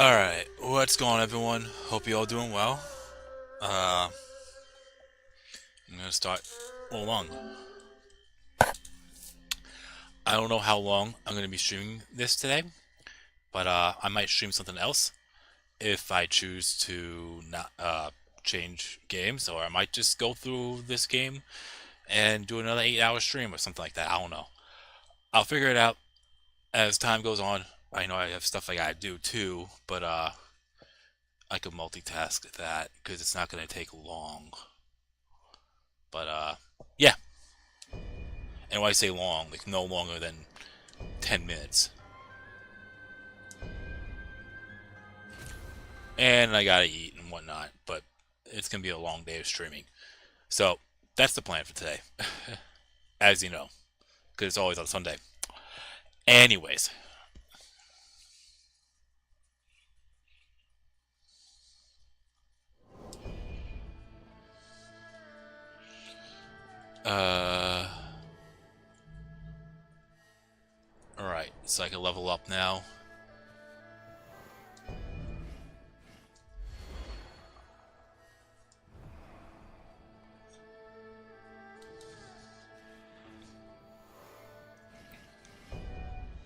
Alright, what's going on, everyone? Hope you all doing well. Uh, I'm gonna start. Hold on. I don't know how long I'm gonna be streaming this today, but I might stream something else if I choose to not change games, or I might just go through this game and do another 8-hour stream or something like that. I don't know. I'll figure it out as time goes on. I know I have stuff I gotta do too, but I could multitask that because it's not gonna take long. But yeah. And when I say long, like no longer than 10 minutes. And I gotta eat and whatnot, but it's gonna be a long day of streaming. So that's the plan for today, as you know, because it's always on Sunday. Anyways, uh, all right, so I can level up now.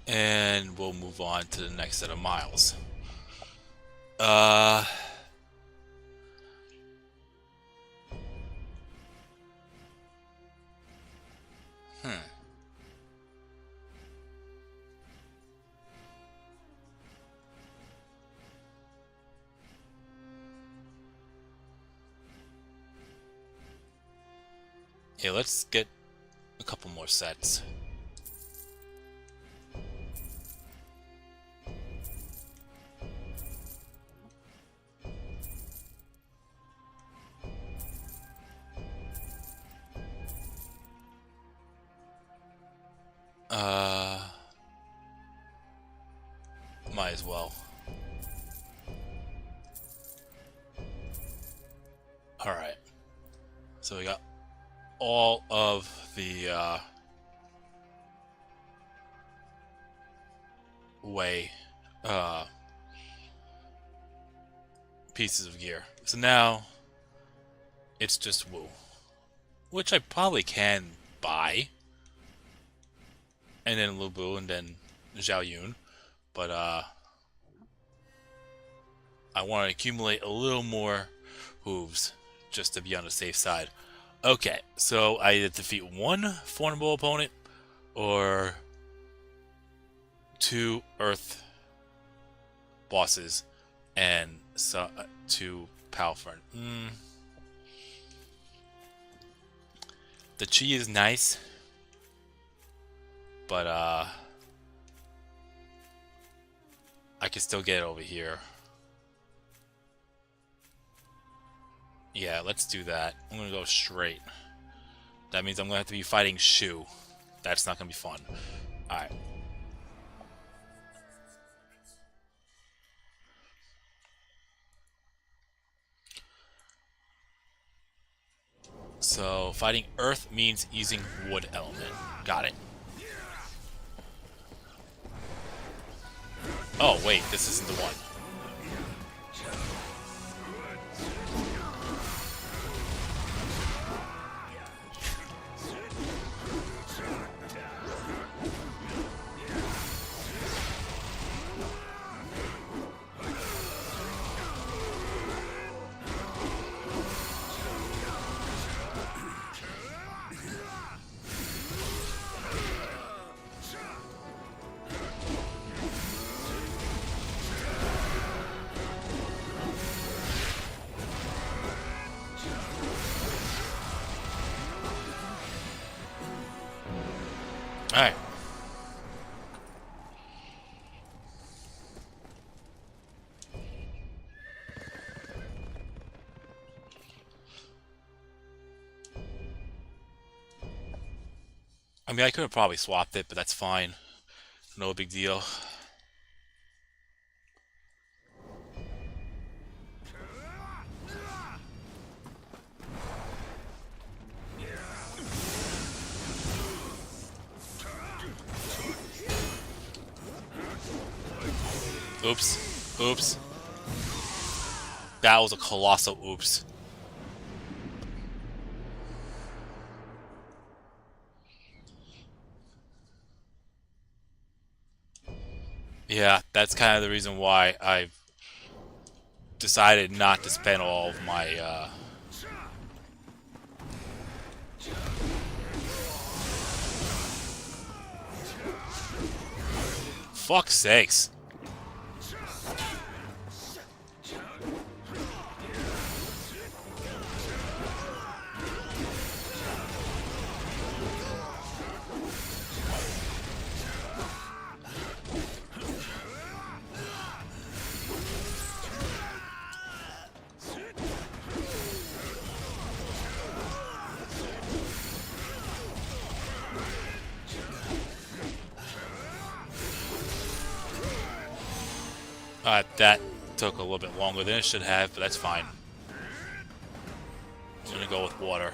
And we'll move on to the next set of miles. Uh, hmm. Yeah, let's get a couple more sets. Uh, might as well. Alright. So we got all of the way pieces of gear. So now it's just Wu, which I probably can buy, and then Lu Bu, and then Zhao Yun, but I want to accumulate a little more hooves just to be on the safe side. Okay, so I either defeat one formidable opponent or two Earth bosses and two powerful. The chi is nice, but I can still get it over here. Yeah, let's do that. I'm gonna go straight. That means I'm gonna have to be fighting Shu. That's not gonna be fun. Alright. So, fighting Earth means using Wood element. Got it. Oh, wait, this isn't the one. Alright. I mean, I could have probably swapped it, but that's fine. No big deal. Oops. Oops. That was a colossal oops. Yeah, that's kind of the reason why I decided not to spend all of my, fuck's sakes. That took a little bit longer than it should have, but that's fine. I'm gonna go with water.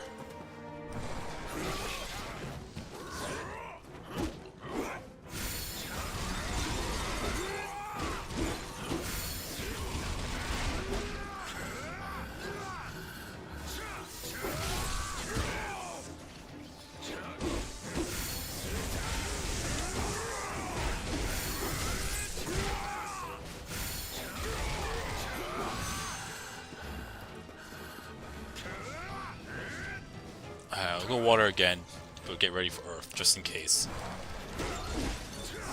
I'll go water again, but get ready for earth, just in case.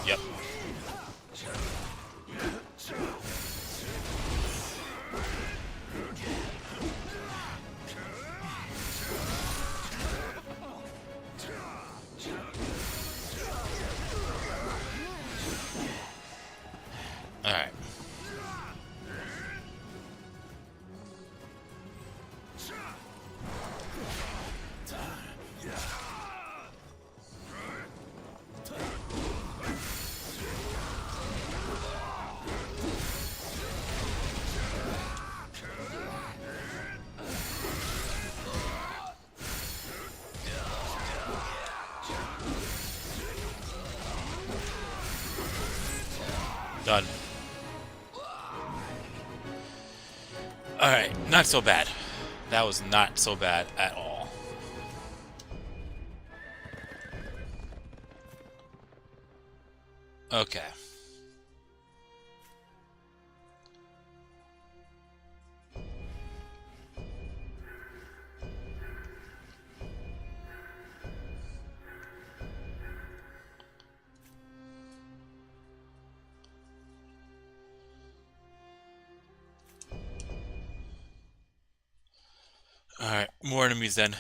Yep. Alright. Done. Alright, not so bad. That was not so bad at all. Okay. Alright, more enemies then.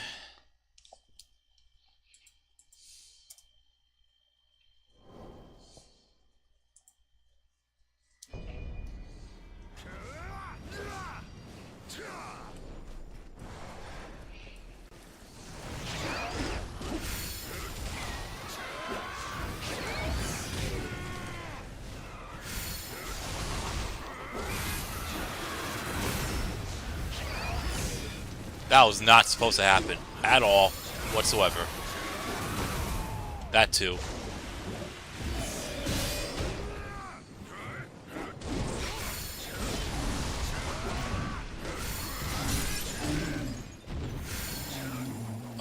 That was not supposed to happen at all, whatsoever. That too.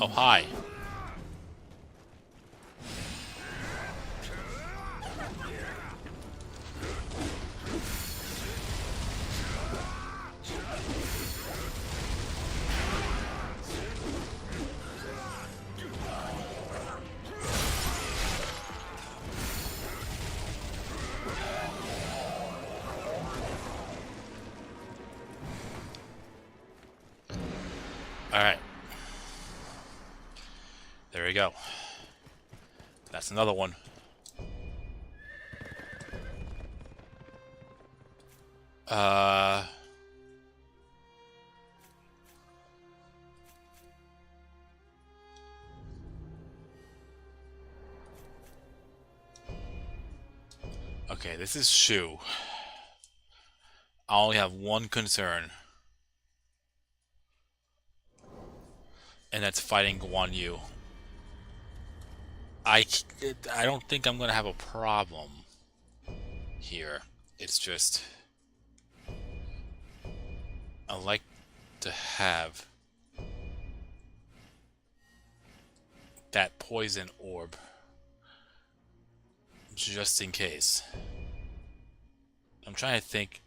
Oh, hi. Alright. There we go. That's another one. Okay, this is Shu. I only have one concern. And that's fighting Guan Yu. I don't think I'm going to have a problem here. It's just... I like to have that poison orb just in case. I'm trying to think.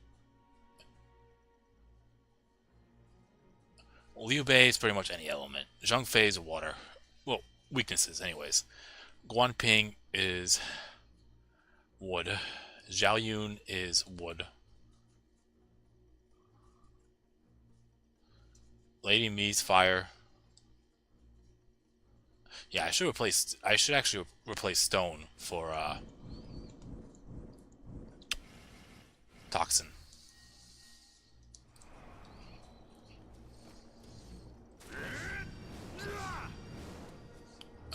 Liu Bei is pretty much any element. Zhang Fei is water. Well, weaknesses, anyways. Guan Ping is wood. Zhao Yun is wood. Lady Mi's fire. Yeah, I should actually replace stone for toxin.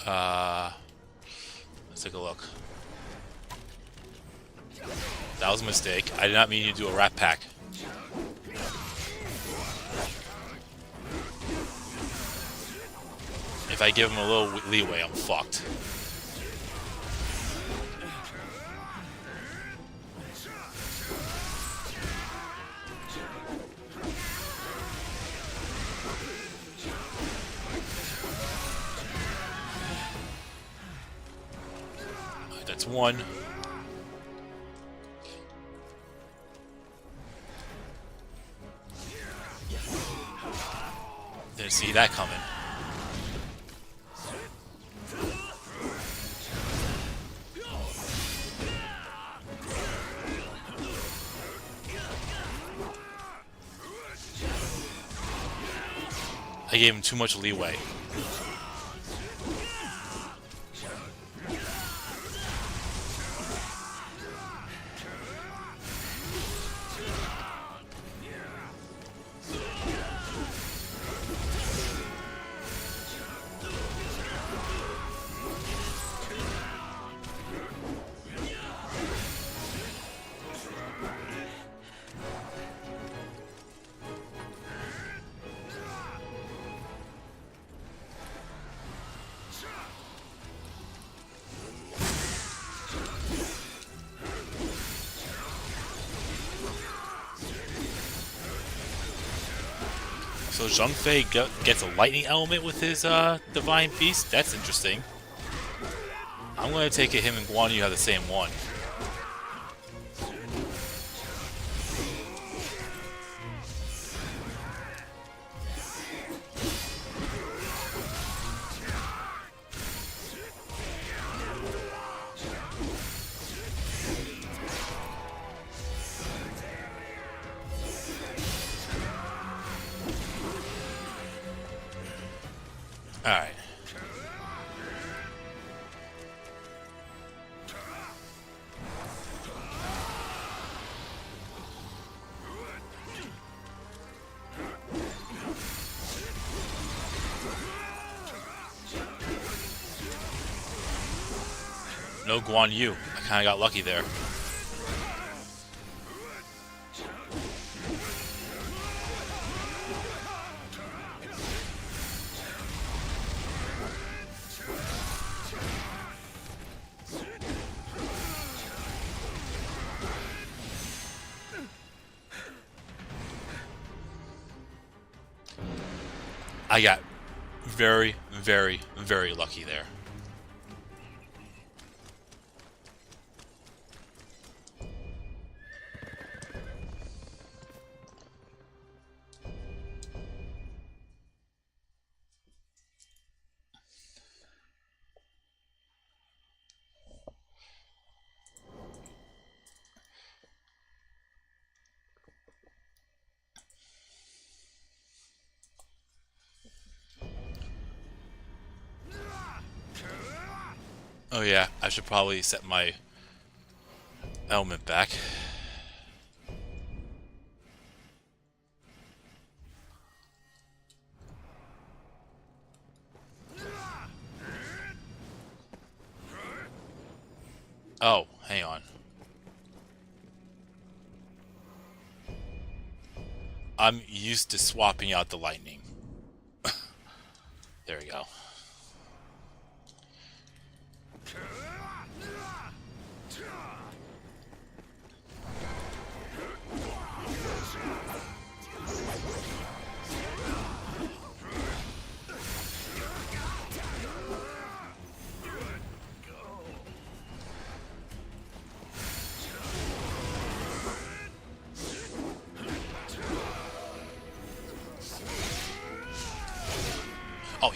Let's take a look. That was a mistake. I did not mean to do a rat pack. If I give him a little leeway, I'm fucked. Alright, that's one. Didn't see that coming. I gave him too much leeway. So Zhang Fei gets a lightning element with his Divine Beast? That's interesting. I'm going to take it him and Guan Yu have the same one. Alright. No Guan Yu. I kind of got lucky there. I got very, very, very lucky there. Oh yeah, I should probably set my element back. Oh, hang on. I'm used to swapping out the lightning. There we go.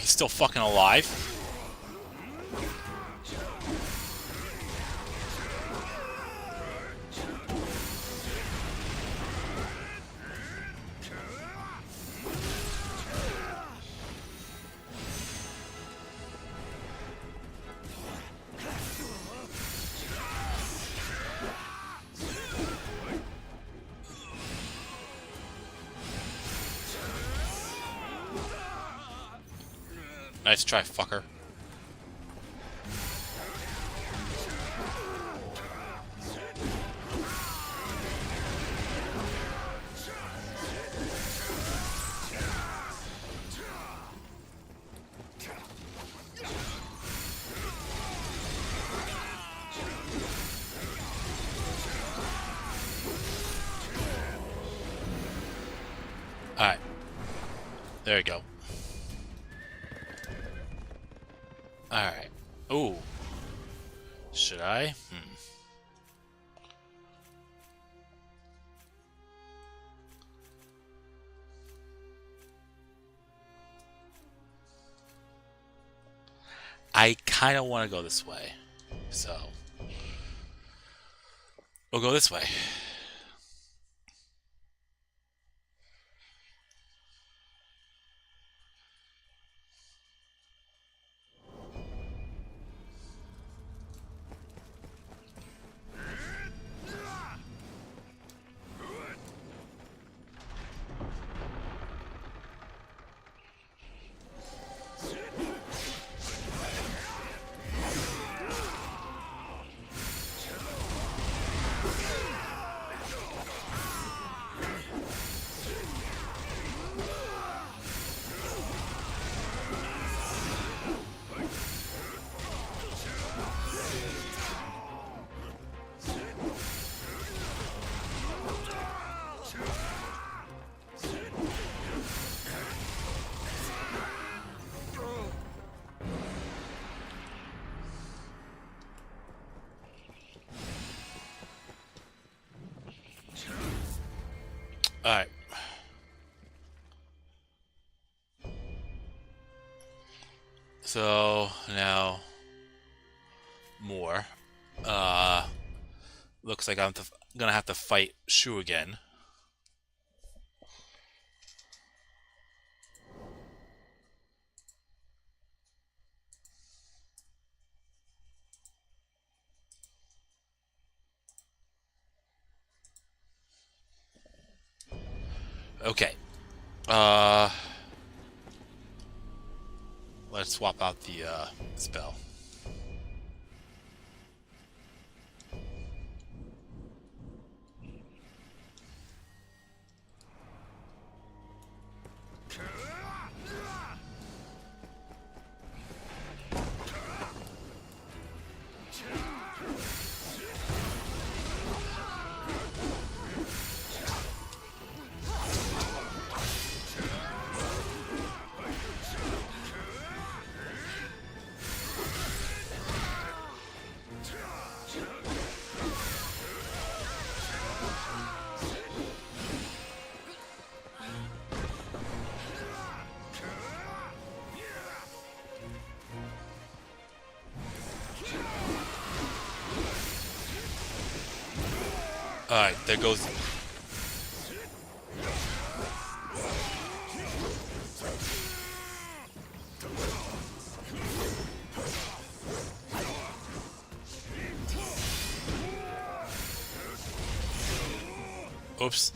he's still fucking alive. Nice try, fucker. Alright. There you go. Alright. Ooh. Should I? I kind of want to go this way. So. We'll go this way. Alright. So, now... more. Looks like I'm gonna have to fight Shu again. Okay. Let's swap out the spell. Alright, there goes... Oops.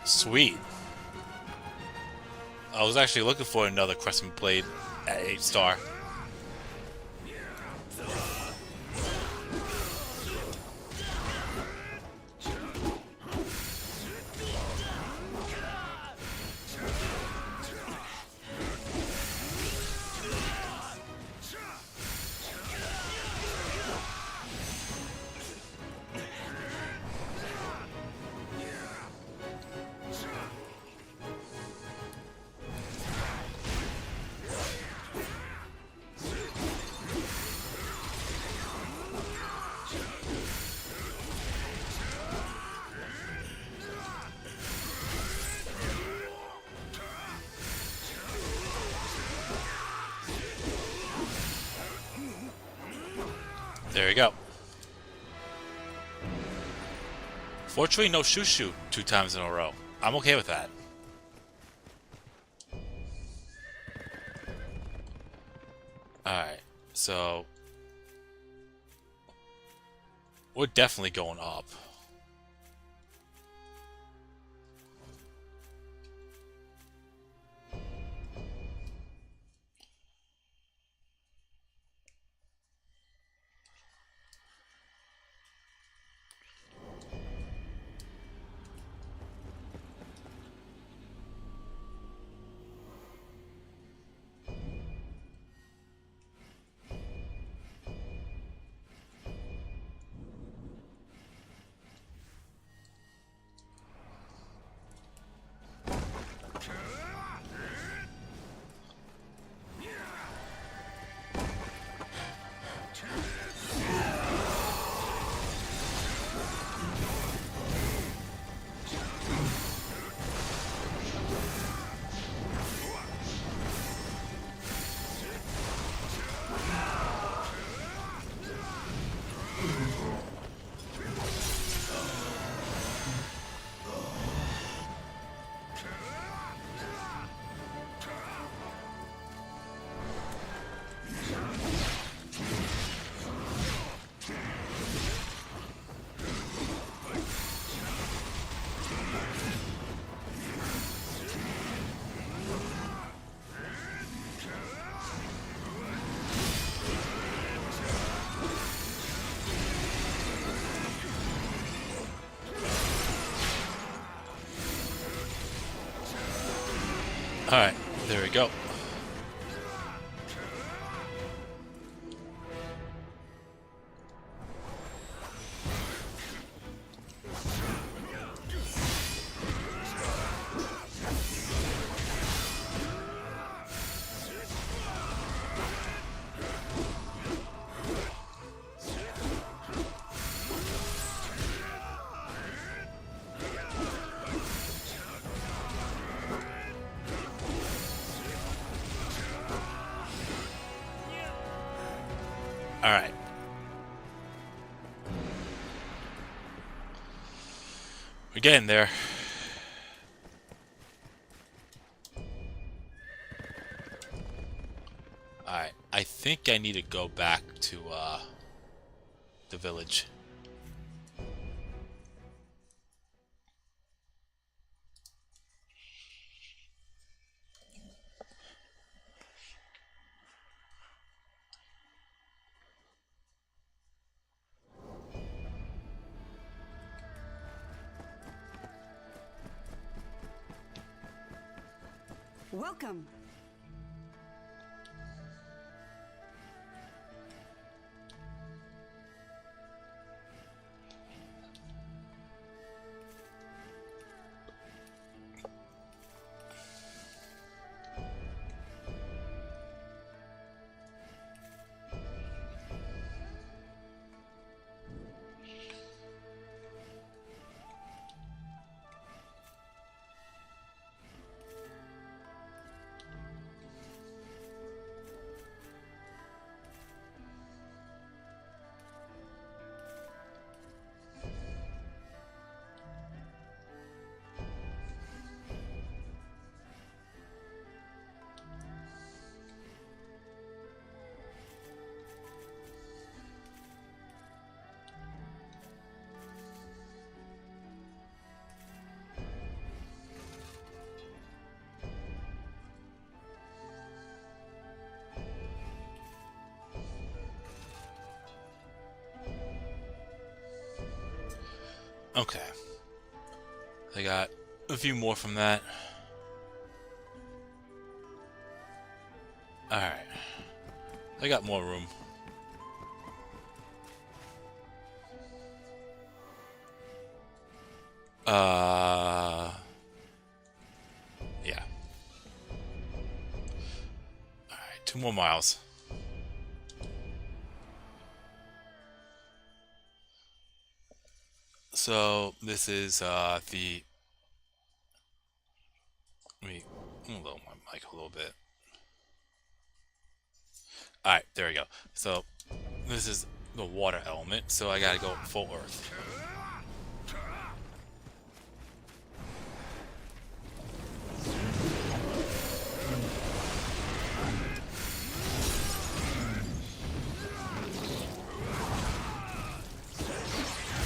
Sweet. I was actually looking for another Crescent Blade at 8 star. There you go. Fortunately, no shoo-shoo 2 times in a row. I'm okay with that. Alright, so... we're definitely going up. Alright, there we go. Alright. We're getting there. Alright, I think I need to go back to, the village. Welcome. Okay. I got a few more from that. Alright. I got more room. Yeah. Alright, 2 more miles. So, this is, the... Let me lower my mic a little bit. Alright, there we go. So, this is the water element, so I gotta go full earth.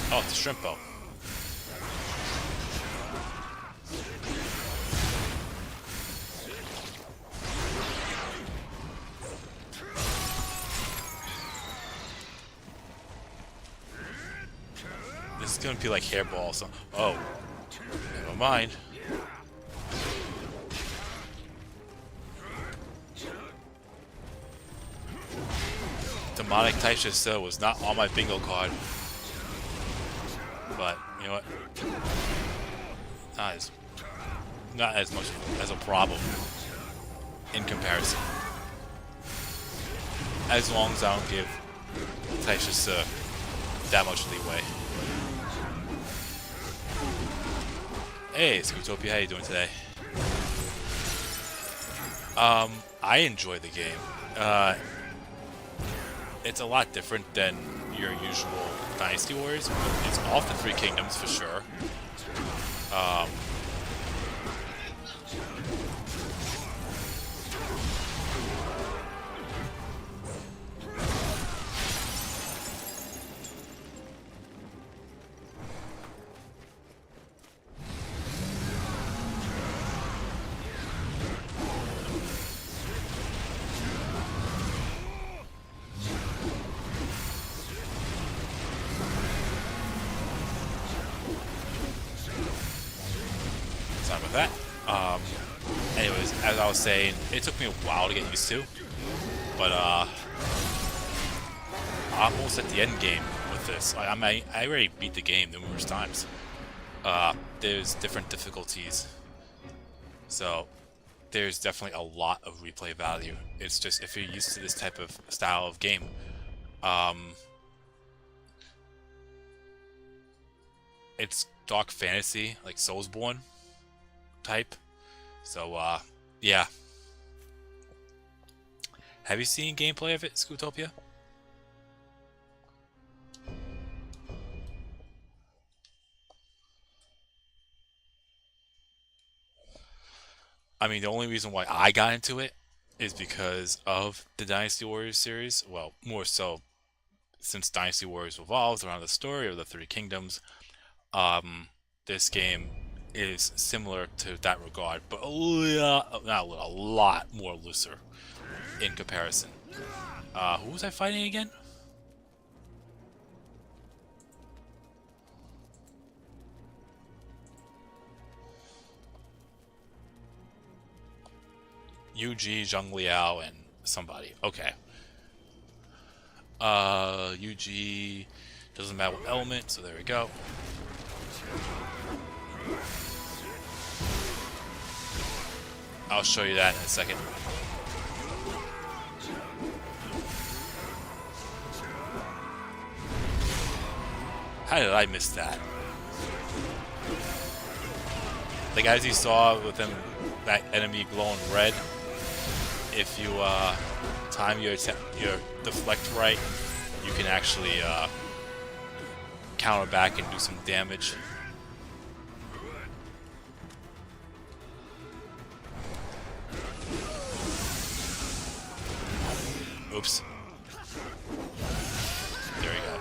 Oh, it's a shrimp boat. This is gonna be like hairball, so oh, never mind. Demonic Taisha was not on my bingo card. But, you know what? Not as much as a problem in comparison. As long as I don't give Taisha that much leeway. Hey, Scootopia, how you doing today? I enjoy the game. It's a lot different than your usual Dynasty Warriors. It's off the Three Kingdoms for sure. Sorry about that. Anyways, as I was saying, it took me a while to get used to, but almost at the end game with this. I already beat the game numerous times. There's different difficulties, so there's definitely a lot of replay value. It's just if you're used to this type of style of game, it's dark fantasy, like Soulsborne type. So, yeah. Have you seen gameplay of it, Scootopia? I mean, the only reason why I got into it is because of the Dynasty Warriors series. Well, more so since Dynasty Warriors revolves around the story of the Three Kingdoms. This game is similar to that regard, but not a lot more looser in comparison. Who was I fighting again? UG, Zhang Liao, and somebody. Okay. UG doesn't matter what element, so there we go. I'll show you that in a second. How did I miss that? Like, as you saw with them, that enemy glowing red, if you time your deflect right, you can actually counter back and do some damage. Oops. There we go.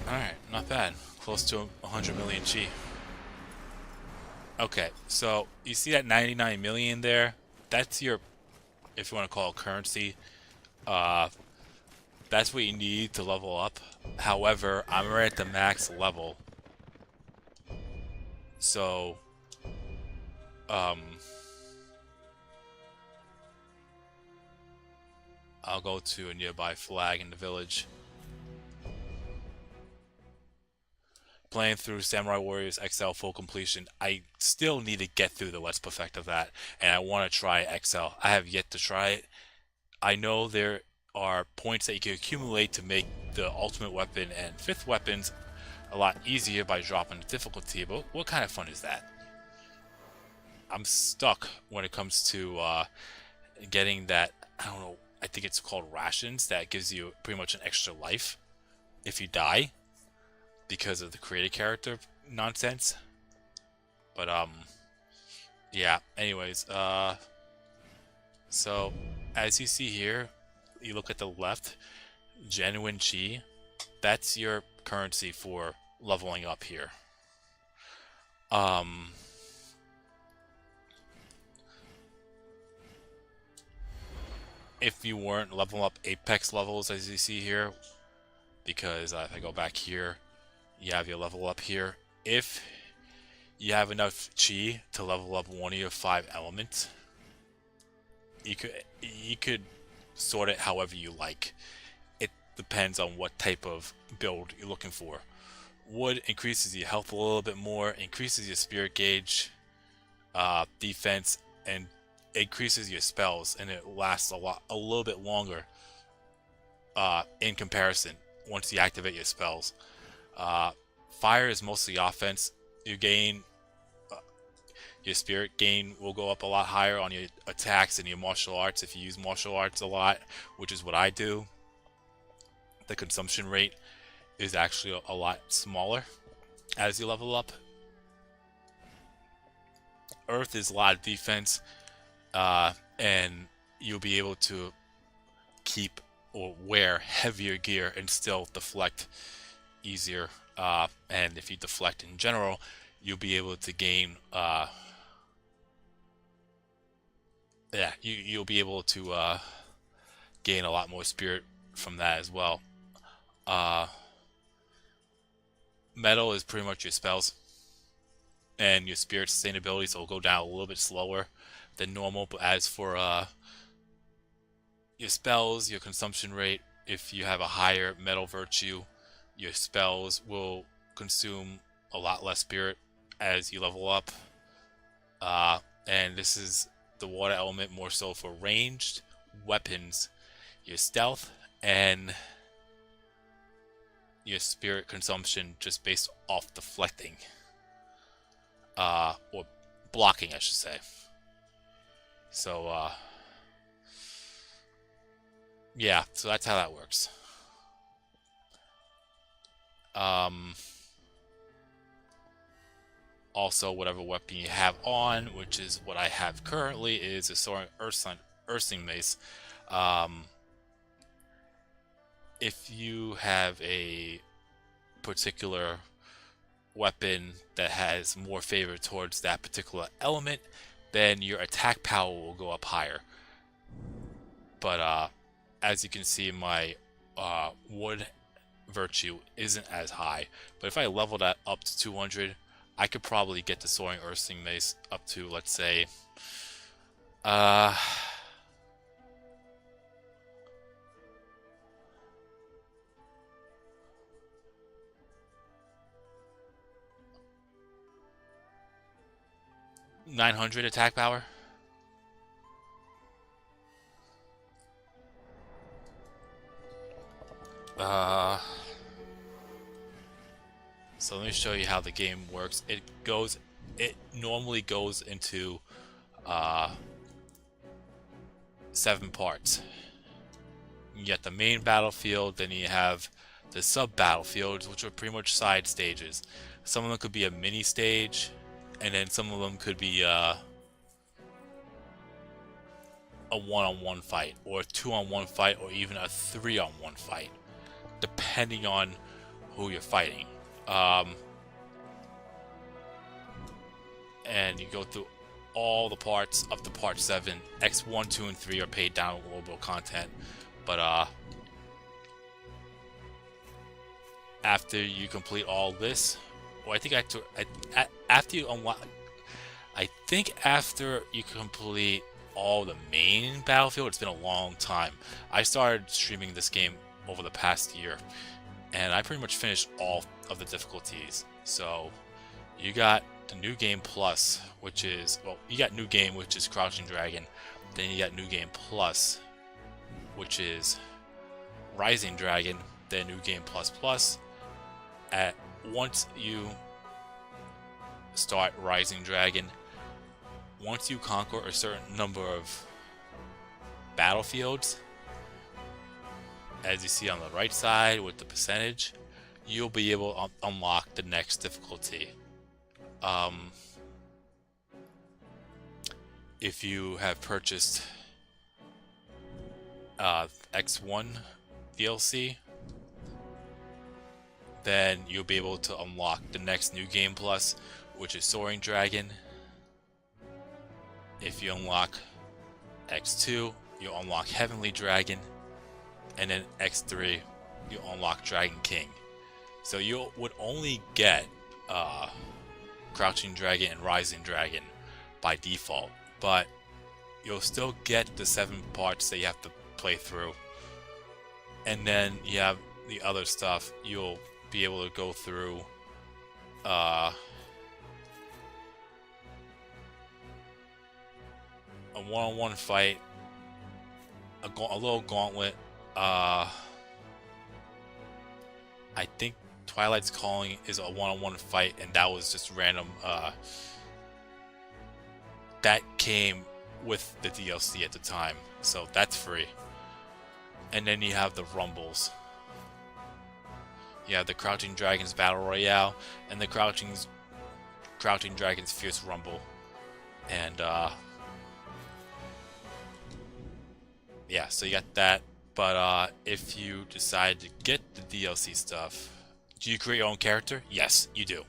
Alright, not bad. Close to 100 million chi. Okay, so you see that 99 million there? That's your, if you want to call it currency. Uh, that's what you need to level up. However, I'm already at the max level. So, um, I'll go to a nearby flag in the village. Playing through Samurai Warriors XL full completion, I still need to get through the Let's Perfect of that, and I want to try XL. I have yet to try it. I know there are points that you can accumulate to make the ultimate weapon and fifth weapons a lot easier by dropping the difficulty, but what kind of fun is that? I'm stuck when it comes to getting that, I don't know, I think it's called rations, that gives you pretty much an extra life if you die because of the created character nonsense. But yeah, anyways, so as you see here, you look at the left, genuine chi, that's your currency for leveling up here. If you weren't leveling up apex levels, as you see here, because if I go back here, you have your level up here. If you have enough chi to level up one of your 5 elements, you could sort it however you like. It depends on what type of build you're looking for. Wood increases your health a little bit more, increases your spirit gauge, defense, and increases your spells, and it lasts a little bit longer in comparison once you activate your spells. Fire is mostly offense. You gain your spirit gain will go up a lot higher on your attacks and your martial arts if you use martial arts a lot, which is what I do. The consumption rate is actually a lot smaller as you level up. Earth is a lot of defense, and you'll be able to keep or wear heavier gear and still deflect easier. And if you deflect in general, you'll be able to gain you'll be able to gain a lot more spirit from that as well. Metal is pretty much your spells and your spirit sustainability, so it'll go down a little bit slower than normal. But as for your spells, your consumption rate, if you have a higher metal virtue, your spells will consume a lot less spirit as you level up. And this is the water element more so for ranged weapons, your stealth, and your spirit consumption just based off deflecting. Or blocking, I should say. So, yeah, so that's how that works. Also, whatever weapon you have on, which is what I have currently, is a Soaring Earthing Mace. If you have a particular weapon that has more favor towards that particular element, then your attack power will go up higher. But as you can see, my wood virtue isn't as high. But if I level that up to 200, I could probably get the Soaring Earthing Mace up to, let's say, 900 attack power. So let me show you how the game works. It normally goes into 7 parts. You get the main battlefield, then you have the sub battlefields, which are pretty much side stages. Some of them could be a mini stage, and then some of them could be a one-on-one fight, or a 2-on-1 fight, or even a 3-on-1 fight, depending on who you're fighting. and you go through all the parts up to part 7. X1, 2, and 3 are paid downloadable content, but after you complete all this, well, I think after you unlock, I think after you complete all the main battlefield, it's been a long time. I started streaming this game over the past year, and I pretty much finished all of the difficulties. So you got the New Game Plus, which is, well, you got New Game, which is Crouching Dragon. Then you got New Game Plus, which is Rising Dragon. Then New Game Plus Plus. Once you start Rising Dragon, once you conquer a certain number of battlefields, as you see on the right side with the percentage, you'll be able to unlock the next difficulty. If you have purchased X1 DLC, then you'll be able to unlock the next New Game Plus, which is Soaring Dragon. If you unlock X2, you'll unlock Heavenly Dragon, and then X3, you unlock Dragon King. So you would only get Crouching Dragon and Rising Dragon by default, but you'll still get the 7 parts that you have to play through. And then you have the other stuff. You'll be able to go through a one-on-one fight, a little gauntlet. I think Twilight's Calling is a one-on-one fight, and that was just random. That came with the DLC at the time, so that's free. And then you have the Rumbles. You have the Crouching Dragons Battle Royale and the Crouching Dragons Fierce Rumble. And yeah, so you got that. But if you decide to get the DLC stuff, do you create your own character? Yes, you do.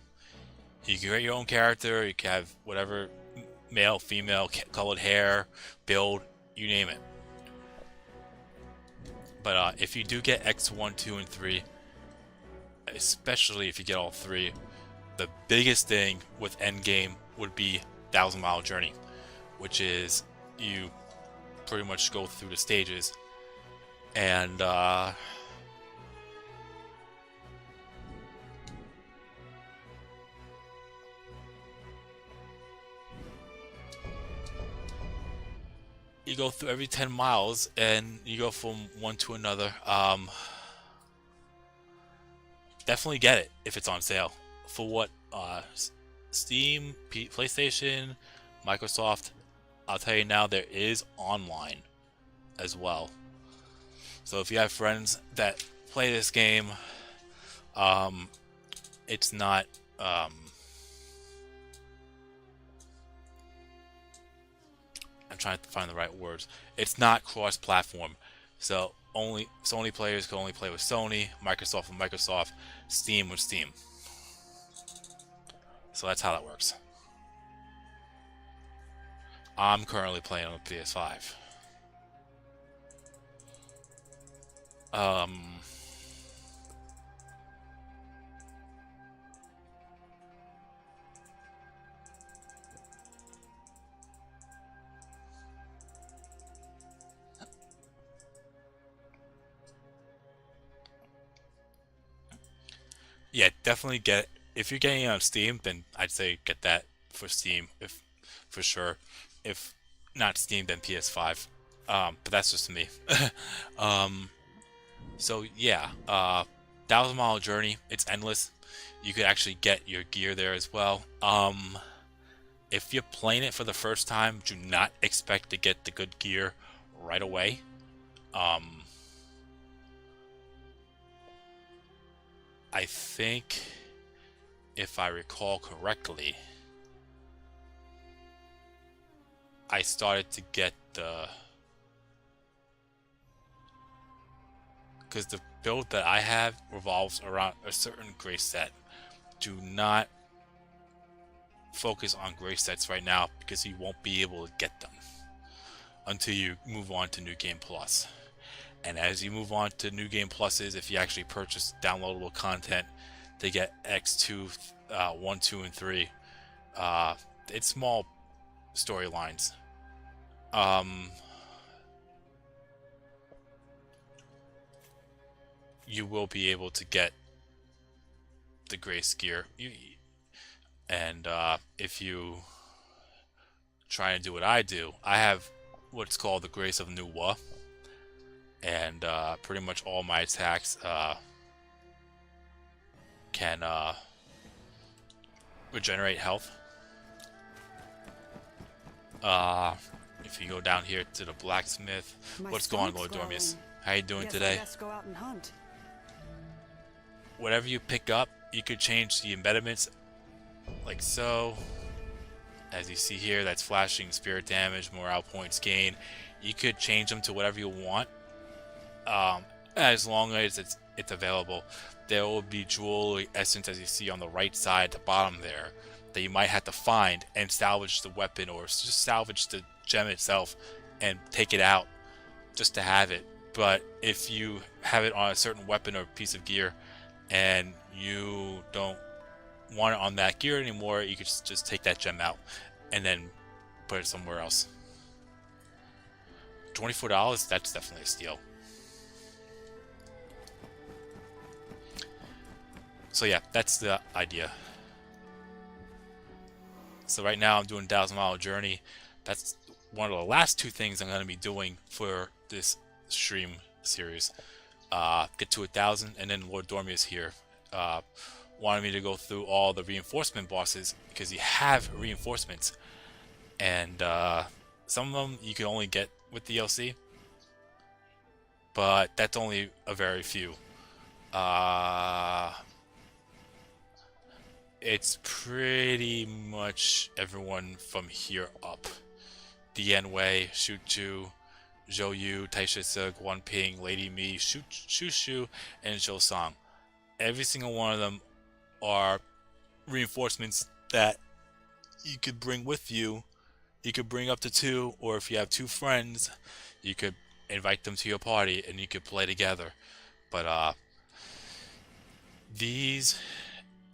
You can create your own character. You can have whatever male, female, colored hair, build, you name it. But if you do get X1, 2, and 3, especially if you get all 3, the biggest thing with Endgame would be 1,000 Mile Journey, which is you pretty much go through the stages and you go through every 10 miles and you go from one to another. Definitely get it if it's on sale. For what Steam, PlayStation, Microsoft, I'll tell you now, there is online as well. So if you have friends that play this game, it's not I'm trying to find the right words. It's not cross-platform, so only Sony players can only play with Sony, Microsoft with Microsoft, Steam with Steam. So that's how that works. I'm currently playing on the PS5. Yeah, definitely get it. If you're getting it on Steam, then I'd say get that for Steam, if for sure. If not Steam, then PS5. But that's just me. So yeah, 1,000 Mile Journey. It's endless. You could actually get your gear there as well. If you're playing it for the first time, do not expect to get the good gear right away. I think, if I recall correctly, I started to get because the build that I have revolves around a certain grace set. Do not focus on gray sets right now because you won't be able to get them until you move on to New Game Plus. And as you move on to New Game Pluses, if you actually purchase downloadable content, they get X2, 1, 2, and 3. It's small storylines. You will be able to get the Grace gear. And if you try and do what I do, I have what's called the Grace of Nuwa. And pretty much all my attacks can regenerate health. If you go down here to the blacksmith, what's going on, Lord Dormius? How you doing today? Let's go out and hunt. Whatever you pick up, you could change the embedments like so. As you see here, that's flashing spirit damage, morale points gain. You could change them to whatever you want, as long as it's available. There will be jewelry essence, as you see on the right side at the bottom there, that you might have to find and salvage the weapon, or just salvage the gem itself and take it out just to have it. But if you have it on a certain weapon or piece of gear and you don't want it on that gear anymore, you could just take that gem out and then put it somewhere else. $24, that's definitely a steal. So yeah, that's the idea. So right now I'm doing 1,000-mile journey. That's one of the last two things I'm going to be doing for this stream series. Get to 1,000, and then Lord Dormius here wanted me to go through all the reinforcement bosses, because you have reinforcements, and some of them you can only get with DLC, but that's only a very few. It's pretty much everyone from here up. Dian Wei, Shu Chu, Zhou Yu, Taisha Se, Guan Ping, Lady Mi, Shu Shu, and Zhou Sang. Every single one of them are reinforcements that you could bring with you. You could bring up to 2, or if you have 2 friends, you could invite them to your party and you could play together. But these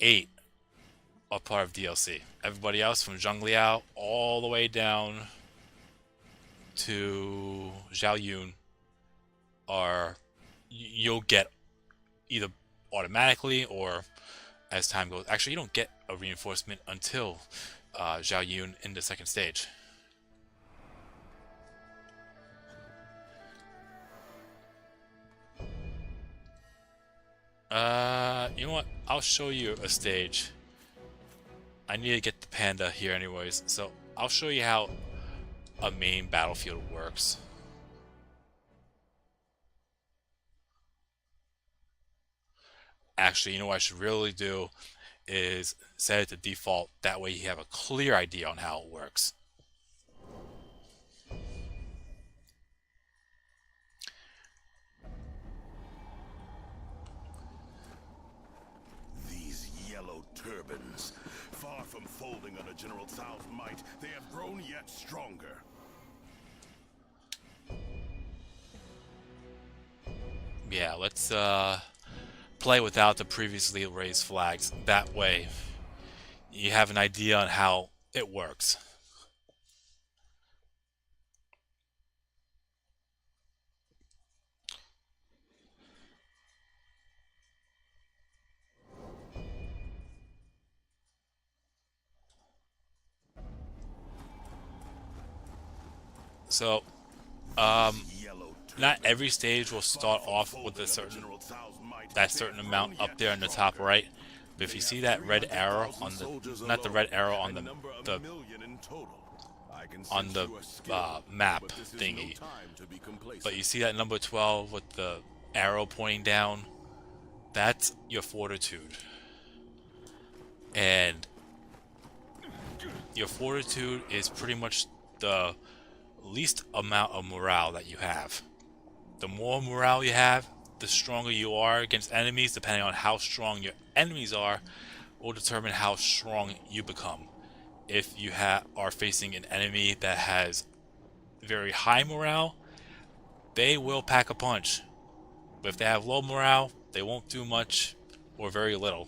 8 are part of DLC. Everybody else, from Zhang Liao all the way down to Zhao Yun, you'll get either automatically or as time goes. Actually, you don't get a reinforcement until Zhao Yun in the second stage. You know what? I'll show you a stage. I need to get the panda here anyways, so I'll show you how a main battlefield works. Actually, you know what I should really do is set it to default. That way you have a clear idea on how it works. These yellow turbans, far from folding under General Cao's might, they have grown yet stronger. Yeah, let's play without the previously raised flags. That way you have an idea on how it works. So, not every stage will start off with a certain amount up there in the top right. But if you see that red arrow on the, not the red arrow on the map thingy, but you see that number 12 with the arrow pointing down, that's your fortitude. And your fortitude is pretty much the least amount of morale that you have. The more morale you have, the stronger you are against enemies. Depending on how strong your enemies are, will determine how strong you become. if you are facing an enemy that has very high morale, they will pack a punch. But if they have low morale, they won't do much or very little,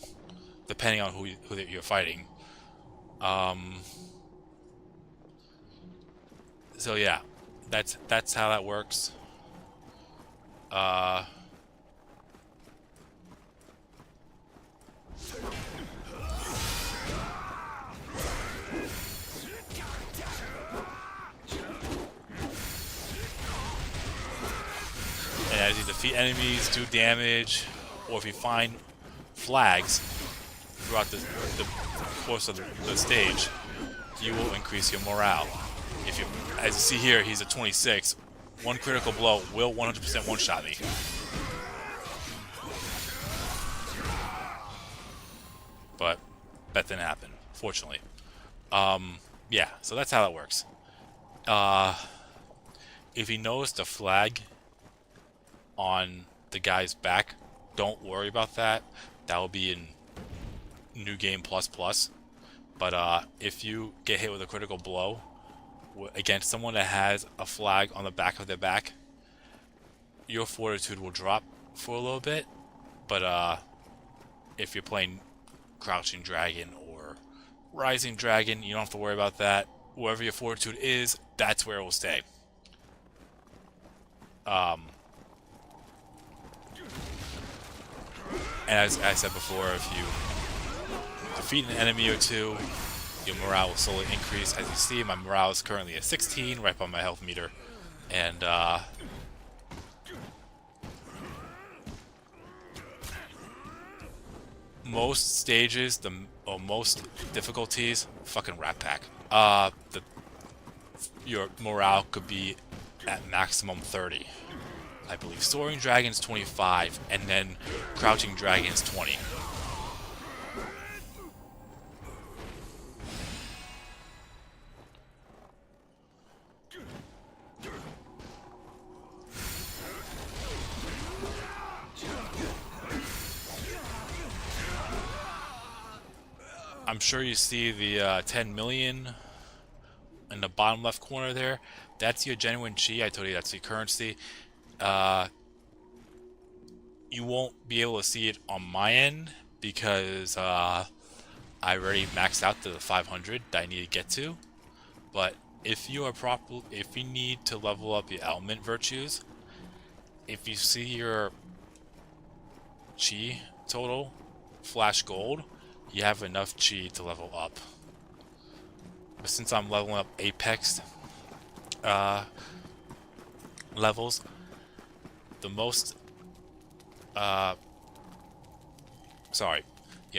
depending on who you're fighting. So yeah, that's how that works. Uh, and as you defeat enemies, do damage, or if you find flags throughout the course of the stage, you will increase your morale. If you, as you see here, he's a 26. One critical blow will 100% one-shot me. But that didn't happen, fortunately. Yeah, so that's how that works. If you notice the flag on the guy's back, don't worry about that. That will be in New Game Plus Plus. But if you get hit with a critical blow against someone that has a flag on the back of their back, your fortitude will drop for a little bit. But if you're playing Crouching Dragon or Rising Dragon, you don't have to worry about that. Wherever your fortitude is, that's where it will stay. And as I said before, if you defeat an enemy or two, your morale will slowly increase. As you see, my morale is currently at 16, right by my health meter. And most stages, or most difficulties, fucking Rat Pack. Your morale could be at maximum 30. I believe Soaring Dragon's 25, and then Crouching Dragon's 20. I'm sure you see the 10 million in the bottom left corner there. That's your genuine chi. I told you that's your currency. You won't be able to see it on my end because I already maxed out to the 500 that I need to get to. But if you need to level up your element virtues, if you see your chi total flash gold, you have enough chi to level up. But since I'm leveling up Apex levels, the most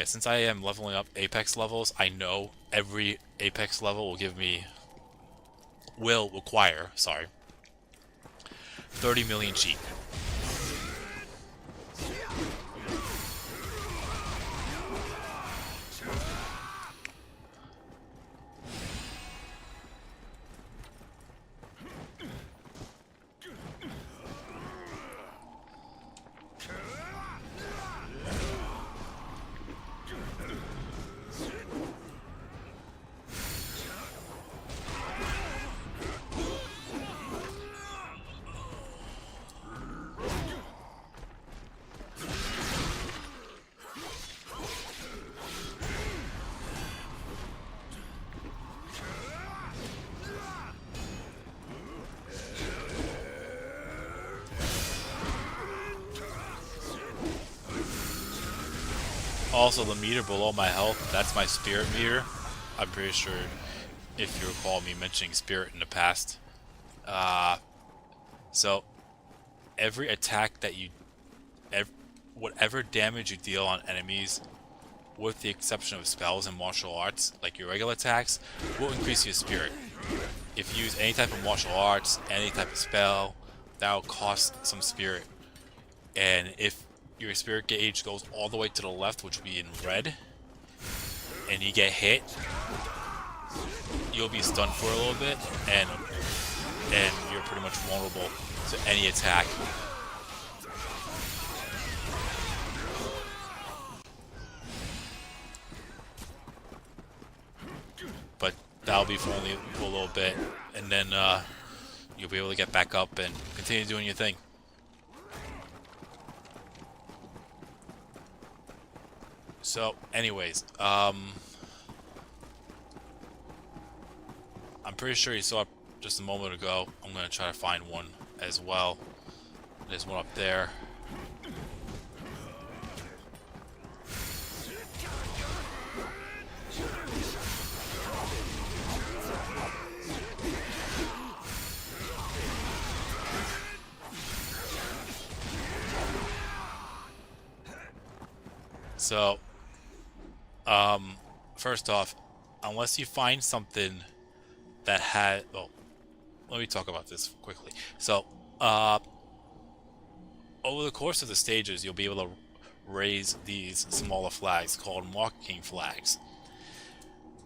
since I am leveling up Apex levels, I know every Apex level will require 30 million chi. Also, the meter below my health, that's my spirit meter. I'm pretty sure, if you recall me mentioning spirit in the past. So, every attack that whatever damage you deal on enemies, with the exception of spells and martial arts, like your regular attacks, will increase your spirit. If you use any type of martial arts, any type of spell, that will cost some spirit. And if your spirit gauge goes all the way to the left, which will be in red, and you get hit, you'll be stunned for a little bit, and you're pretty much vulnerable to any attack. But that'll be for only for a little bit, and then you'll be able to get back up and continue doing your thing. So, anyways, I'm pretty sure you saw it just a moment ago. I'm gonna try to find one as well. There's one up there. So, first off, unless you find something that had, oh, let me talk about this quickly. So, over the course of the stages, you'll be able to raise these smaller flags called marking flags.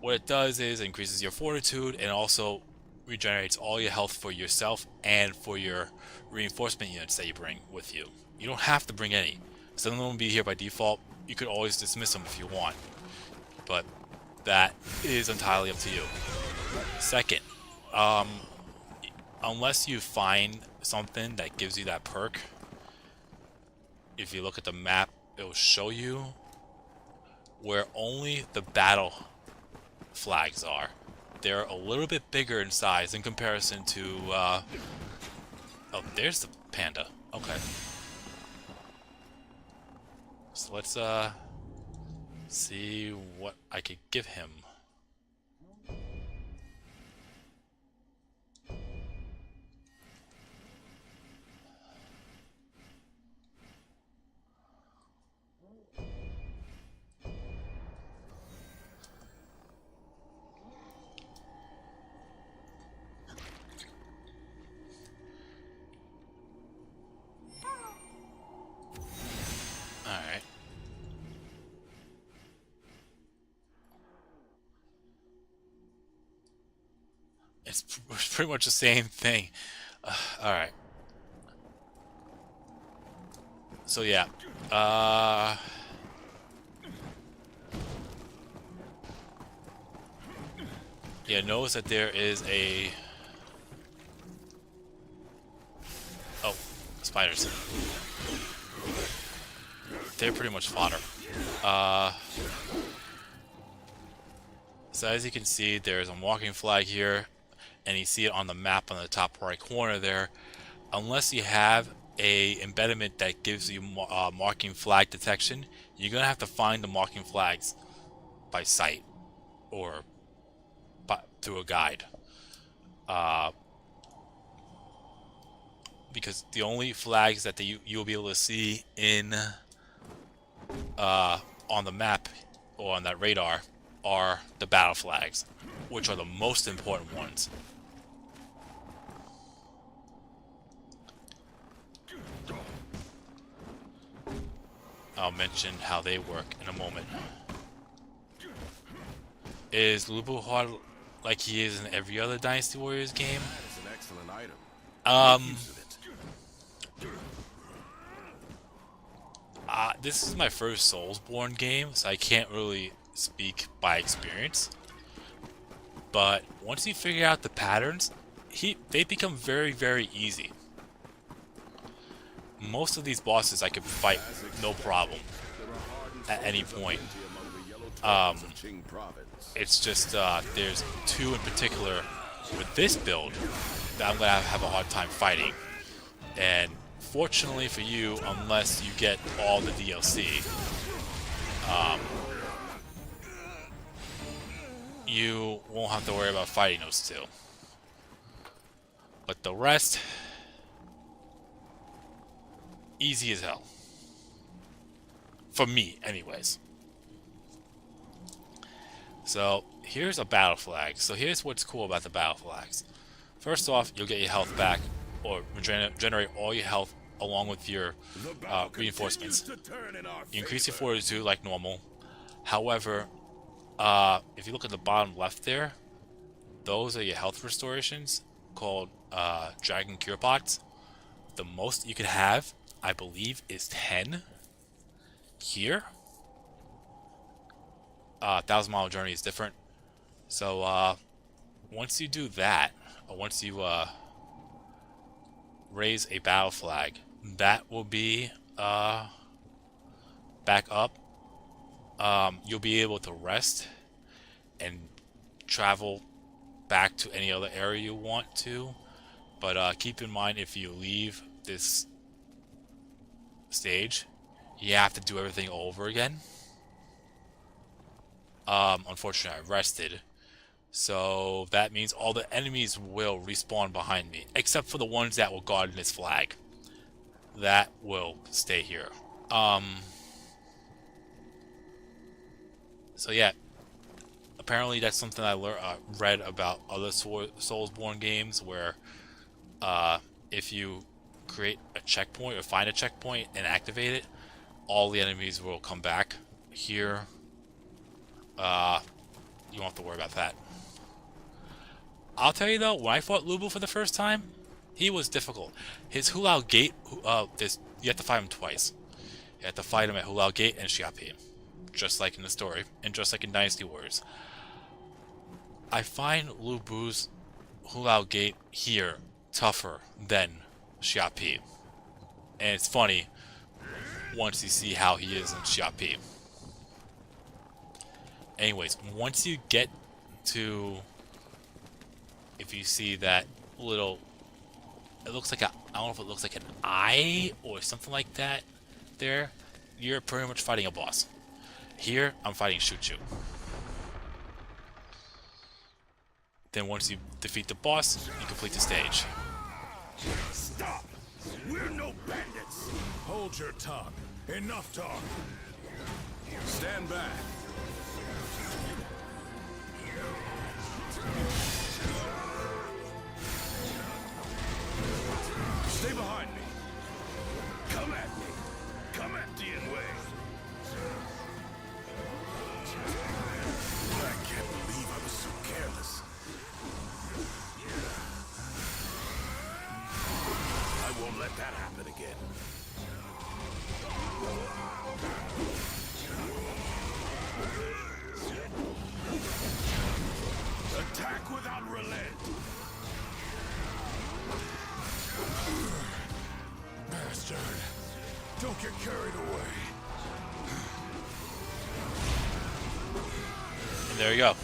What it does is increases your fortitude and also regenerates all your health for yourself and for your reinforcement units that you bring with you. You don't have to bring any. Some of them will be here by default. You could always dismiss them if you want, but that is entirely up to you. Second, unless you find something that gives you that perk, if you look at the map, it will show you where only the battle flags are. They're a little bit bigger in size in comparison to, oh, there's the panda. Okay. So let's, see what I could give him. Alright. It's pretty much the same thing. Alright. So yeah. Yeah, notice that there is a... Oh, spiders. They're pretty much fodder. So as you can see, there's a walking flag here, and you see it on the map on the top right corner there. Unless you have a embedment that gives you marking flag detection, you're gonna have to find the marking flags by sight or through a guide. Because the only flags that you'll be able to see in on the map or on that radar are the battle flags, which are the most important ones. I'll mention how they work in a moment. Is Lubu hard like he is in every other Dynasty Warriors game? That is an excellent item. This is my first Soulsborne game, so I can't really speak by experience. But once you figure out the patterns, they become very, very easy. Most of these bosses I can fight no problem at any point. It's just there's two in particular with this build that I'm gonna have a hard time fighting. And fortunately for you, unless you get all the DLC, you won't have to worry about fighting those two. But the rest, easy as hell. For me, anyways. So, here's a battle flag. So here's what's cool about the battle flags. First off, you'll get your health back, or generate all your health along with your reinforcements. You increase your fortitude like normal. However, if you look at the bottom left there, those are your health restorations called Dragon Cure Pots. The most you could have, I believe, is 10 here. 1,000 Mile Journey is different. So once you do that, or once you raise a battle flag, that will be back up. You'll be able to rest and travel back to any other area you want to. But keep in mind, if you leave this stage, you have to do everything over again. Unfortunately, I rested. So that means all the enemies will respawn behind me, except for the ones that will guard this flag. That will stay here. So yeah, apparently that's something I read about other Soulsborne games where if you create a checkpoint or find a checkpoint and activate it, all the enemies will come back. Here, you won't have to worry about that. I'll tell you though, when I fought Lubu for the first time, he was difficult. His Hulao Gate, you have to fight him twice. You have to fight him at Hulao Gate and Xiapi, just like in the story, and just like in Dynasty Wars. I find Lubu's Hulao Gate here tougher than Xiapi. And it's funny once you see how he is in Xiapi. Anyways, once you get to, if you see that little, it looks like a, I don't know if it looks like an eye or something like that there, you're pretty much fighting a boss. Here, I'm fighting Shuchu. Then once you defeat the boss, you complete the stage. Stop! We're no bandits! Hold your tongue. Enough talk. Stand back. Stay behind me. Come at me. Come at Enjoy. I can't believe I was so careless. I won't let that happen again. Attack without relent. Bastard. Don't get carried away. And there you go.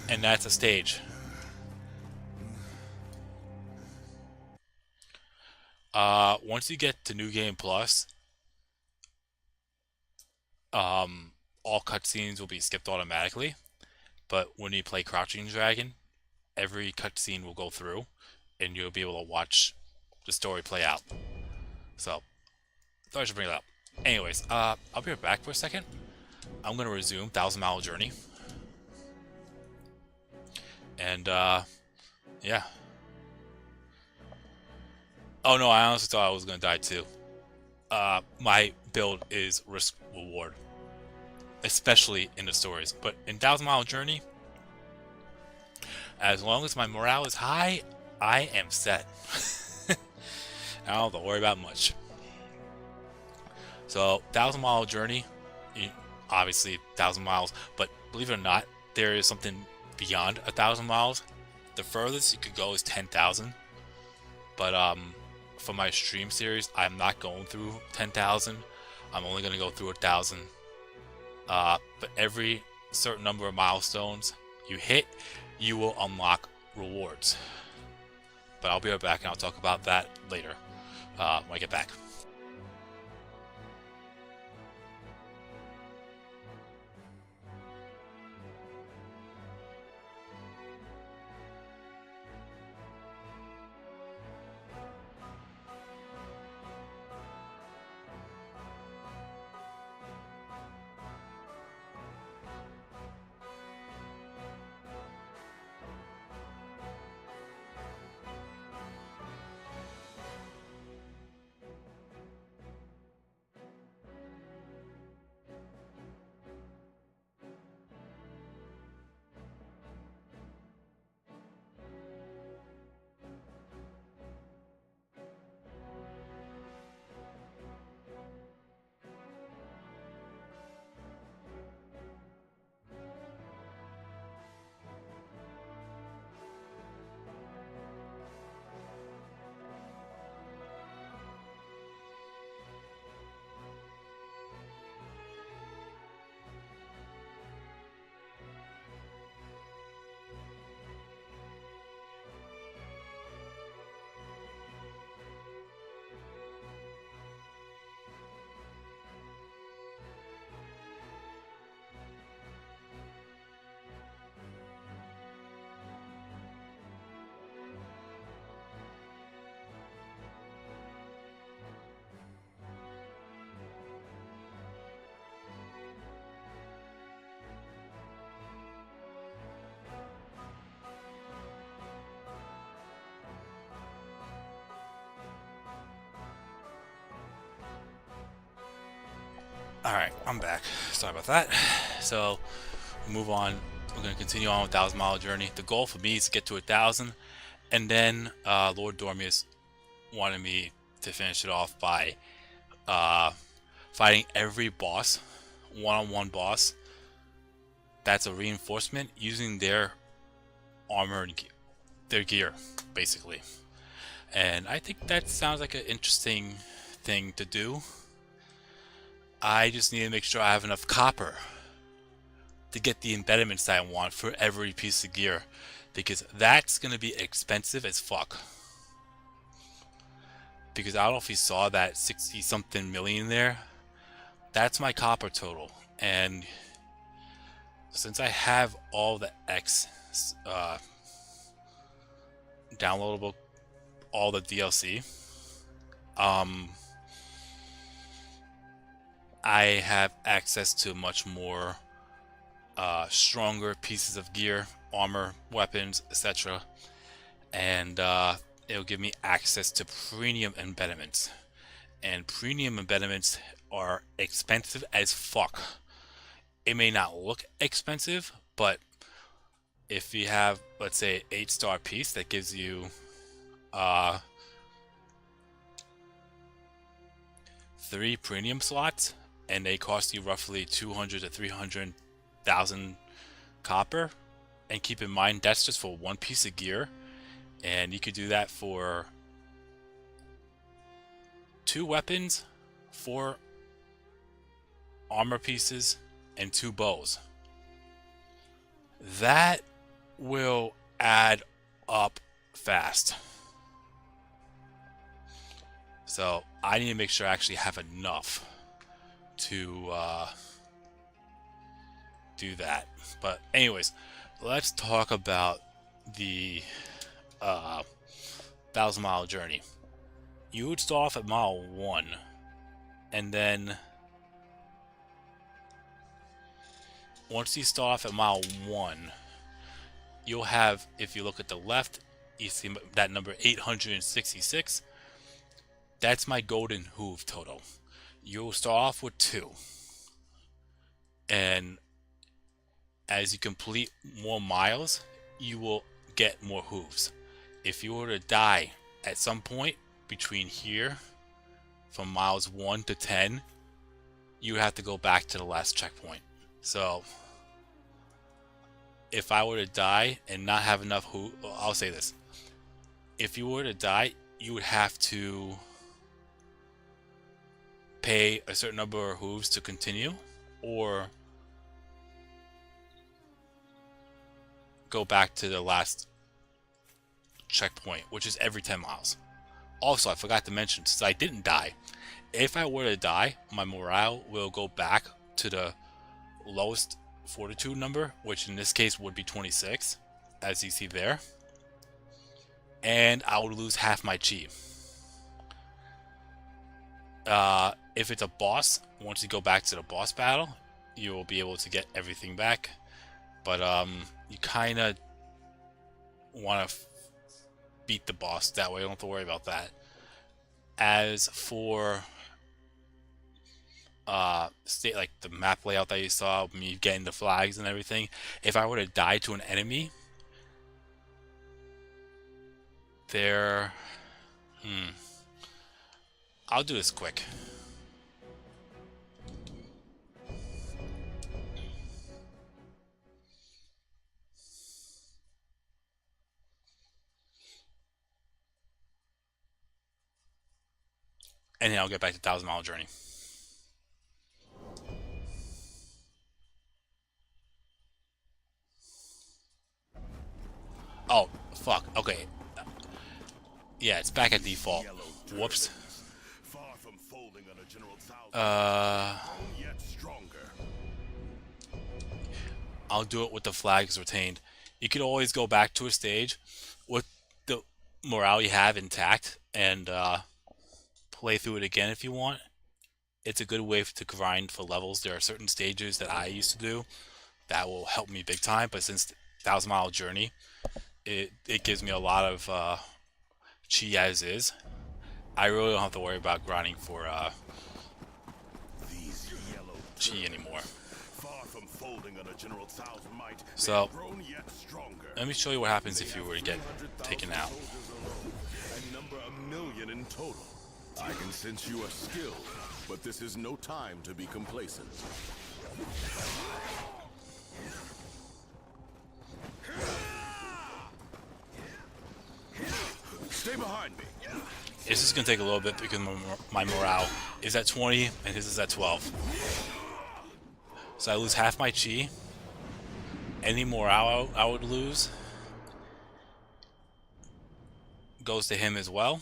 And that's a stage. Once you get to New Game Plus, all cutscenes will be skipped automatically. But when you play Crouching Dragon, every cutscene will go through, and you'll be able to watch the story play out. So, I thought I should bring it up. Anyways, I'll be right back for a second. I'm gonna resume Thousand Mile Journey. And, yeah. Oh no, I honestly thought I was gonna die too. My build is risk reward, especially in the stories. But in Thousand Mile Journey, as long as my morale is high, I am set. I don't have to worry about much. So, Thousand Mile Journey, obviously 1,000 miles, but believe it or not, there is something beyond 1,000 miles. The furthest you could go is 10,000. But for my stream series, I'm not going through 10,000. I'm only going to go through 1,000. But every certain number of milestones you hit, you will unlock rewards. But I'll be right back and I'll talk about that later when I get back. Alright, I'm back. Sorry about that. So, we move on. We're going to continue on with 1,000 Mile Journey. The goal for me is to get to 1,000, and then Lord Dormius wanted me to finish it off by uh, fighting every boss, one-on-one boss. That's a reinforcement using their armor and their gear, basically. And I think that sounds like an interesting thing to do. I just need to make sure I have enough copper to get the embedments that I want for every piece of gear, because that's going to be expensive as fuck. Because I don't know if you saw that 60 something million there. That's my copper total. And since I have all the X downloadable, all the DLC, I have access to much more stronger pieces of gear, armor, weapons, etc. And it'll give me access to premium embedments. And premium embedments are expensive as fuck. It may not look expensive, but if you have, let's say, an 8-star piece that gives you 3 premium slots, and they cost you roughly 200 to 300,000 copper. And keep in mind, that's just for one piece of gear, and you could do that for 2 weapons, 4 armor pieces, and 2 bows. That will add up fast. So I need to make sure I actually have enough to do that. But anyways, let's talk about the 1,000 Mile Journey. You would start off at mile 1, and then once you start off at mile 1, you'll have, if you look at the left, you see that number 866. That's my golden hoof total. You'll start off with 2, and as you complete more miles, you will get more hooves. If you were to die at some point between here, from miles 1 to 10, you have to go back to the last checkpoint. So if I were to die and not have enough hooves, I'll say this: if you were to die, you would have to pay a certain number of hooves to continue, or go back to the last checkpoint, which is every 10 miles. Also, I forgot to mention, since I didn't die, if I were to die, my morale will go back to the lowest fortitude number, which in this case would be 26, as you see there, and I would lose half my chi. If it's a boss, once you go back to the boss battle, you will be able to get everything back. But you kind of want to beat the boss that way. You don't have to worry about that. As for state, like the map layout that you saw, me getting the flags and everything, if I were to die to an enemy, there, I'll do this quick. And then I'll get back to 1,000 Mile Journey. Oh, fuck. Okay. Yeah, it's back at default. Whoops. Far from folding on a general thousand, yet stronger. I'll do it with the flags retained. You can always go back to a stage with the morale you have intact and play through it again if you want. It's a good way to grind for levels. There are certain stages that I used to do that will help me big time, but since 1,000 Mile Journey, it gives me a lot of chi as is. I really don't have to worry about grinding for These yellow chi anymore. Far from folding on a General Tao's might, they So, have grown yet stronger. let me show you what happens if you were to get taken out. And number 1,000,000 in total. I can sense you are skilled, but this is no time to be complacent. Stay behind me. This is going to take a little bit because my morale is at 20 and his is at 12. So I lose half my chi. Any morale I would lose goes to him as well.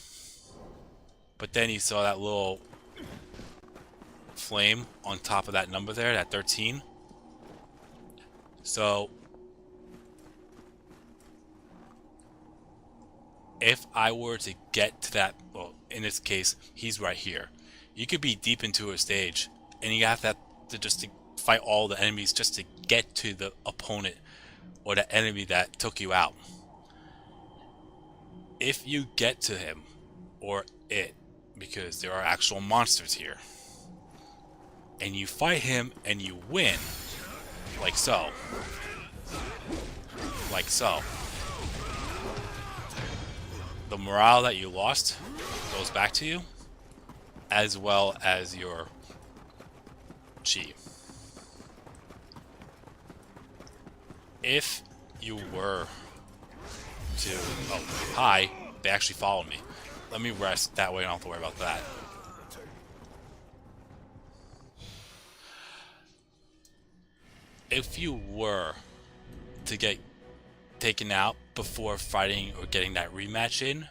But then you saw that little flame on top of that number there, that 13. So if I were to get to that, well, in this case, he's right here. You could be deep into a stage, and you have to just to fight all the enemies just to get to the opponent or the enemy that took you out. If you get to him, or it, because there are actual monsters here, and you fight him and you win, like so, the morale that you lost goes back to you, as well as your chi. If you were to... Oh, hi. They actually followed me. Let me rest. That way I don't have to worry about that. If you were to get taken out before fighting or getting that rematch in,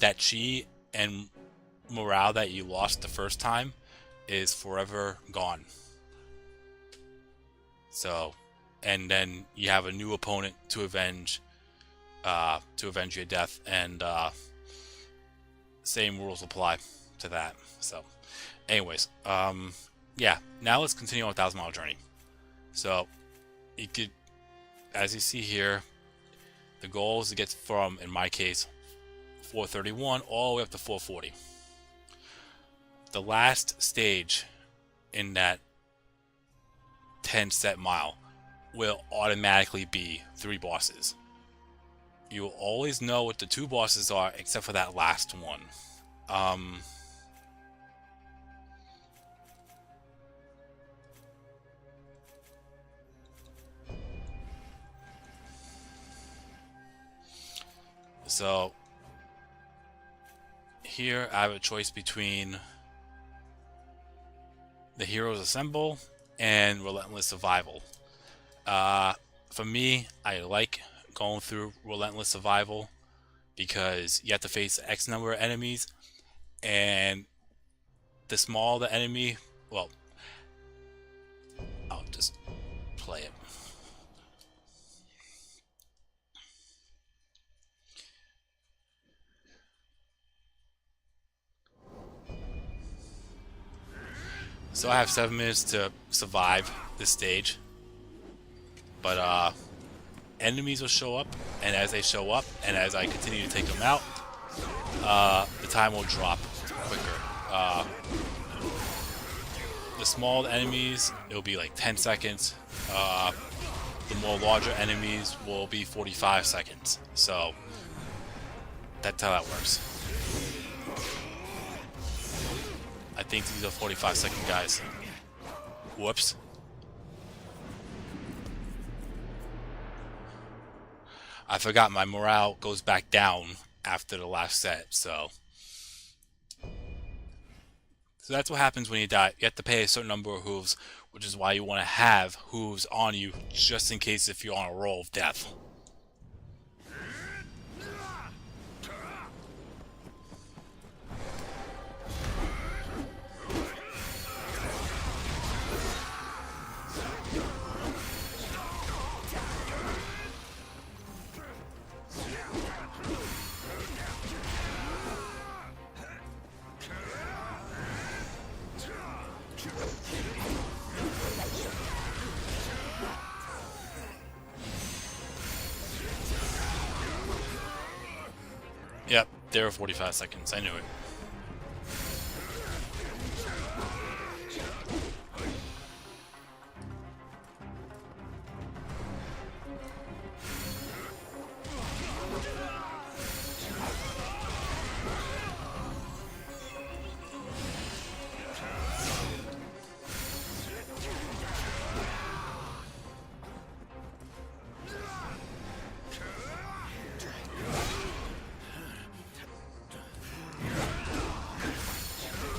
that chi and morale that you lost the first time is forever gone. So, and then you have a new opponent to avenge your death, and same rules apply to that. So, anyways, yeah. Now let's continue on 1,000 Mile Journey. So, you could, as you see here, the goal is to get from, in my case, 431 all the way up to 440. The last stage in that 10 set mile will automatically be 3 bosses. You will always know what the 2 bosses are, except for that last one. So here I have a choice between the Heroes Assemble and Relentless Survival. For me, I like going through Relentless Survival because you have to face X number of enemies, and the smaller the enemy, well, I'll just play it. So I have 7 minutes to survive this stage, but enemies will show up, and as they show up, and as I continue to take them out, the time will drop quicker. The small enemies, it'll be like 10 seconds. The more larger enemies will be 45 seconds. So that's how that works. I think these are 45-second guys. Whoops. I forgot my morale goes back down after the last set, so that's what happens when you die. You have to pay a certain number of hooves, which is why you want to have hooves on you, just in case if you're on a roll of death. Yep, there were 45 seconds. I knew it.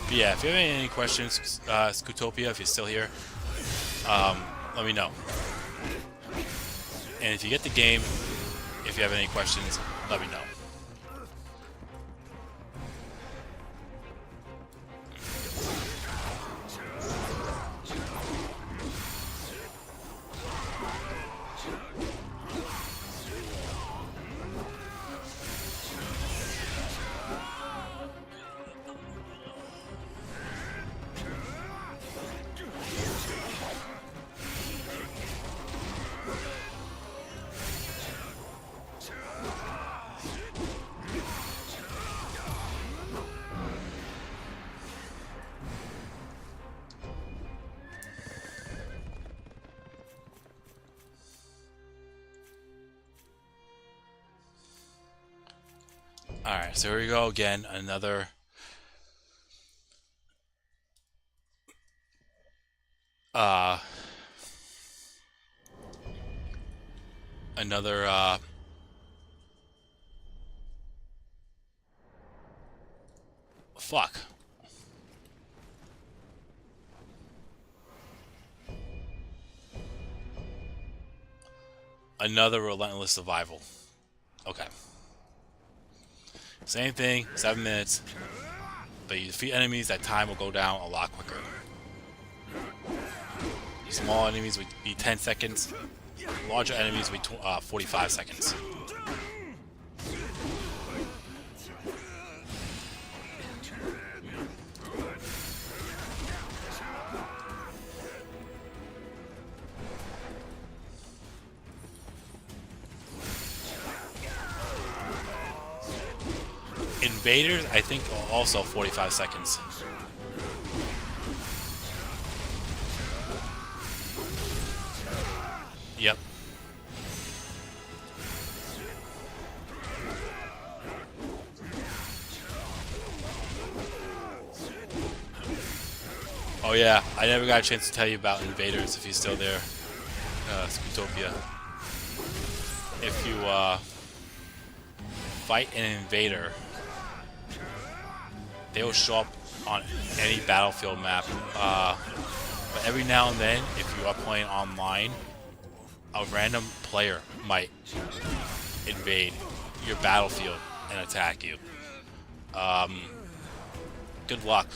But yeah, if you have any questions, Scootopia, if you're still here, let me know. And if you get the game, if you have any questions, let me know. Alright, so here we go again. Another another fuck. Another relentless survival. Okay. Same thing, 7 minutes. But you defeat enemies, that time will go down a lot quicker. Small enemies would be 10 seconds. Larger enemies would be 45 seconds. Invaders, I think, are also 45 seconds. Yep. Oh yeah, I never got a chance to tell you about invaders if he's still there, Scootopia. If you fight an invader, they will show up on any battlefield map. But every now and then, if you are playing online, a random player might invade your battlefield and attack you. Good luck.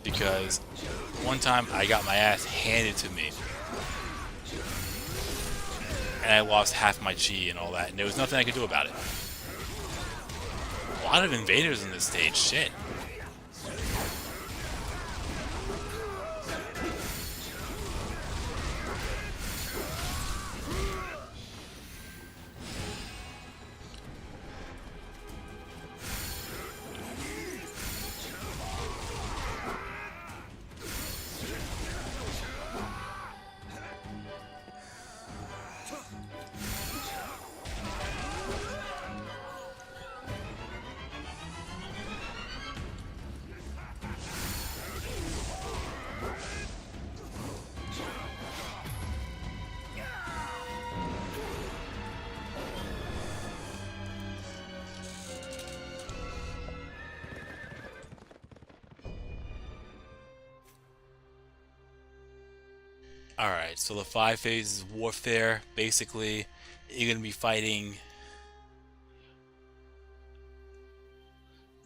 Because one time I got my ass handed to me. And I lost half my chi and all that, and there was nothing I could do about it. A lot of invaders in this stage, shit. Alright, so the 5 phases of warfare, basically, you're going to be fighting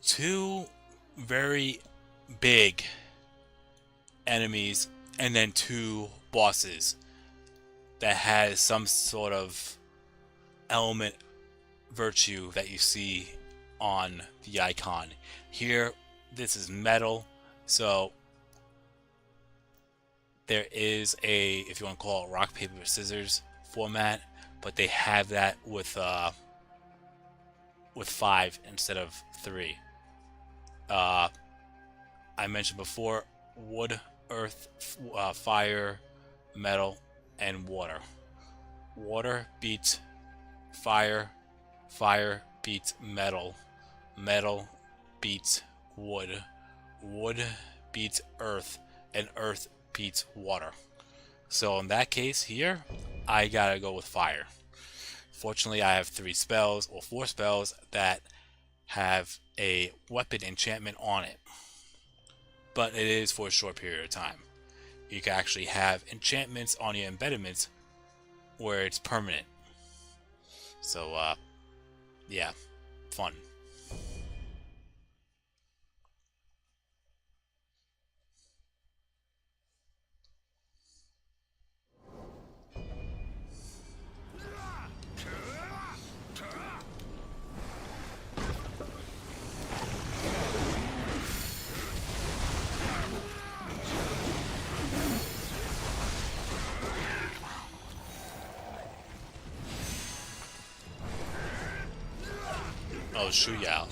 2 very big enemies and then 2 bosses that has some sort of element virtue that you see on the icon. Here, this is metal, so there is a, if you want to call it, rock, paper, scissors format, but they have that with 5 instead of 3. I mentioned before, wood, earth, fire, metal, and water. Water beats fire, fire beats metal, metal beats wood, wood beats earth, and earth beats water. So in that case here, I gotta go with fire. Fortunately, I have 3 spells or 4 spells that have a weapon enchantment on it, but it is for a short period of time. You can actually have enchantments on your embedments where it's permanent. So, yeah, fun. Oh, shoot ya.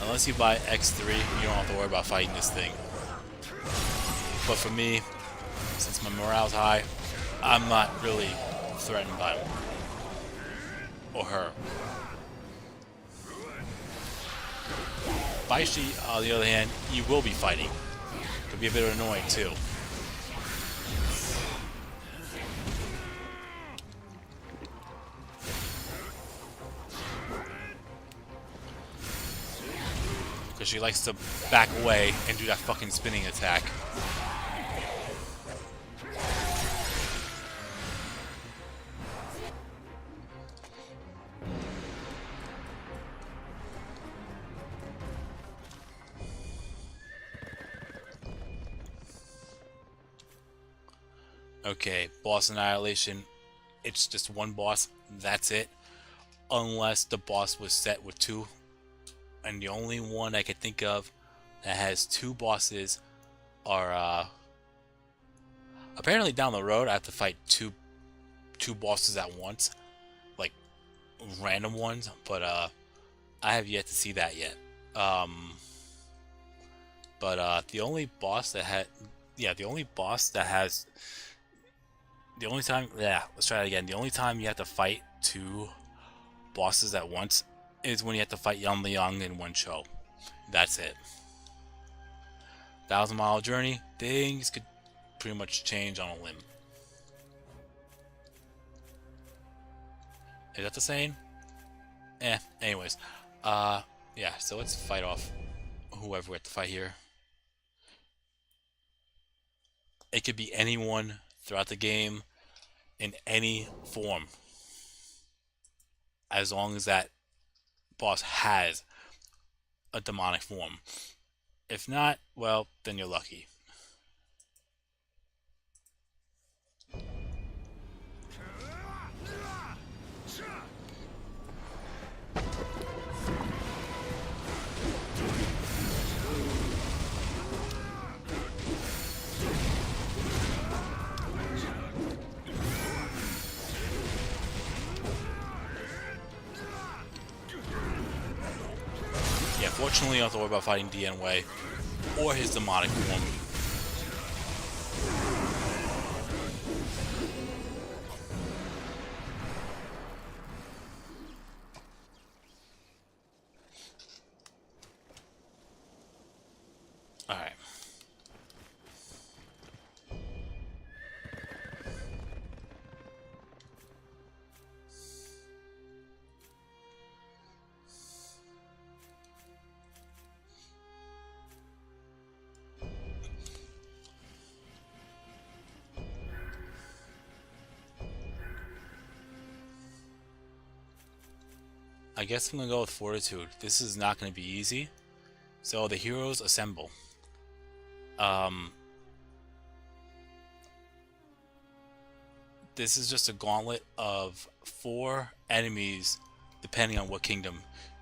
Unless you buy X3, you don't have to worry about fighting this thing. But for me, since my morale's high, I'm not really threatened by him. Or her. Baishi, on the other hand, you will be fighting. Could be a bit annoying too. Because she likes to back away and do that fucking spinning attack. Okay, boss annihilation. It's just one boss. That's it. Unless the boss was set with 2. And the only one I could think of that has 2 bosses are apparently down the road I have to fight two bosses at once, like random ones, but I have yet to see that yet. But the only boss that had the only boss that has the only time let's try it again. The only time you have to fight 2 bosses at once is when you have to fight Yan Liang in one show. That's it. 1,000-mile journey, things could pretty much change on a limb. Is that the same? Anyways. Yeah, so let's fight off whoever we have to fight here. It could be anyone throughout the game in any form. As long as that boss has a demonic form. If not, well, then you're lucky. Yeah, fortunately, I don't have to worry about fighting DN Wei or his demonic form. Alright. I guess I'm gonna go with Fortitude. This is not gonna be easy. So the heroes assemble. This is just a gauntlet of 4 enemies depending on what kingdom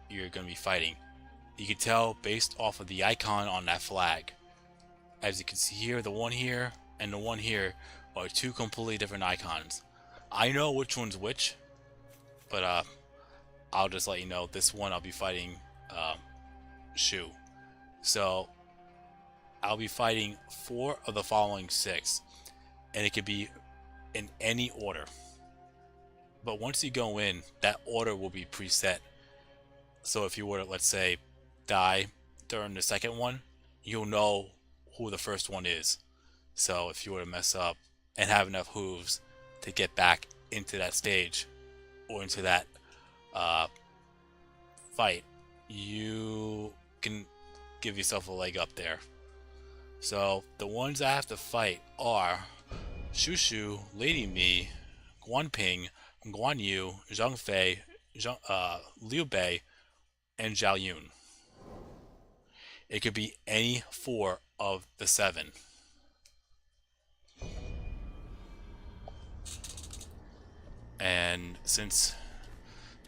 you're gonna be fighting. You can tell based off of the icon on that flag. As you can see here, the one here and the one here are 2 completely different icons. I know which one's which, but I'll just let you know. This one I'll be fighting Shu. So I'll be fighting 4 of the following 6, and it could be in any order. But once you go in, that order will be preset. So if you were to, let's say, die during the second one, you'll know who the first one is. So if you were to mess up, and have enough hooves to get back into that stage or into that uh, fight, you can give yourself a leg up there. So the ones I have to fight are Shushu, Lady Mi, Guan Ping, Guan Yu, Zhang Fei, Liu Bei, and Zhao Yun. It could be any four of the seven. And since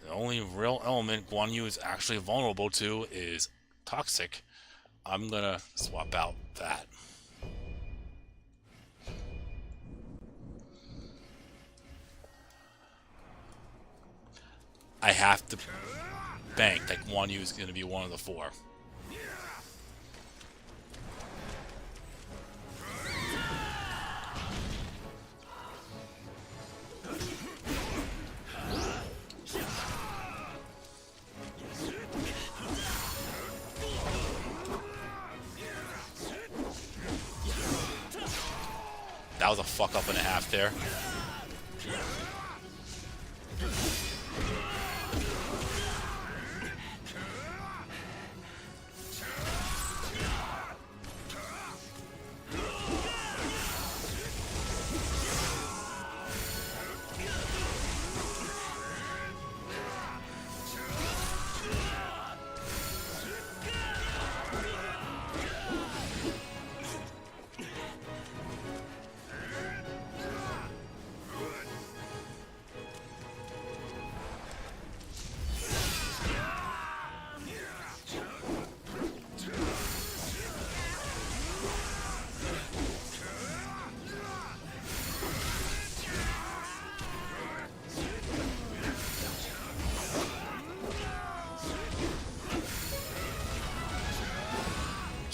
the only real element Guan Yu is actually vulnerable to is toxic, I'm gonna swap out that. I have to bank that Guan Yu is gonna be one of the four. That was a fuck up and a half there.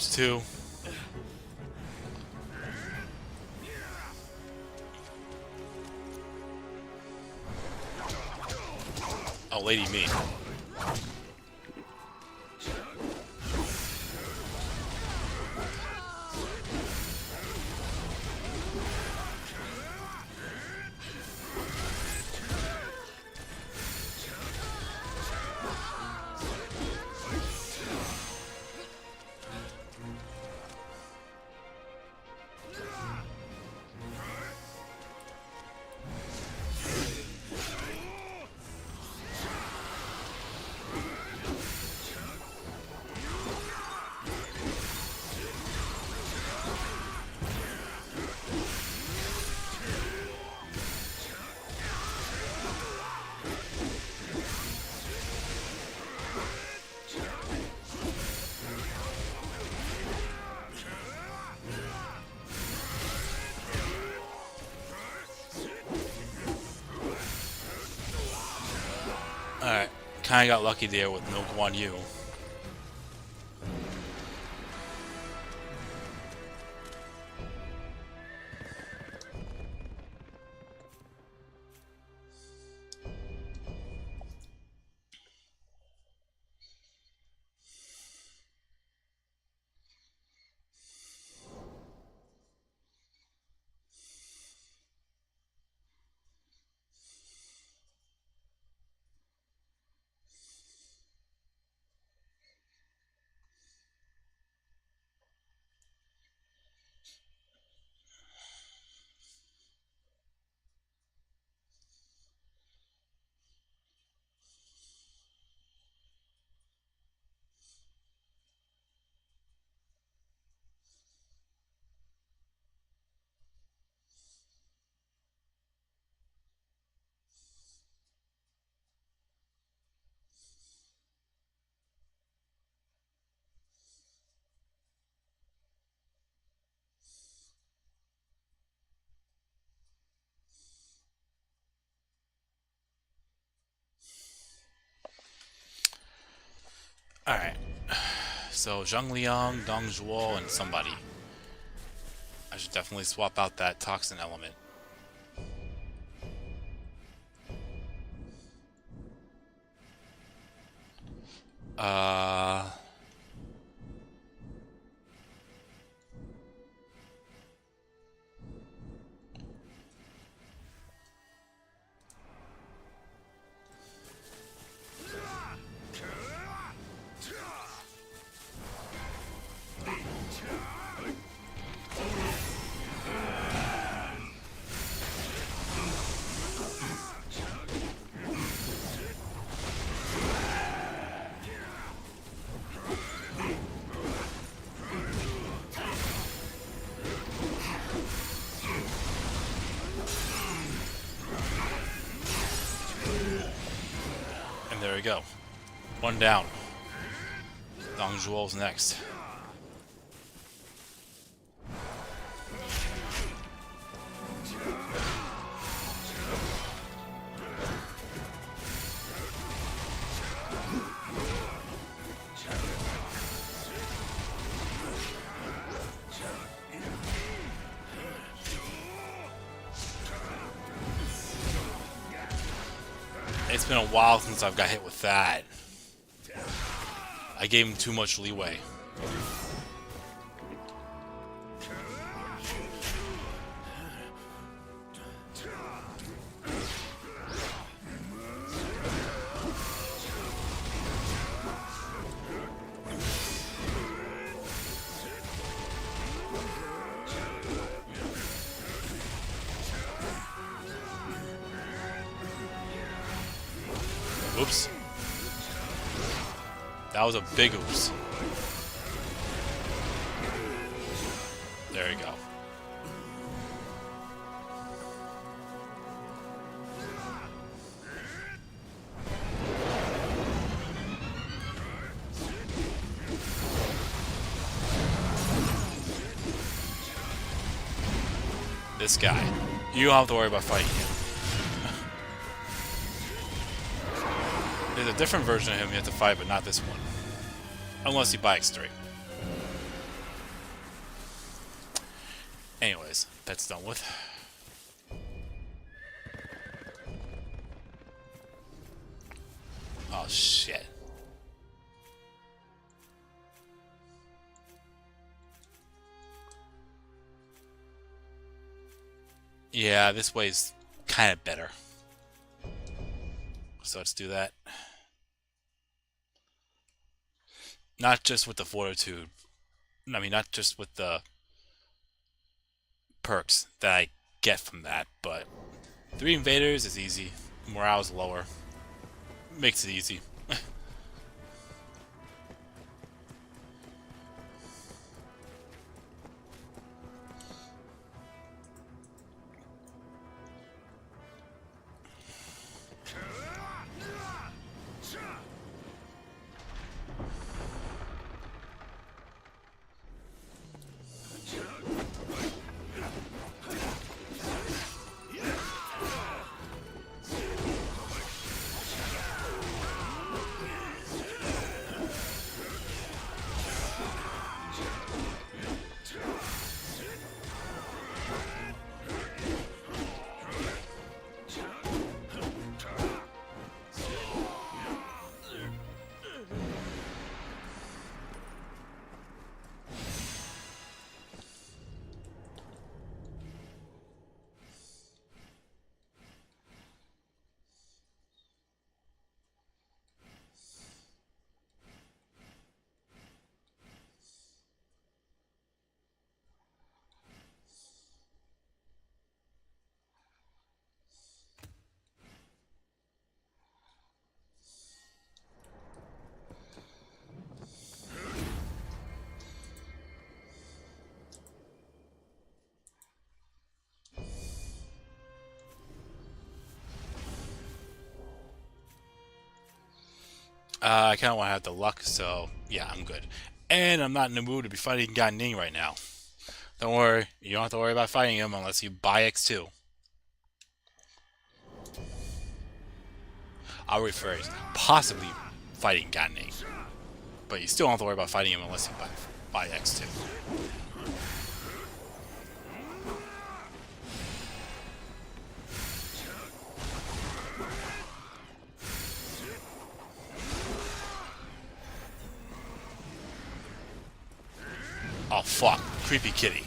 It's two. Oh, Lady Mi. Alright, kinda got lucky there with no Guan Yu. Alright, so Zhang Liang, Dong Zhuo, and somebody. I should definitely swap out that toxin element. Uh... there we go. One down. Dongzhuo's next. It's been a while since I've got hit with that. I gave him too much leeway. Oops. That was a big oops. There we go. This guy. You don't have to worry about fighting him. There's a different version of him you have to fight, but not this one. Unless you buy X3. Anyways, that's done with. Oh, shit. Yeah, this way's kind of better. So let's do that. Not just with the fortitude. I mean, not just with the perks that I get from that, but 3 invaders is easy. Morale's lower. Makes it easy. I kind of want to have the luck, so yeah, I'm good. And I'm not in the mood to be fighting Gan Ning right now. Don't worry, you don't have to worry about fighting him unless you buy X2. I'll rephrase, possibly fighting Gan Ning. But you still don't have to worry about fighting him unless you buy X2. Oh fuck, creepy kitty.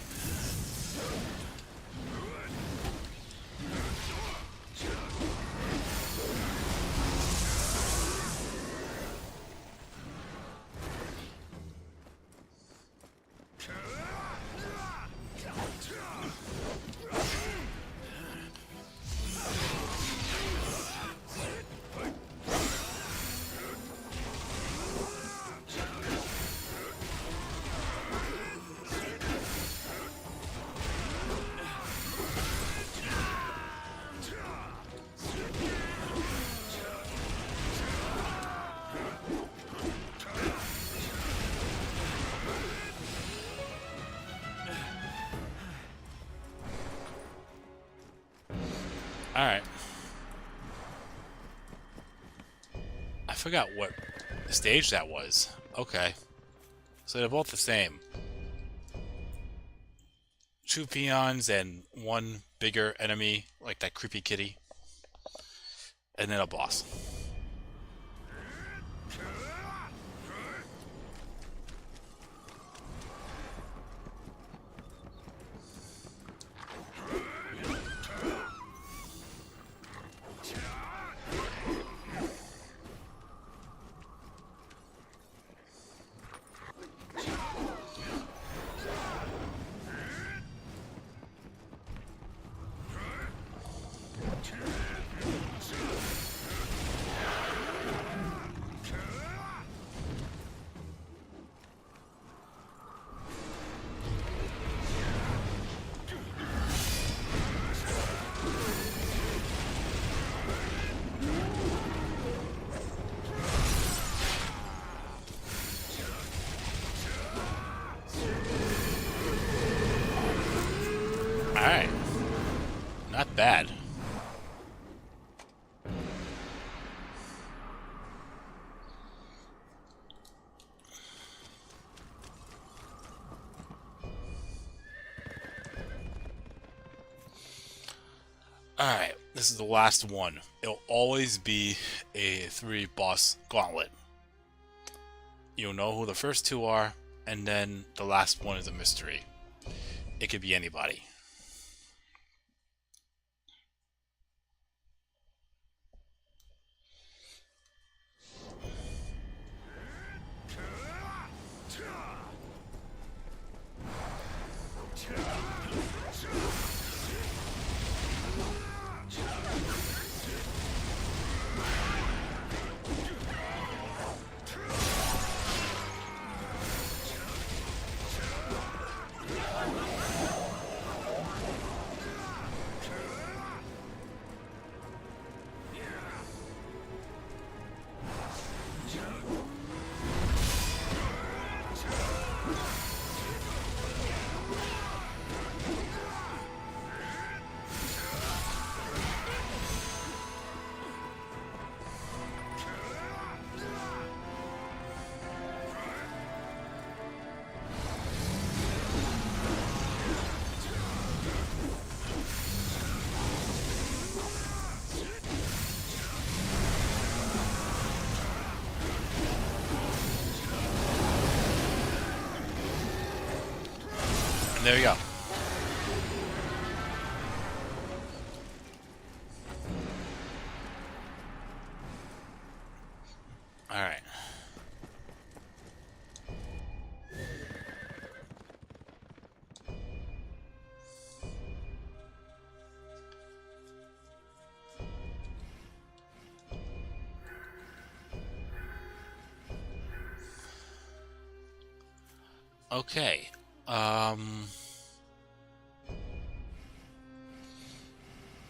Alright. I forgot what stage that was. Okay. So they're both the same. 2 peons and 1 bigger enemy, like that creepy kitty. And then a boss. Alright. Not bad. Alright, this is the last one. It'll always be a 3 boss gauntlet. You'll know who the first 2 are, and then the last one is a mystery. It could be anybody. And there you go. Alright. Okay.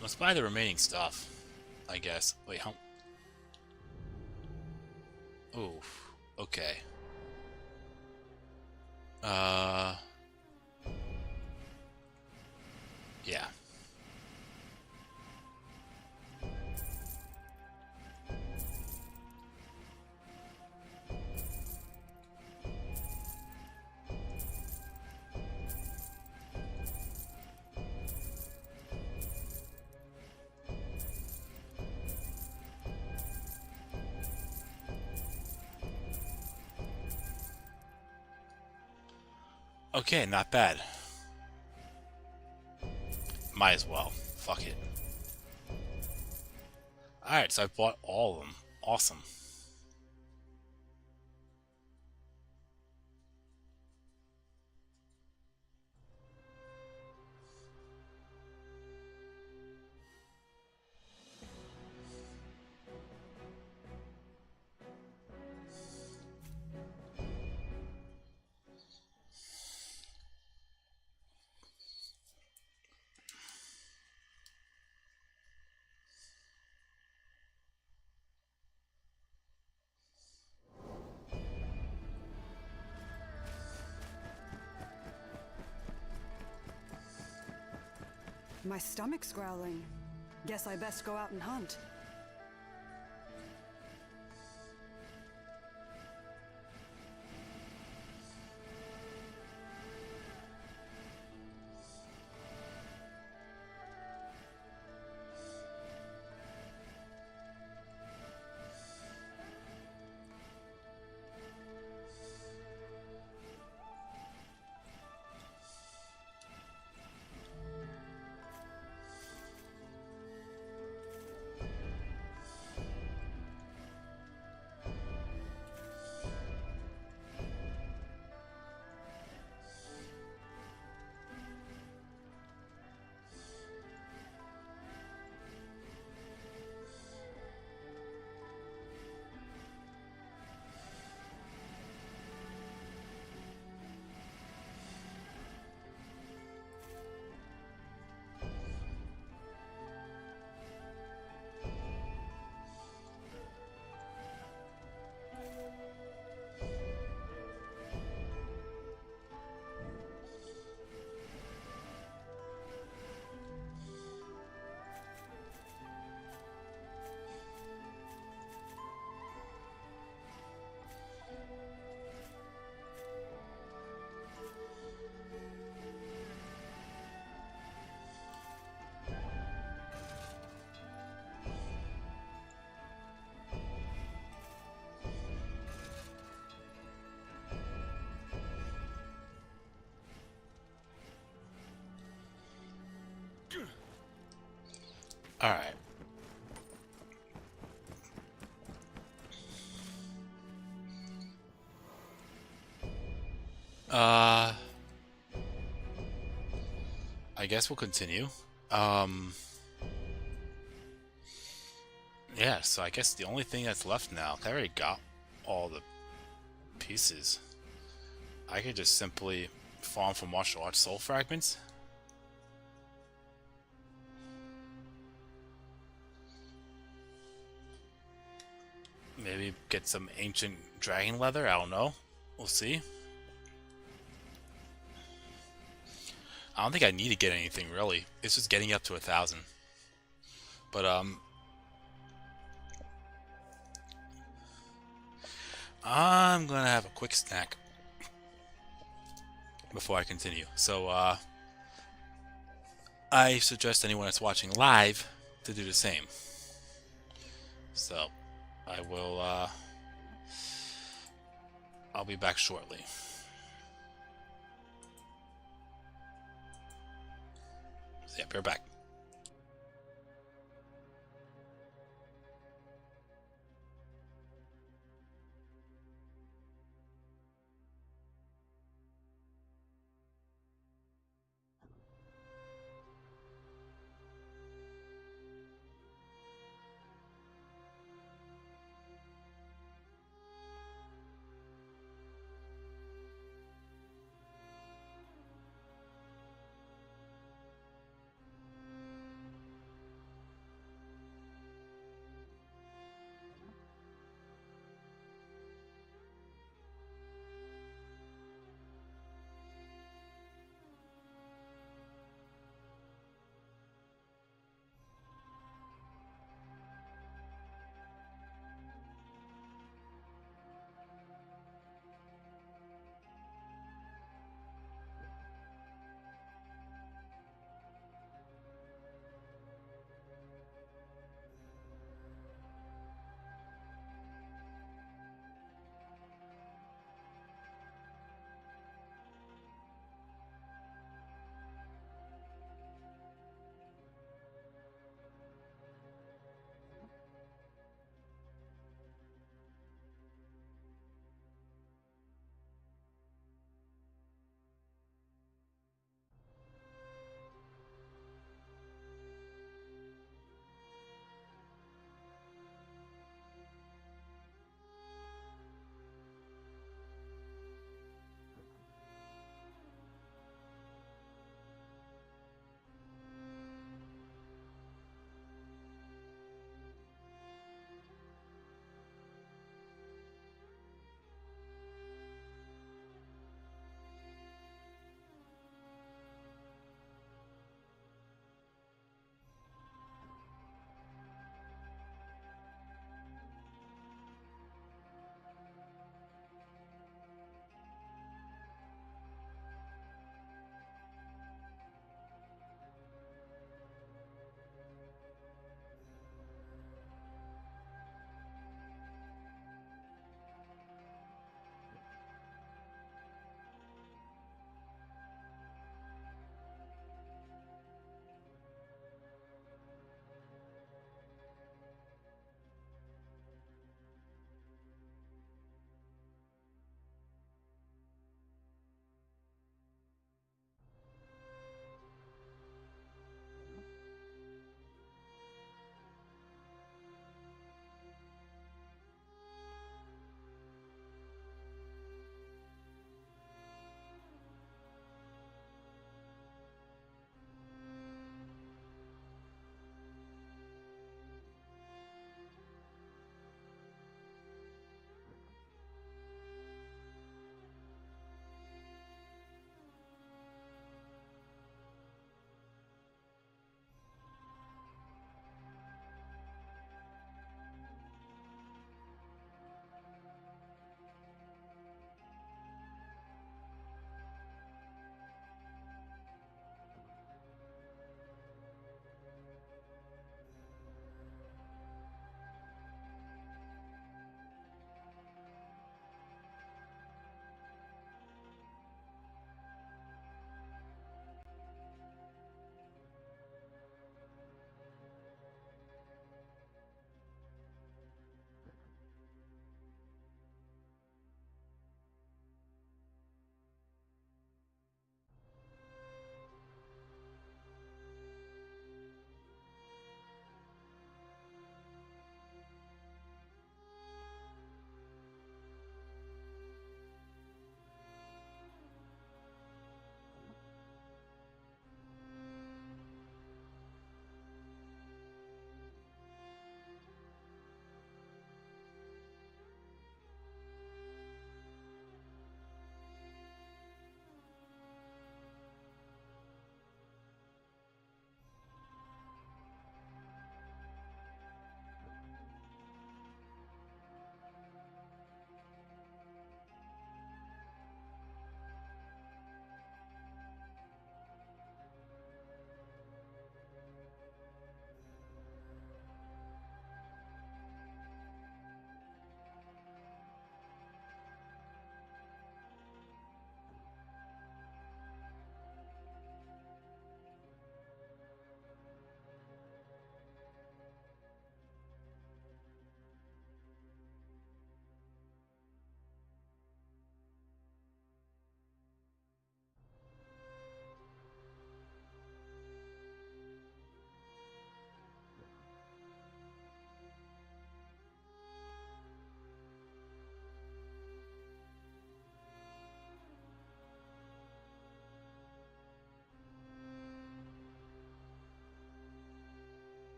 Let's buy the remaining stuff, I guess. Wait, how? Oof. Okay. Yeah. Okay, not bad. Might as well. Fuck it. Alright, so I bought all of them. Awesome. My stomach's growling. Guess I best go out and hunt. Alright. I guess we'll continue. Yeah, so I guess the only thing that's left now, I already got all the pieces. I could just simply farm for martial arts soul fragments. Maybe get some ancient dragon leather, I don't know. We'll see. I don't think I need to get anything really. It's just getting up to 1,000. But I'm gonna have a quick snack before I continue. So I suggest anyone that's watching live to do the same. So I will I'll be back shortly. So yeah, we're back.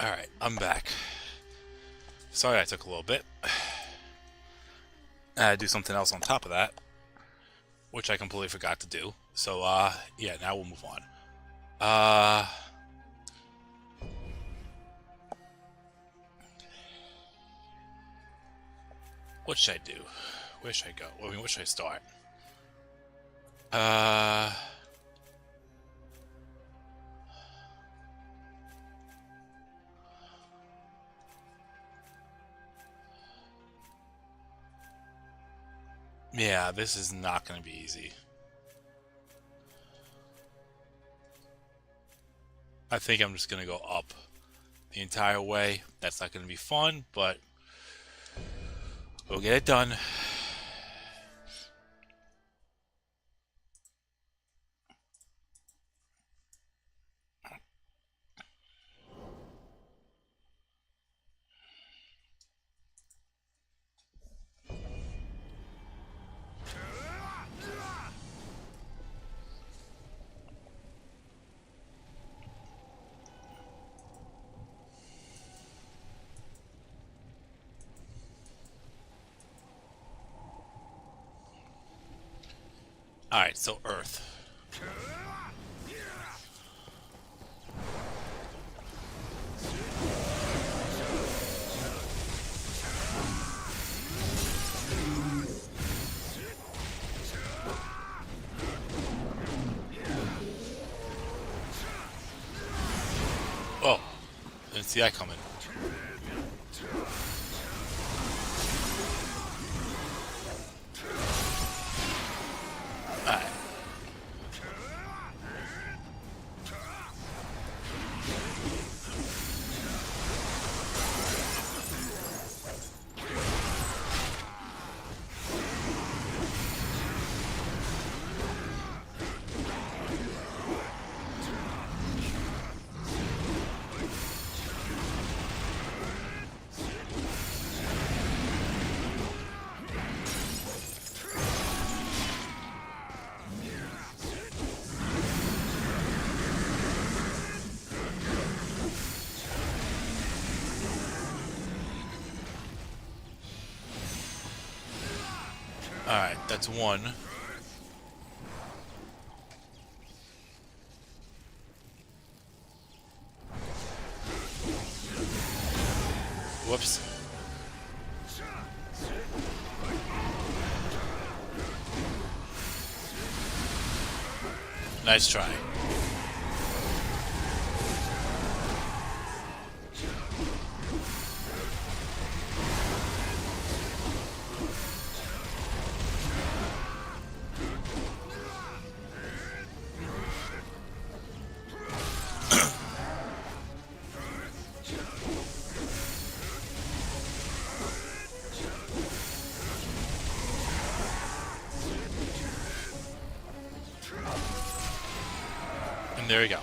Alright, I'm back. Sorry I took a little bit. I had to do something else on top of that, which I completely forgot to do. So, yeah, now we'll move on. What should I do? Where should I go? I mean, where should I start? Yeah, this is not going to be easy. I think I'm just going to go up the entire way. That's not going to be fun, but we'll get it done. Alright, so Earth. Oh, didn't see that coming. Alright. Alright, that's one. Whoops. Nice try. And there we go.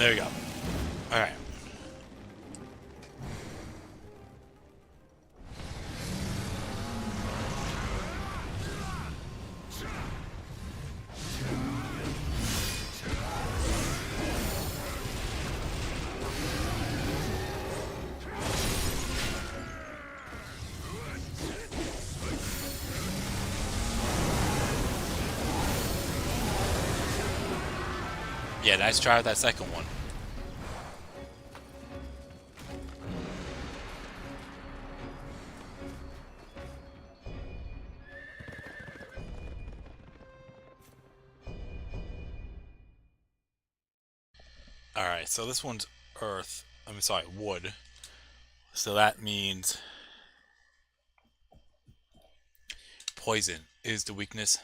There we go. Alright. Yeah, nice try with that second one. Alright, so this one's earth. I'm sorry, wood. So that means poison is the weakness.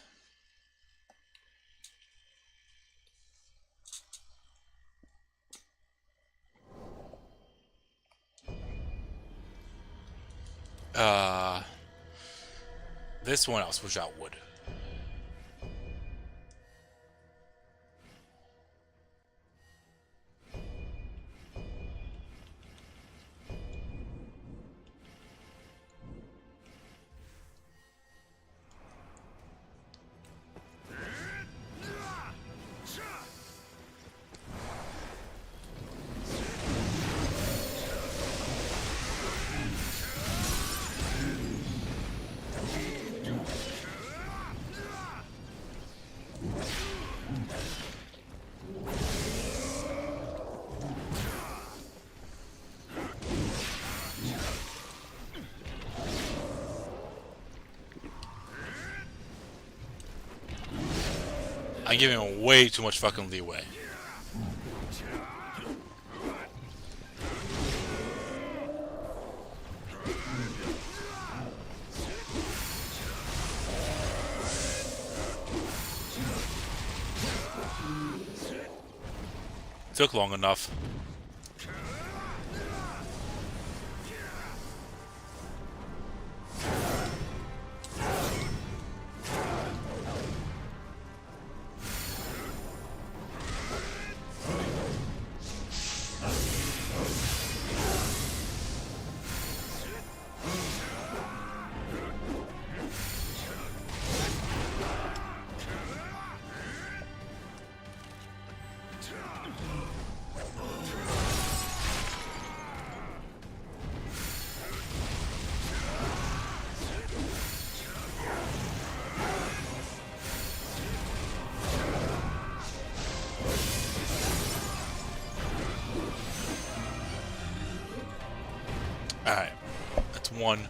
This one I'll switch out wood. I'm giving him way too much fucking leeway. Took long enough. Alright. That's one.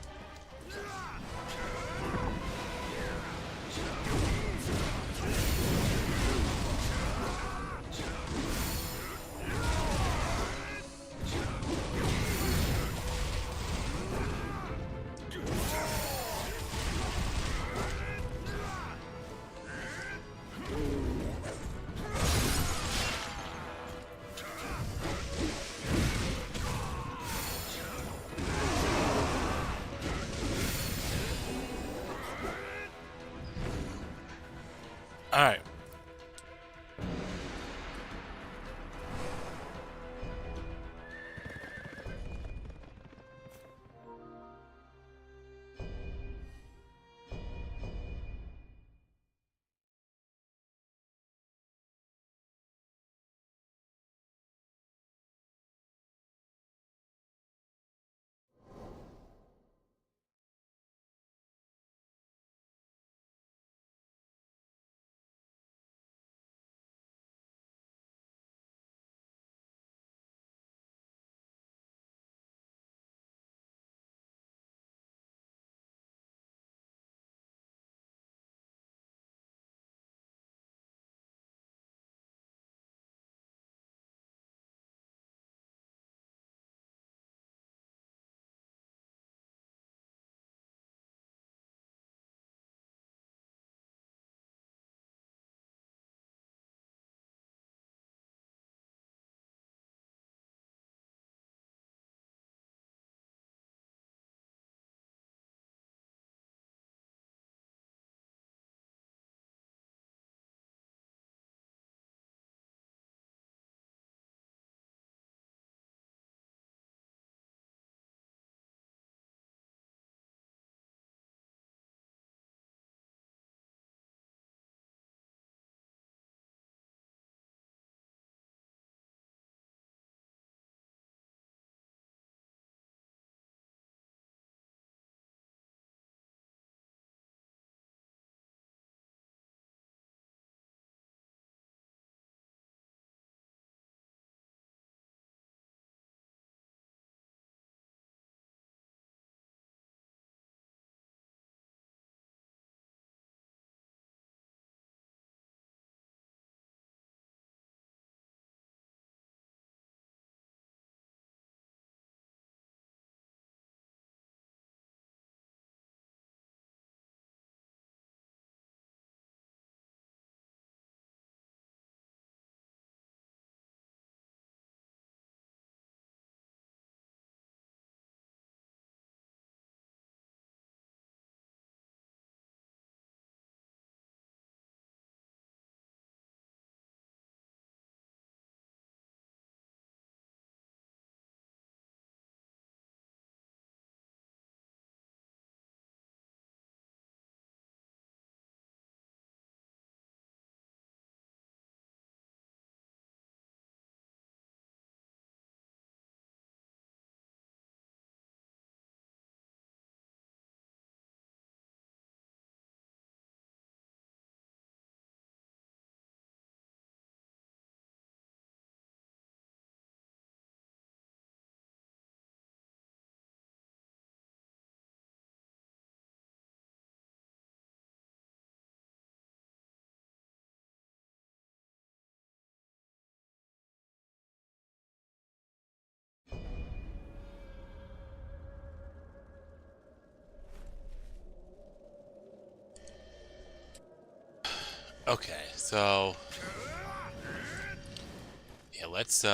Okay, so yeah, let's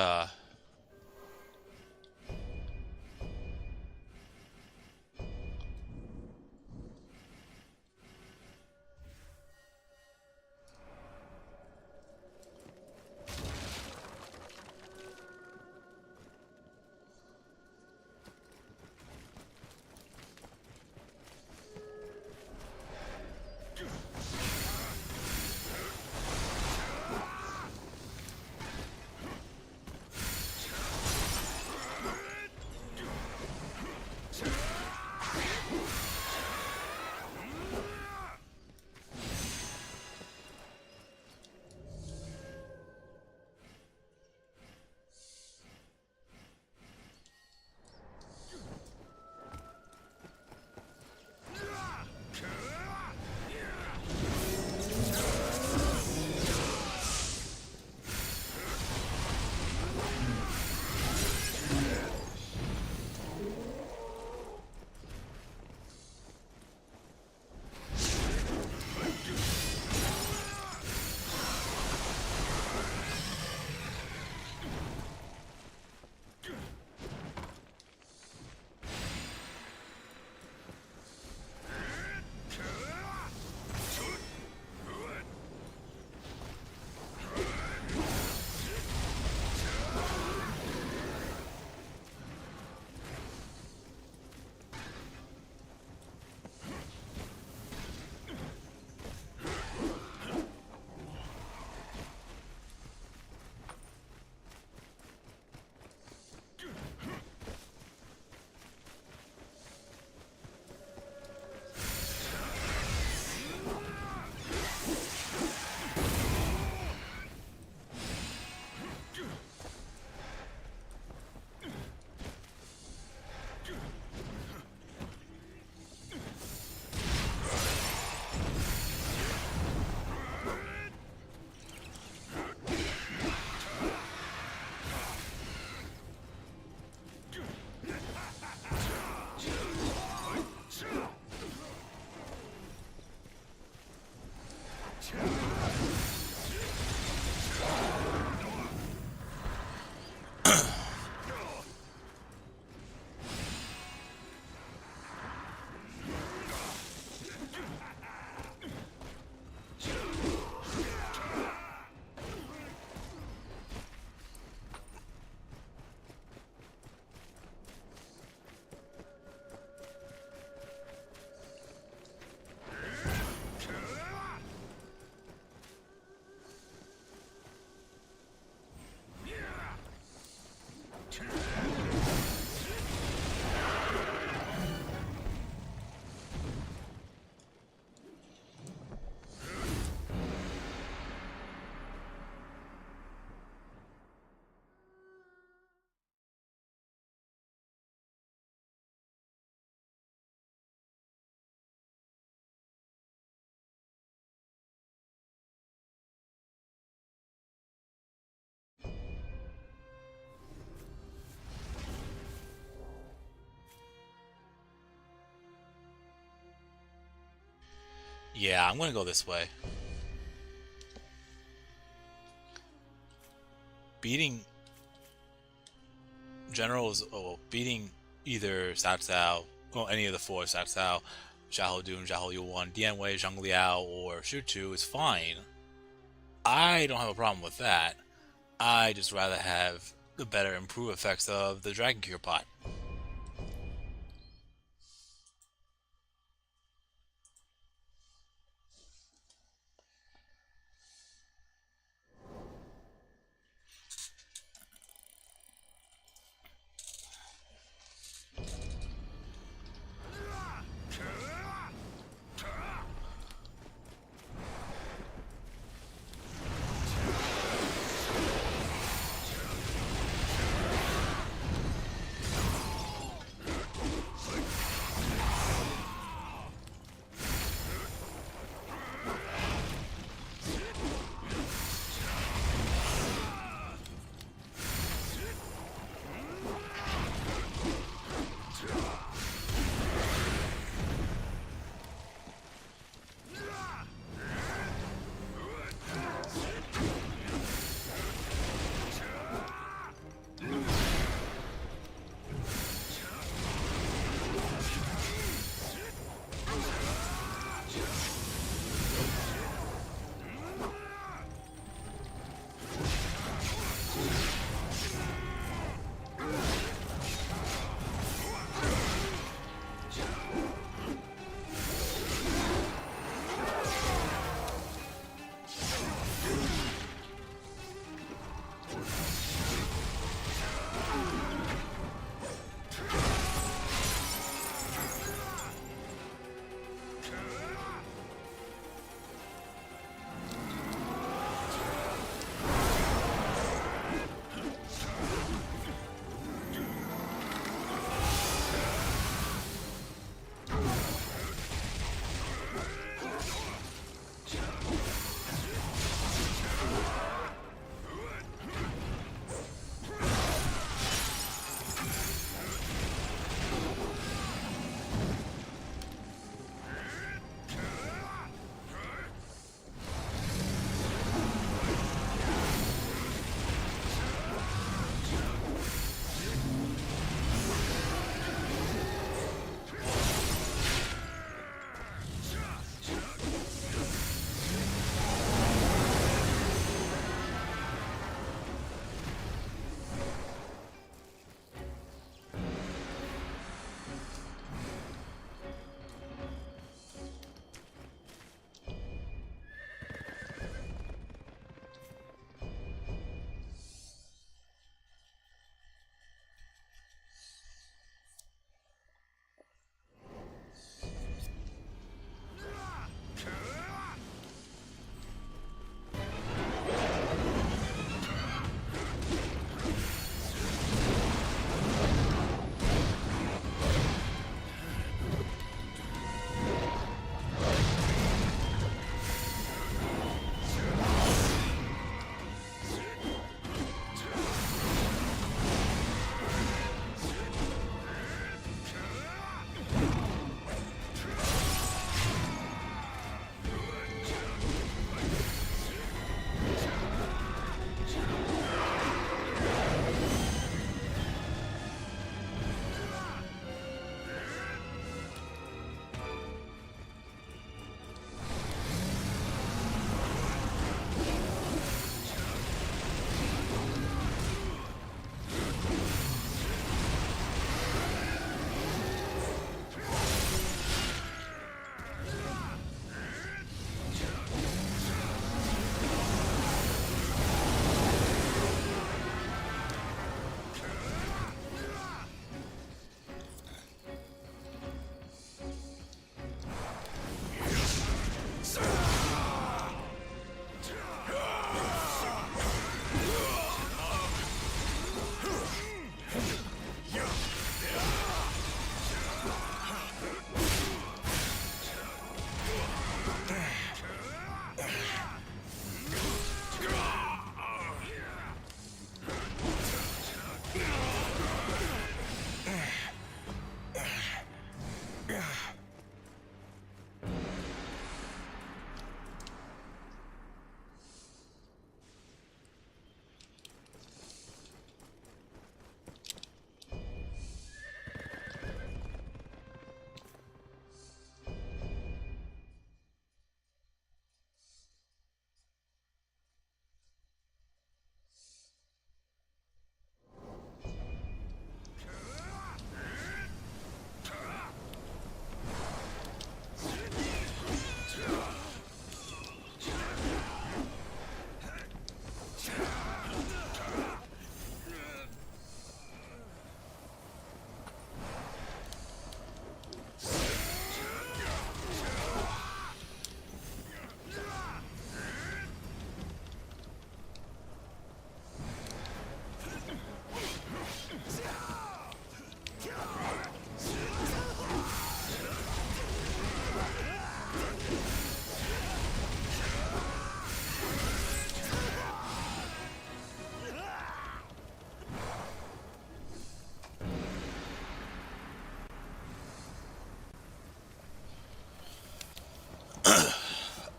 yeah, I'm gonna go this way. Beating generals, beating either Cao Cao, well, any of the four, Cao Cao, Xiahou Dun, Xiahou Yuan, Dian Wei, Zhang Liao, or Shu Chu is fine. I don't have a problem with that. I just rather have the better improved effects of the Dragon Cure pot.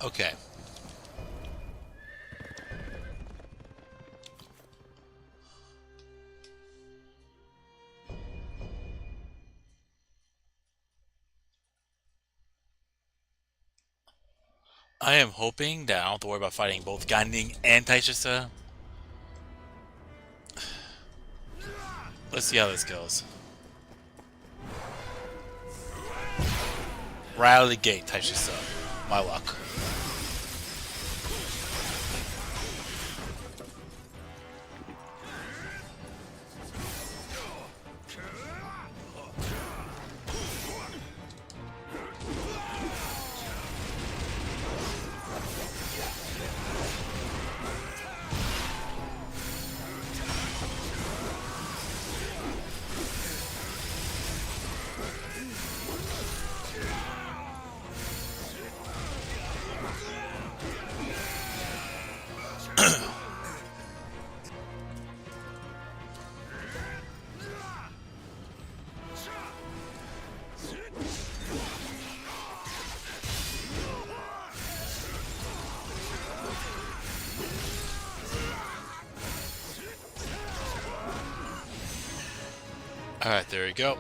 Okay. I am hoping that I don't have to worry about fighting both Ganding and Taishisa. Let's see how this goes. Right out of the gate, Taishisa. My luck. Alright, there we go.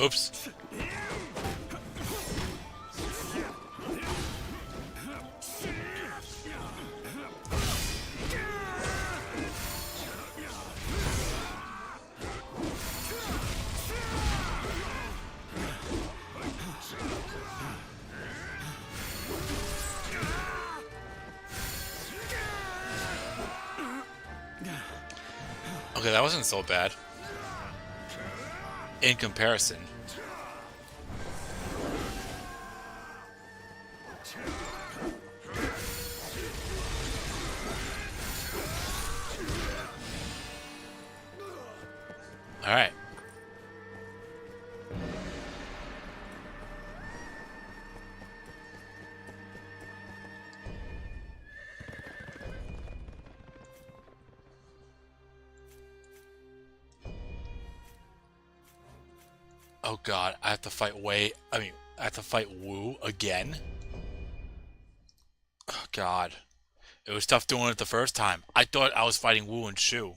Oops. Okay, that wasn't so bad. In comparison. Alright. Oh god, I have to fight I have to fight Wu again? Oh god. It was tough doing it the first time. I thought I was fighting Wu and Shu.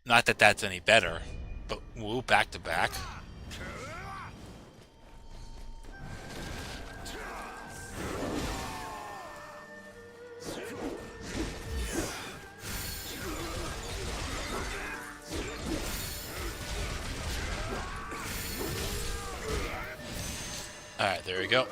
Not that that's any better, but Wu back to back? Alright, there we go.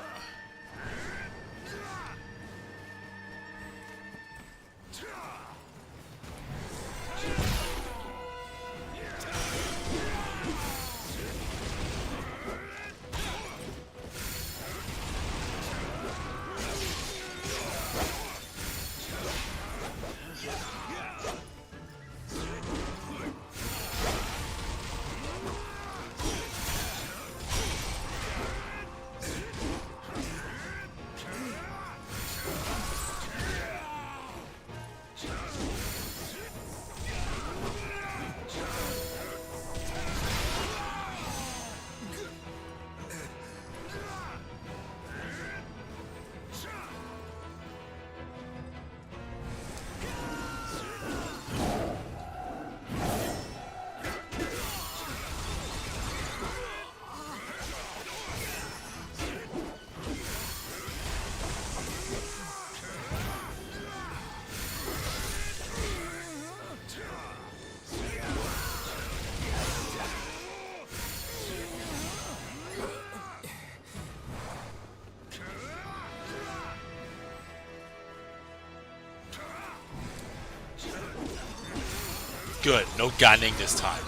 Good, no gunning this time.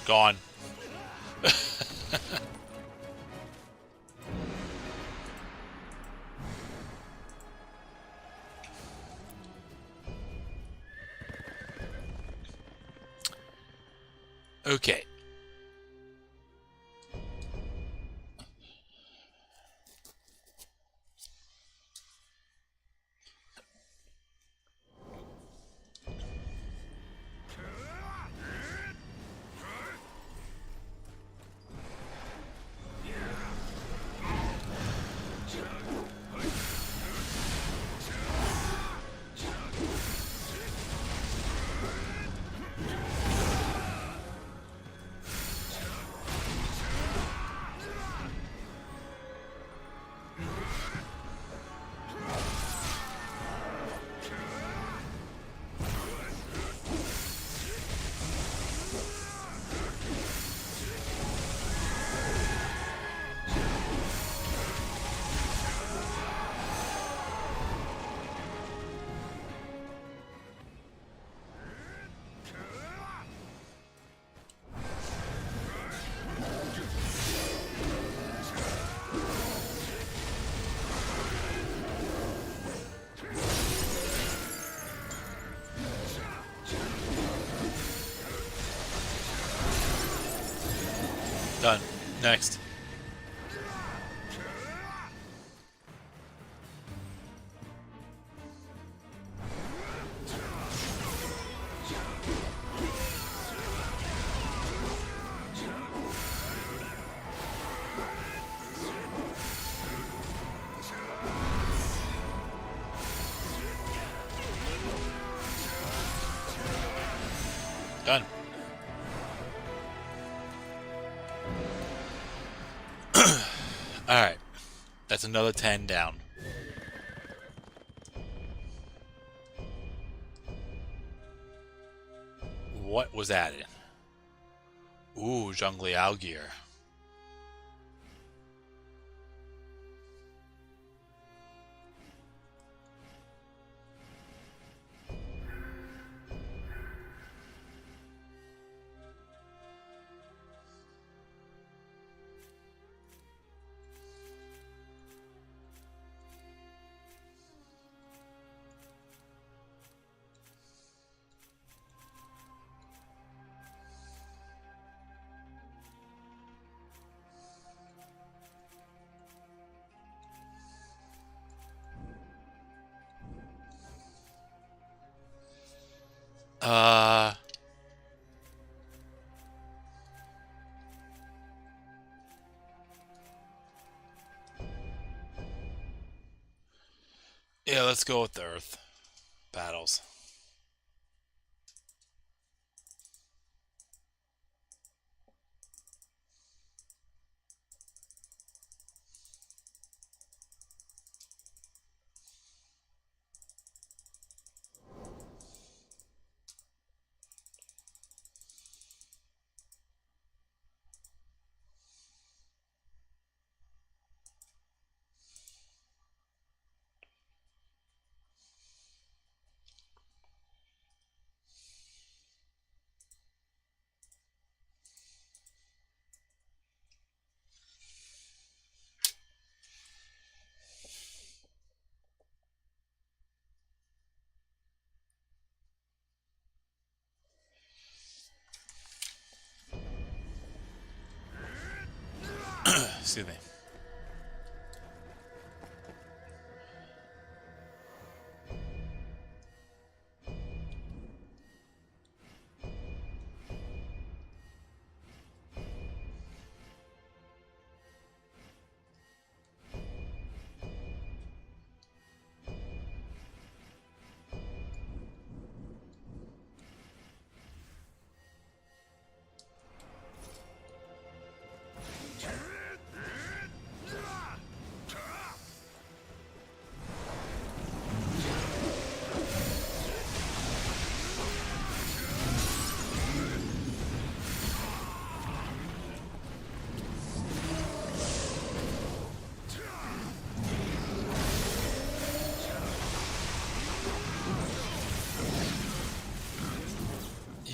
Gone. Okay. Done. Next. Done. Alright. That's another 10 down. What was added? Ooh, Zhongliao gear. Uh... Yeah, let's go with the Earth battles. Excuse me.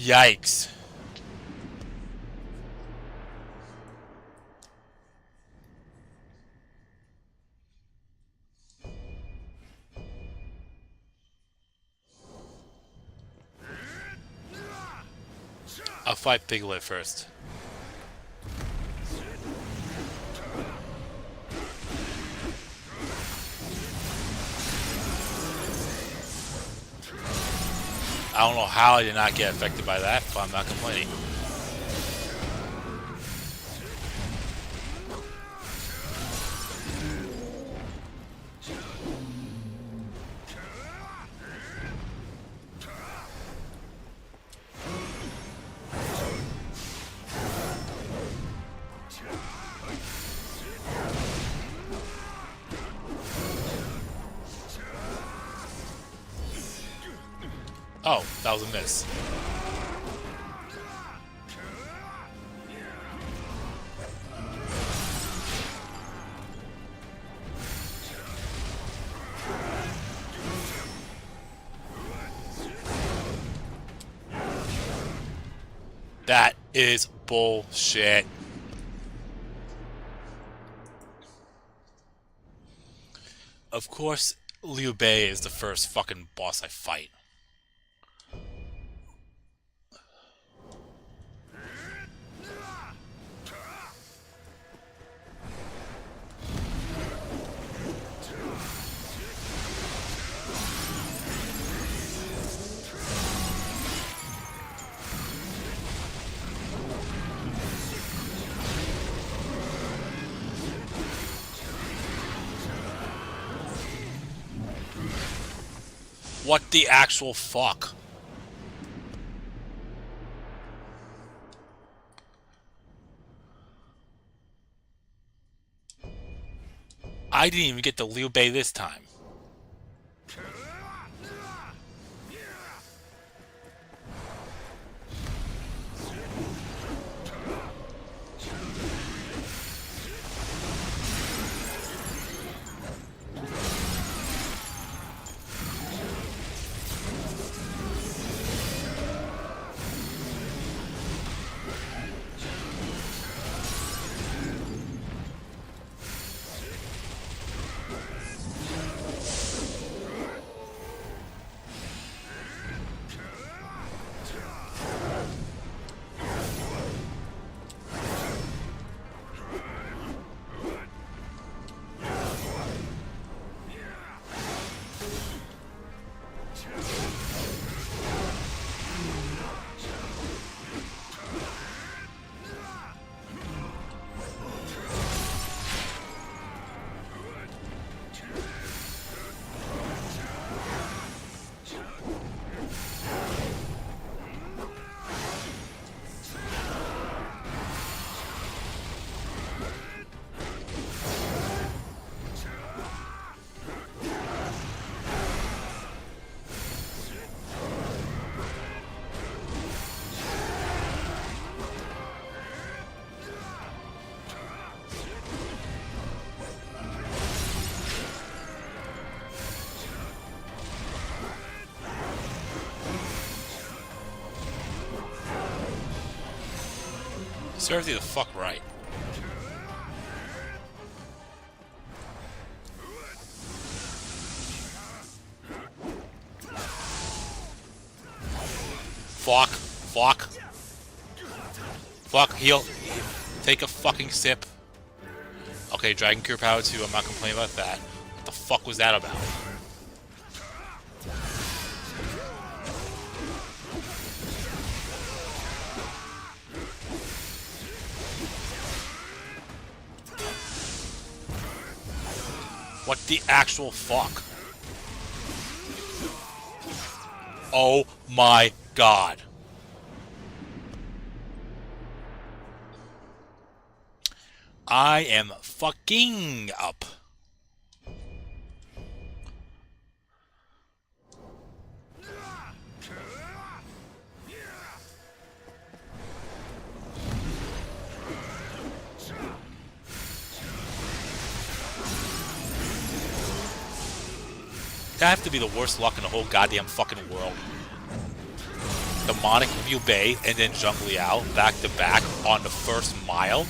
Yikes. fight Piglet first. I don't know how I did not get affected by that, but I'm not complaining. Oh, that was a miss. That is bullshit. Of course, Liu Bei is the first fucking boss I fight. What the actual fuck? I didn't even get the Liu Bei this time. Serves you the fuck right. Fuck. Fuck. Fuck. Heal. Take a fucking sip. Okay, Dragon Cure Power 2. I'm not complaining about that. What the fuck was that about? What the actual fuck? Oh my god. I am fucking up. That have to be the worst luck in the whole goddamn fucking world. Demonic Liu Bei and then Zhang Liao back to back on the first mile.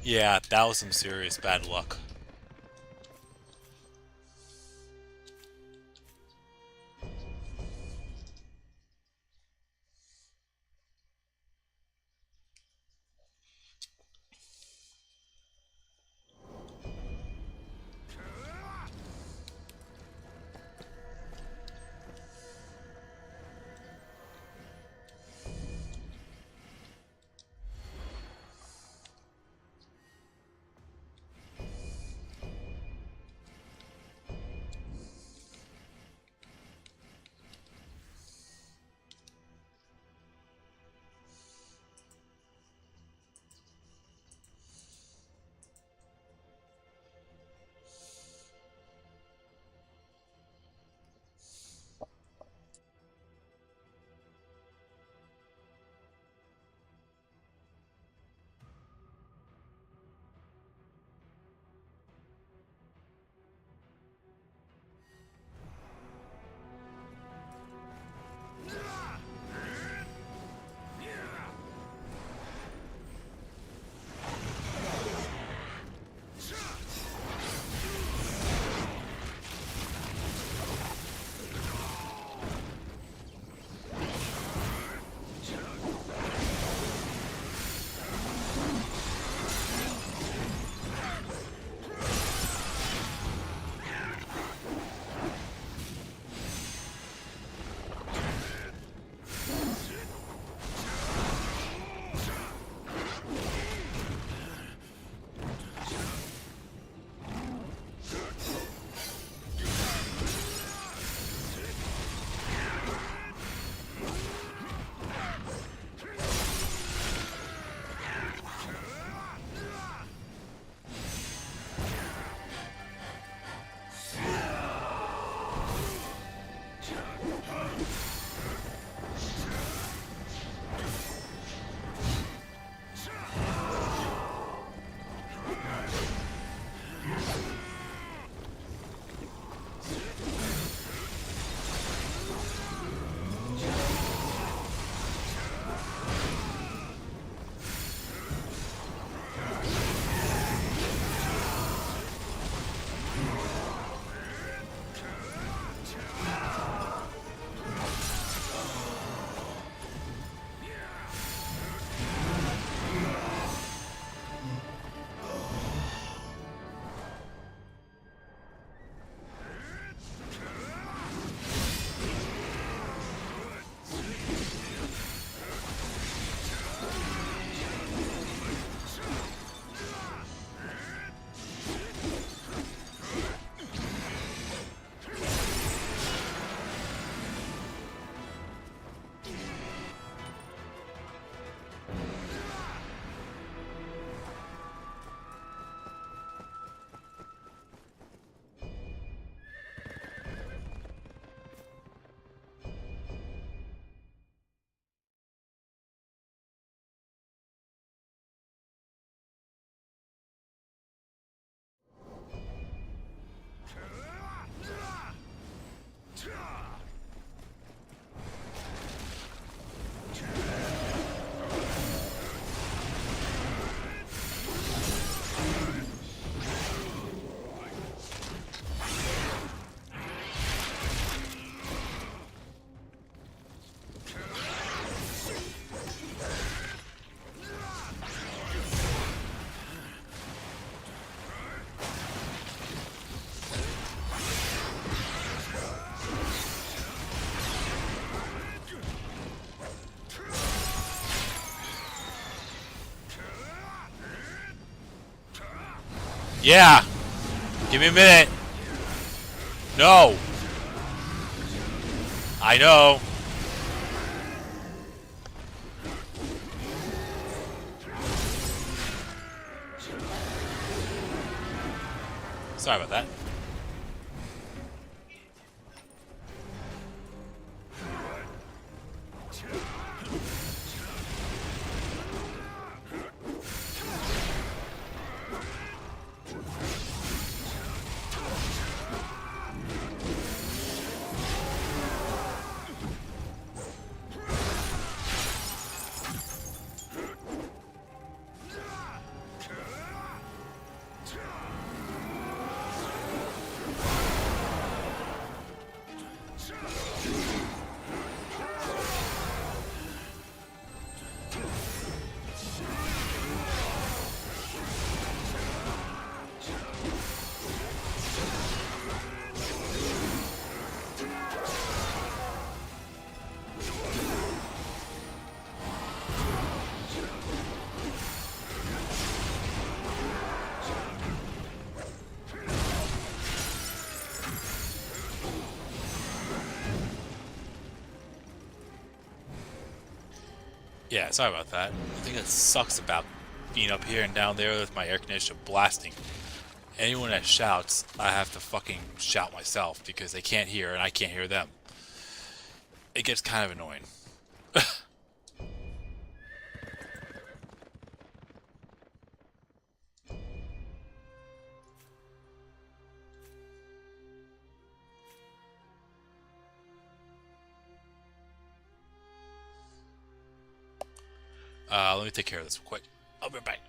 Yeah, that was some serious bad luck. Yeah! Give me a minute! No! I know! Sorry about that. Yeah, sorry about that. The thing that sucks about being up here and down there with my air conditioner blasting. Anyone that shouts, I have to fucking shout myself because they can't hear and I can't hear them. It gets kind of annoying. Let me take care of this real quick. I'll be right back.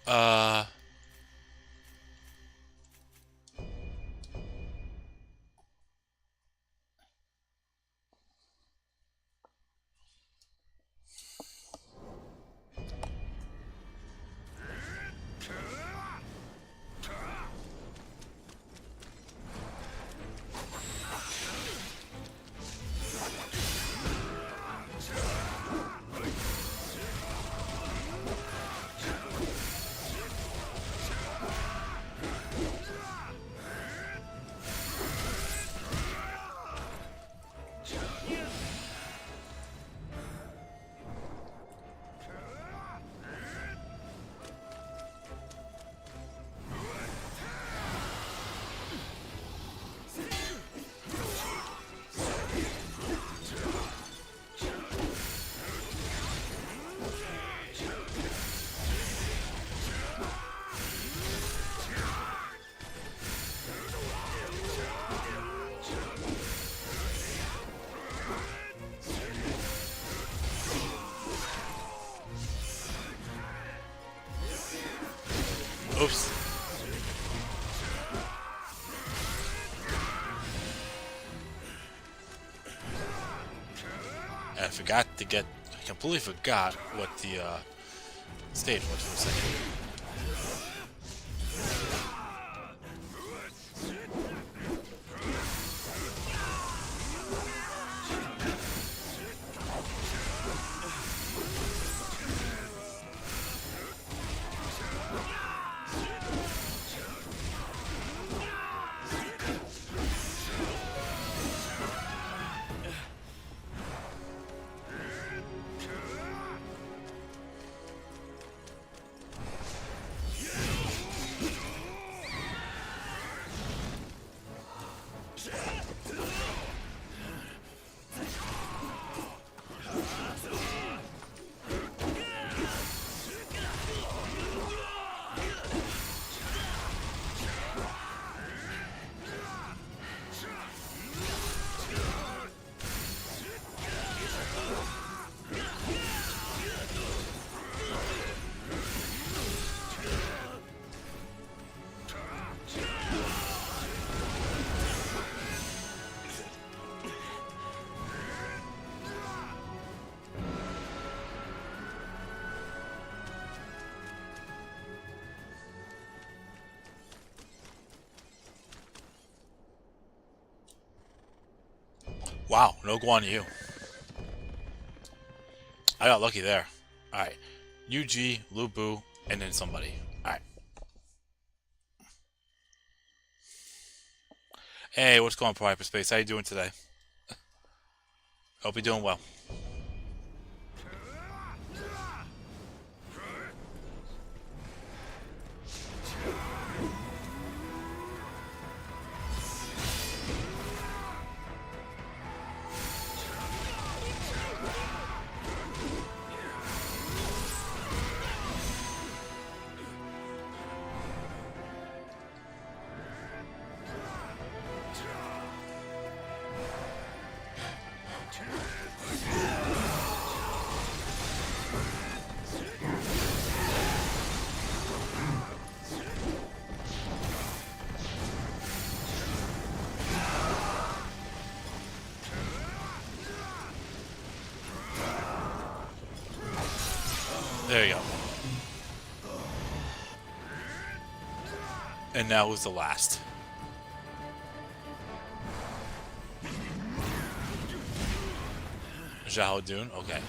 Uh, oops. I forgot to get. I completely forgot what the stage was for a second. Wow, no Guan Yu. I got lucky there. Alright. UG, Lu Bu, and then somebody. Alright. Hey, what's going on, Hyperspace? How you doing today? Hope you're doing well. There you go. And that was the last. Zhao Dun, okay.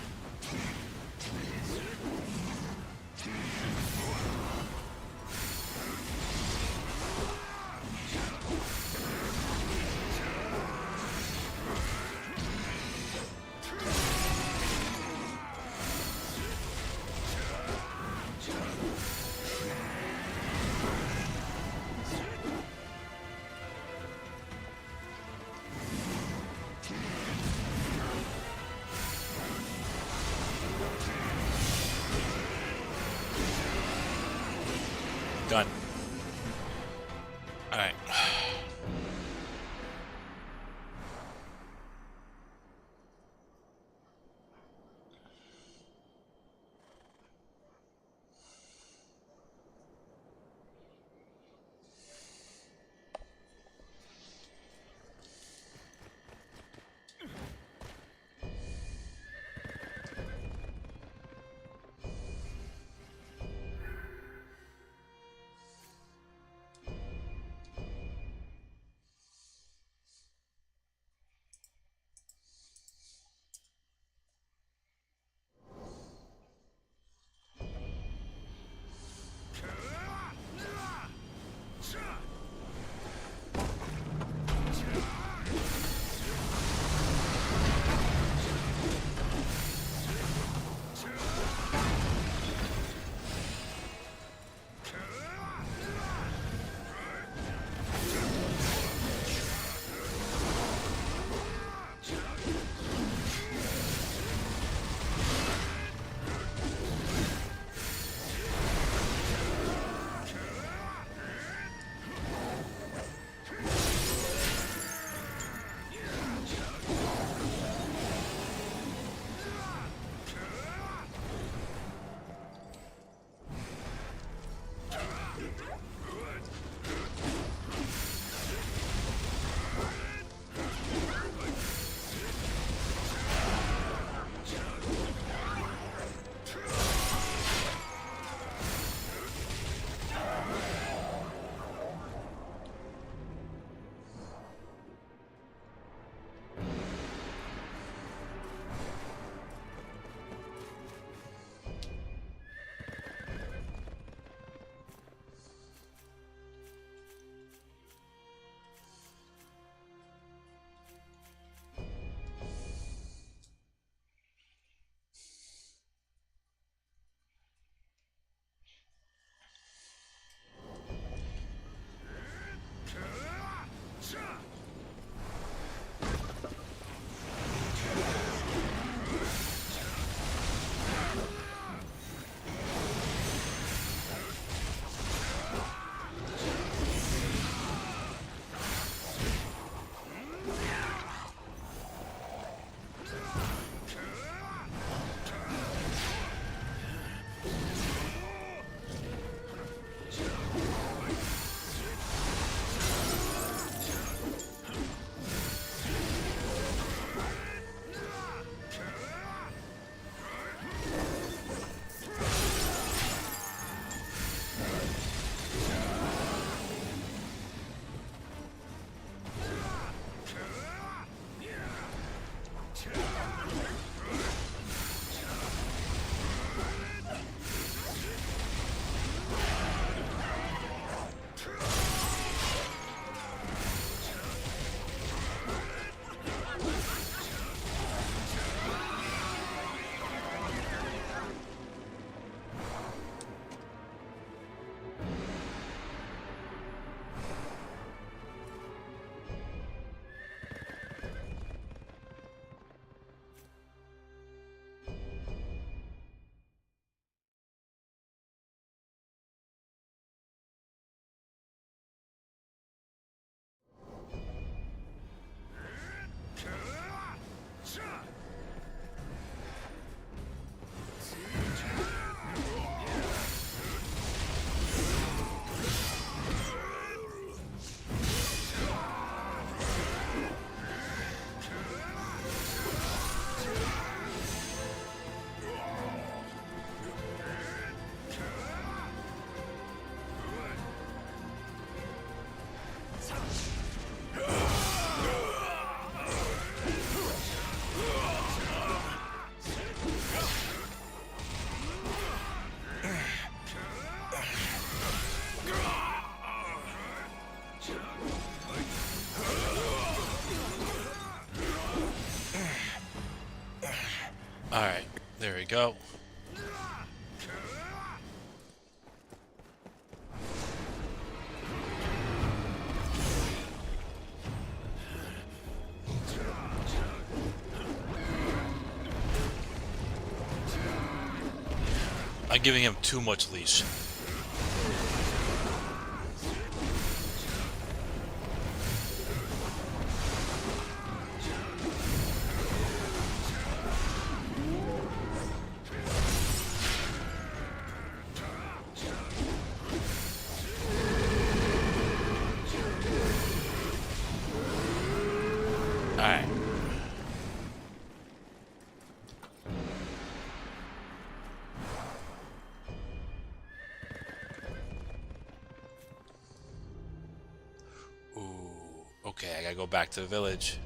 Done. Alright. Alright, there we go. I'm giving him too much leash. Alright. Ooh, okay, I gotta go back to the village.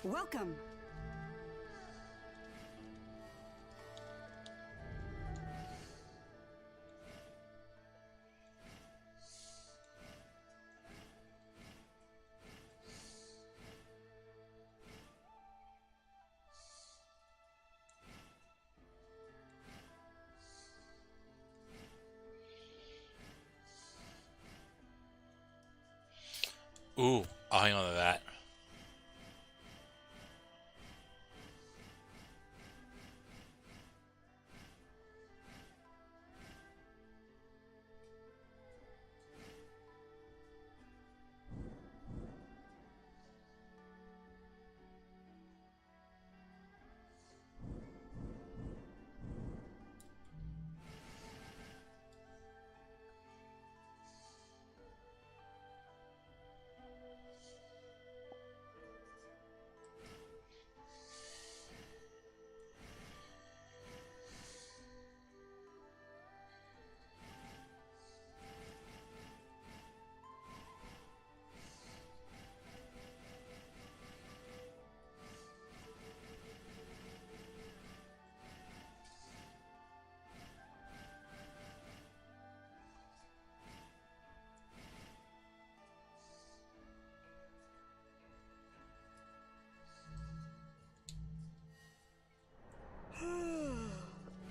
Welcome. Ooh, I'll hang on to that.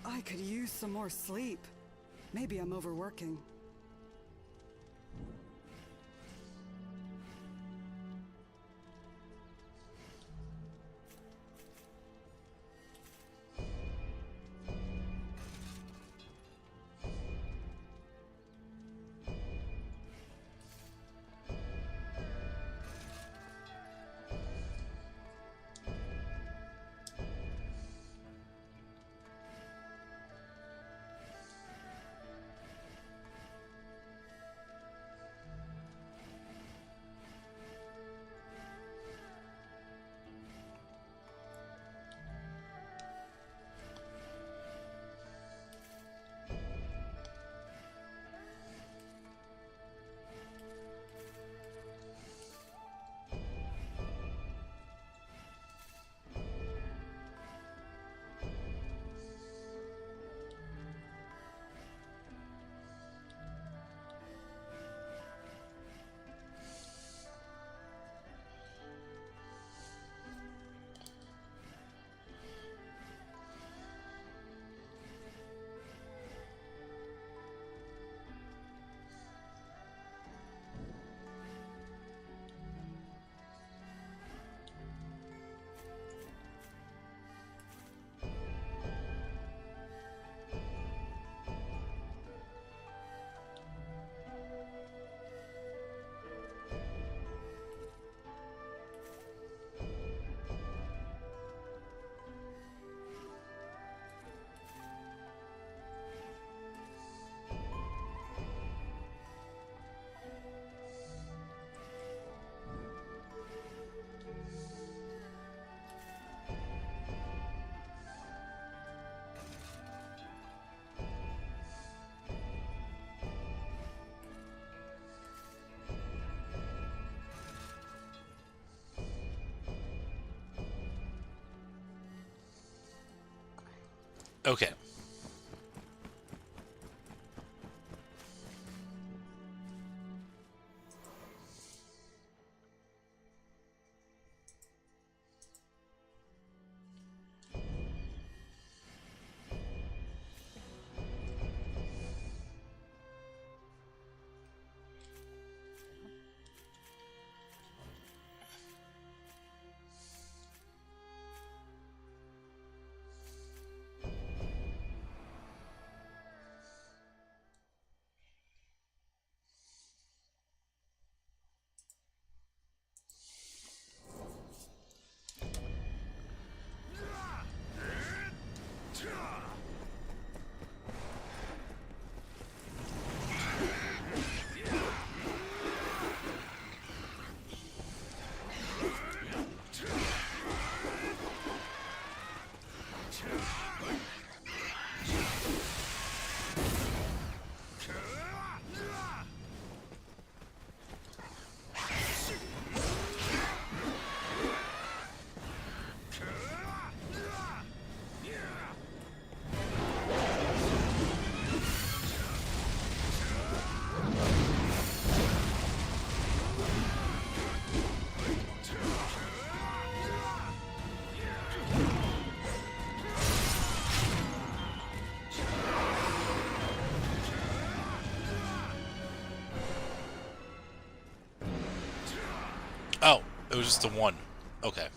I could use some more sleep. Maybe I'm overworking. Okay. Oh, it was just a one. Okay.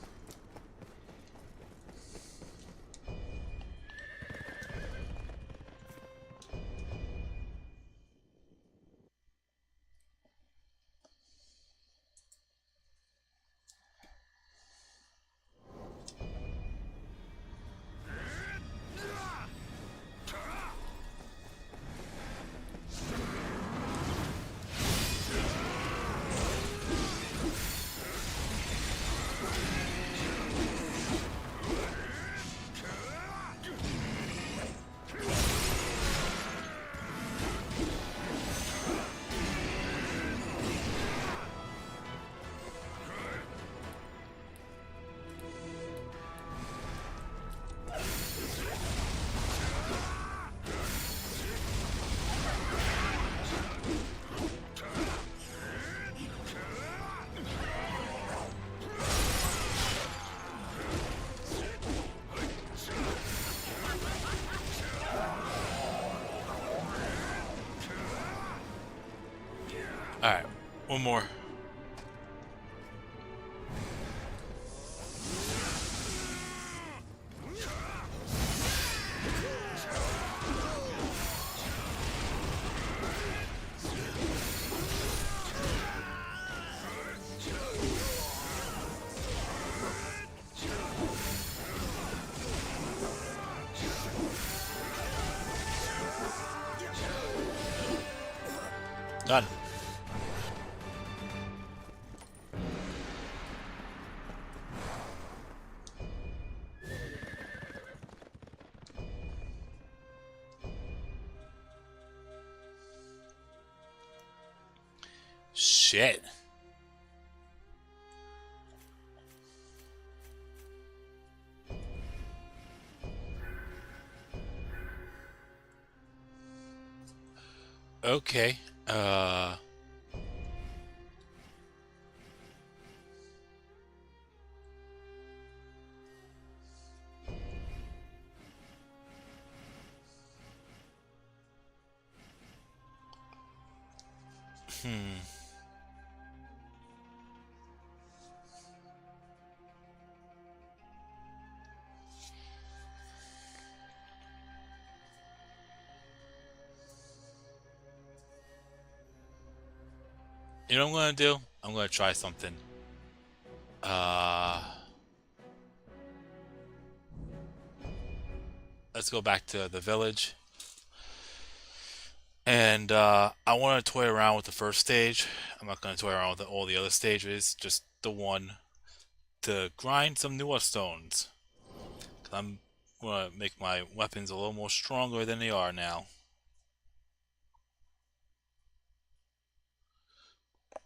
Alright. One more. Done. Shit. Okay. You know what I'm gonna do? I'm gonna try something. Uh, let's go back to the village. And I want to toy around with the first stage. I'm not gonna toy around with all the other stages. Just the one to grind some newer stones. 'Cause I'm gonna make my weapons a little more stronger than they are now.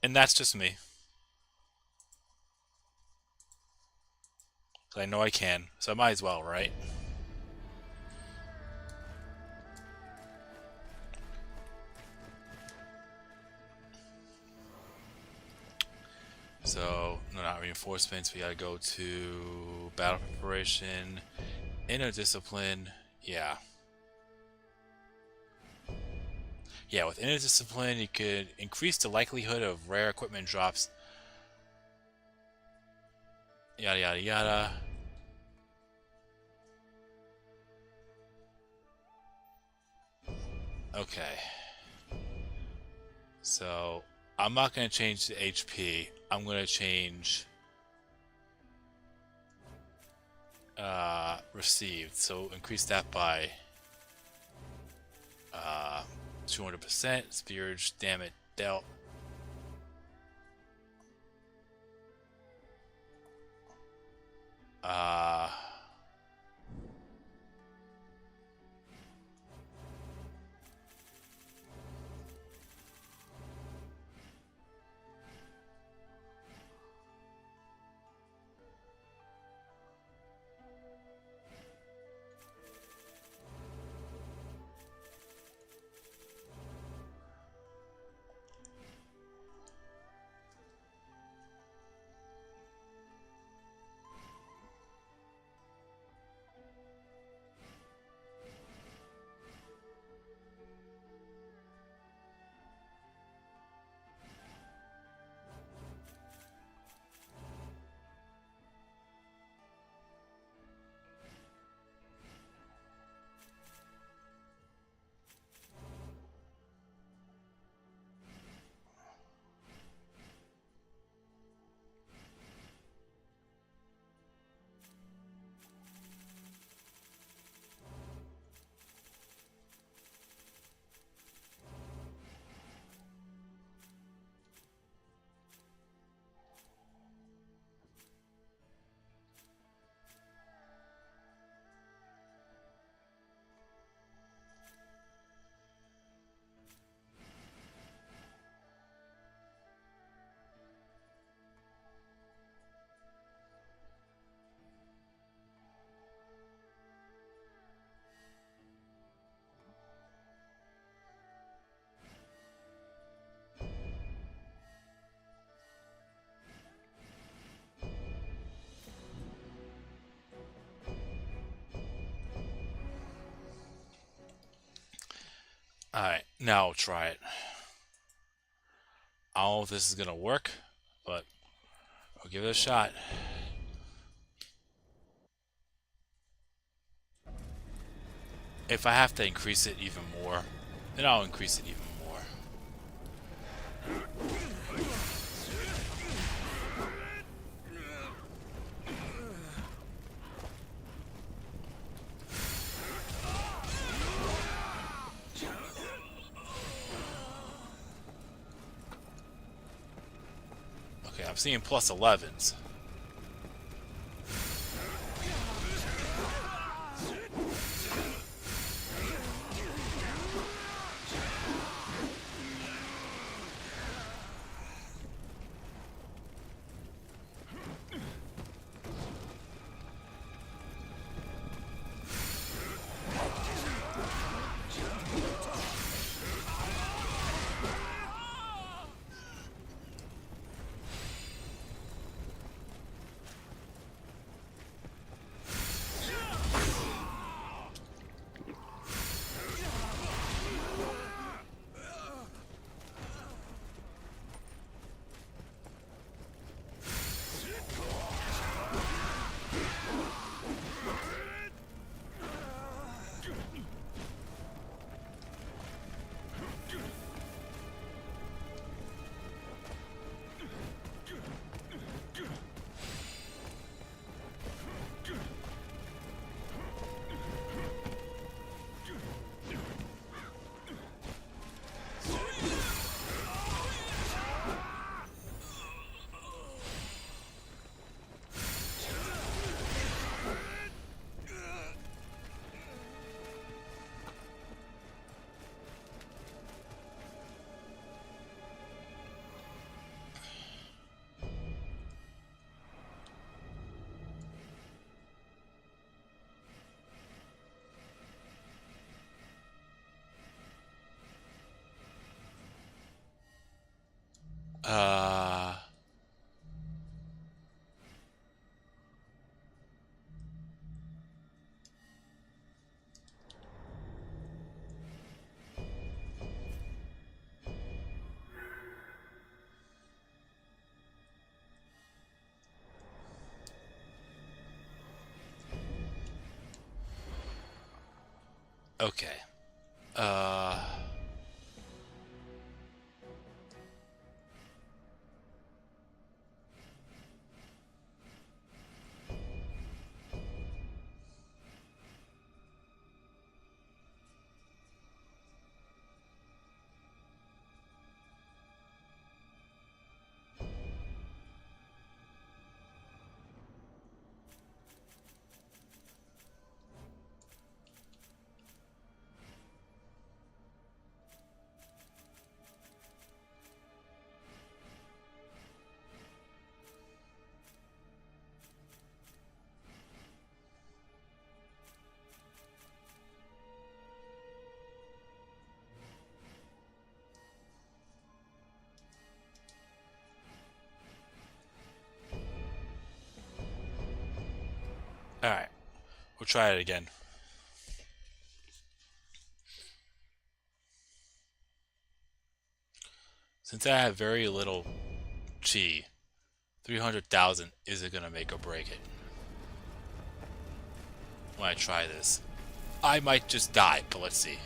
And that's just me. 'Cause I know I can, so I might as well, right? reinforcements, we gotta go to battle preparation, inner discipline. Yeah. Yeah, with inner discipline, you could increase the likelihood of rare equipment drops. Yada yada yada. Okay. So, I'm not going to change the HP. I'm going to change received. So, increase that by 200%. Spearage, damn it, dealt. Uh, Alright, now I'll try it. I don't know if this is going to work, but I'll give it a shot. If I have to increase it even more, then I'll increase it even more. Okay, I'm seeing plus 11s. Okay. Uh. Alright. We'll try it again. Since I have very little chi, 300,000 isn't gonna make or break it. When I try this, I might just die, but let's see.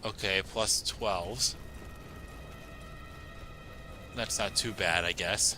Okay, plus 12s. That's not too bad, I guess.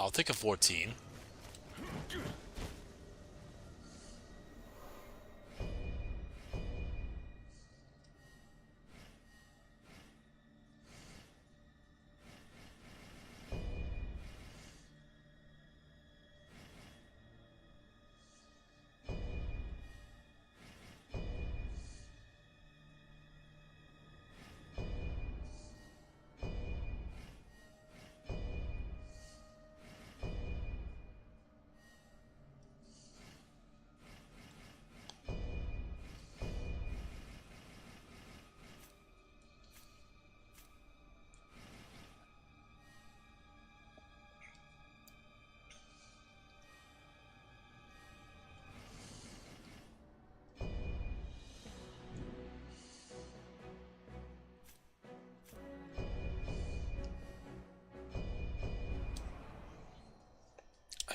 I'll take a 14.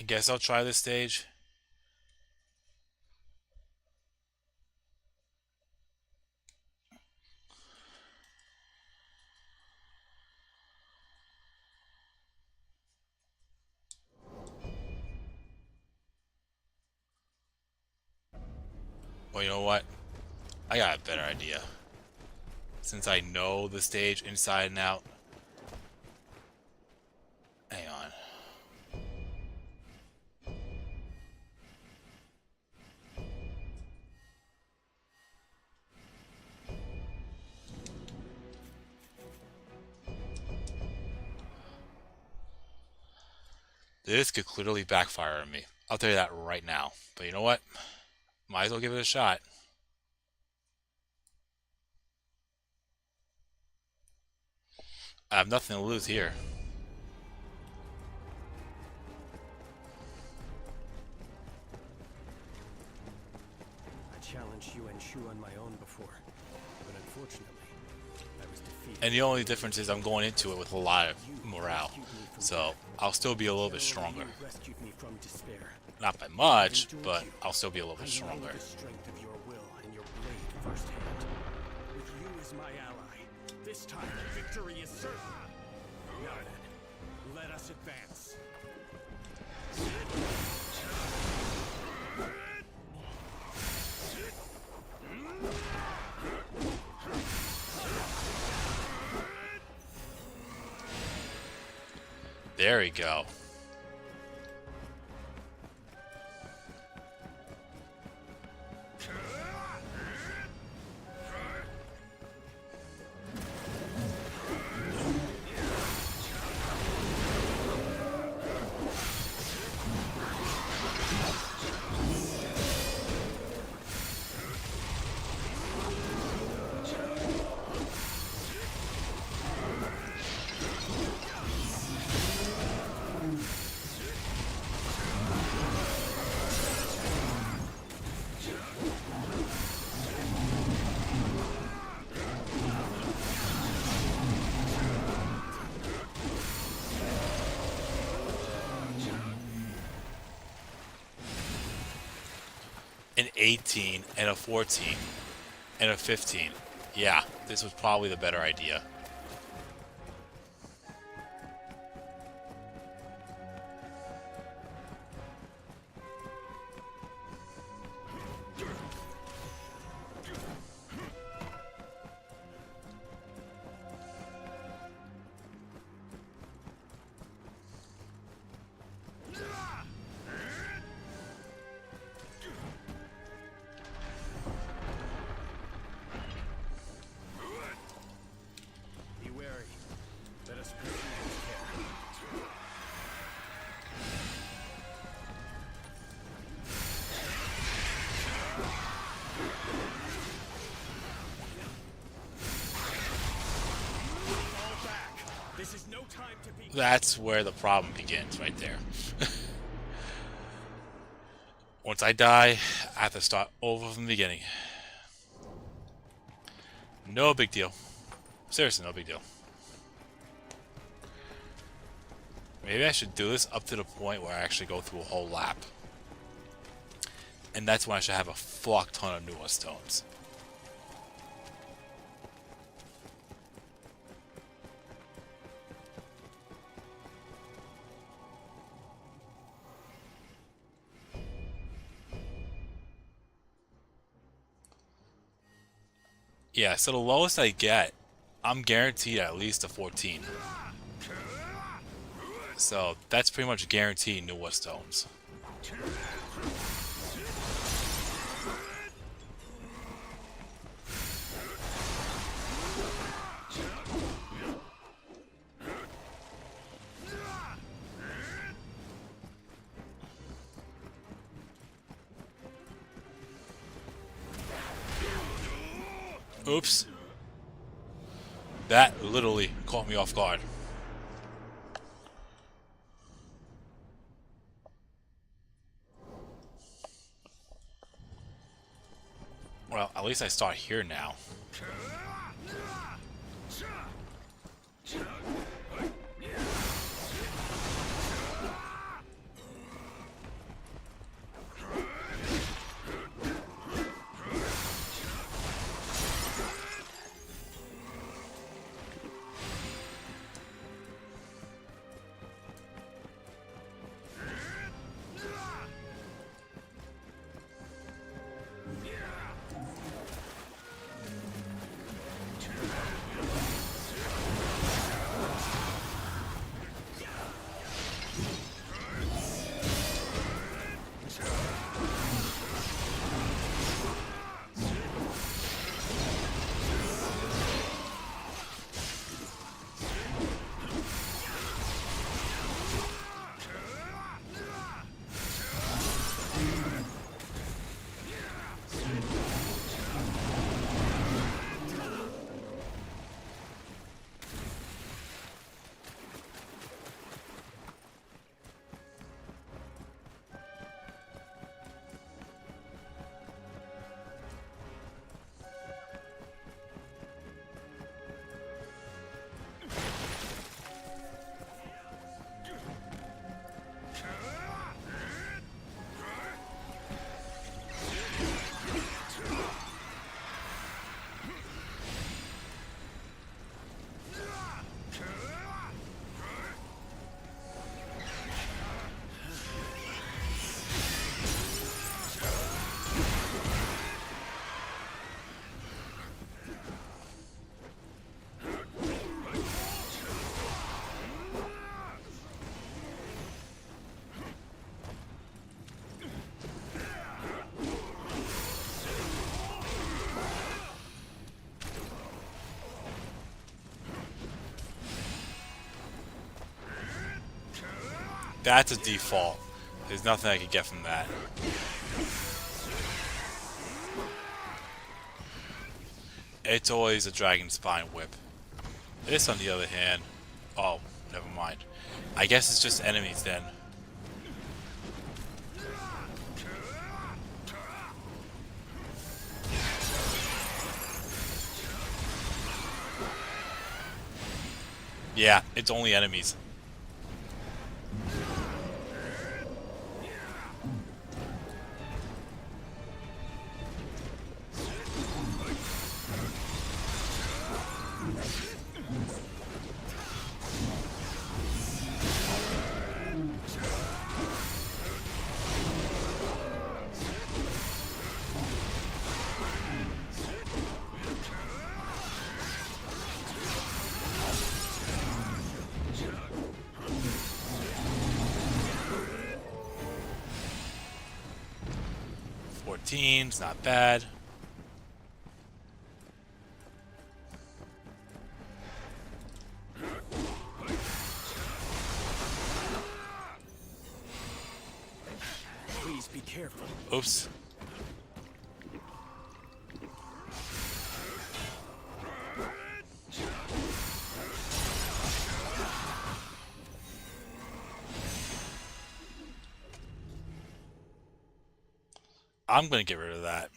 I guess I'll try this stage. Well, you know what? I got a better idea. Since I know the stage inside and out. Hang on. This could clearly backfire on me. I'll tell you that right now. But you know what? Might as well give it a shot. I have nothing to lose here. I challenged Yuan Shu on my own before, but unfortunately, I was defeated. And the only difference is I'm going into it with a lot of morale. So I'll still be a little bit stronger. You rescued me from despair. Not by much, but I'll still be a little bit I know stronger. the strength of your will and your blade firsthand. With you as my ally, this time victory is certain. Now then, let us advance. There we go. An 18 and a 14 and a 15. Yeah, this was probably the better idea. Be wary. Let us proceed with care. Fall back. This is no time to be. That's where the problem begins, right there. Once I die, I have to start over from the beginning. No big deal. Seriously, no big deal. Maybe I should do this up to the point where I actually go through a whole lap. And that's when I should have a fuck ton of newer stones. Yeah, so the lowest I get, I'm guaranteed at least a 14. So that's pretty much guaranteed newer stones. Oops. That literally caught me off guard. Well, at least I start here now. That's a default. There's nothing I can get from that. It's always a Dragon Spine Whip. This, on the other hand... Oh, never mind. I guess it's just enemies then. Yeah, it's only enemies. It's not bad. Please be careful. Oops. I'm gonna get rid of that.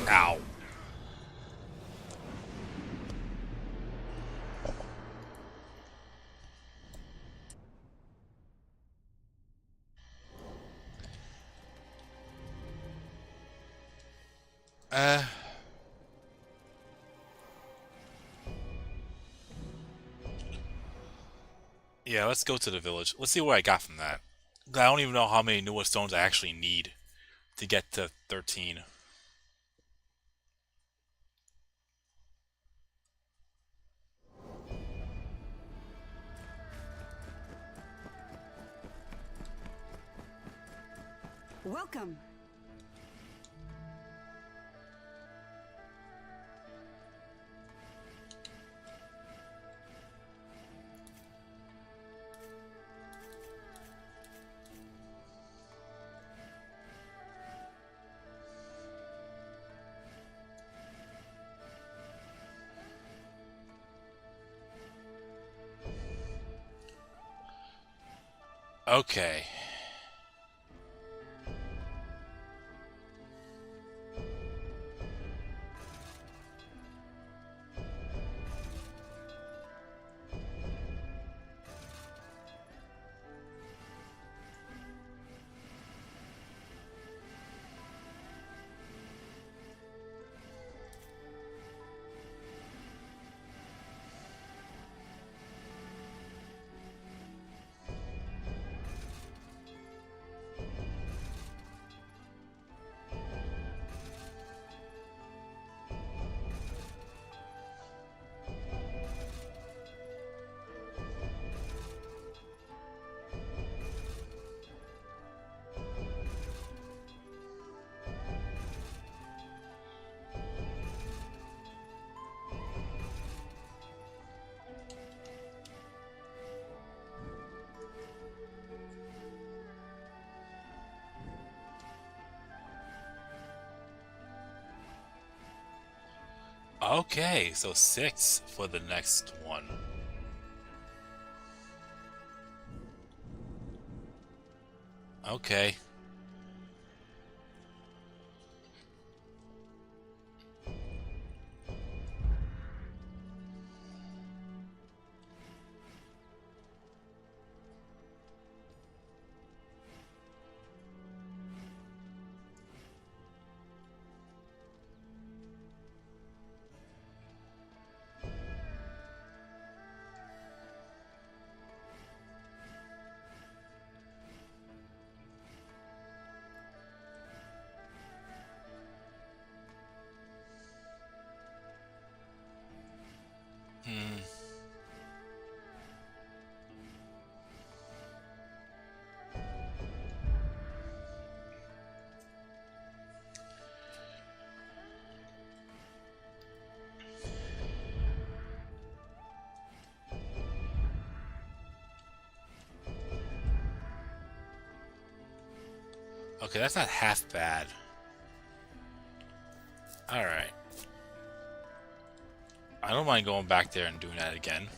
Ow. Yeah, let's go to the village. Let's see what I got from that. I don't even know how many Nua stones I actually need to get to 13. Welcome. Okay. Okay, so 6 for the next one. Okay. Okay, that's not half bad. Alright. I don't mind going back there and doing that again.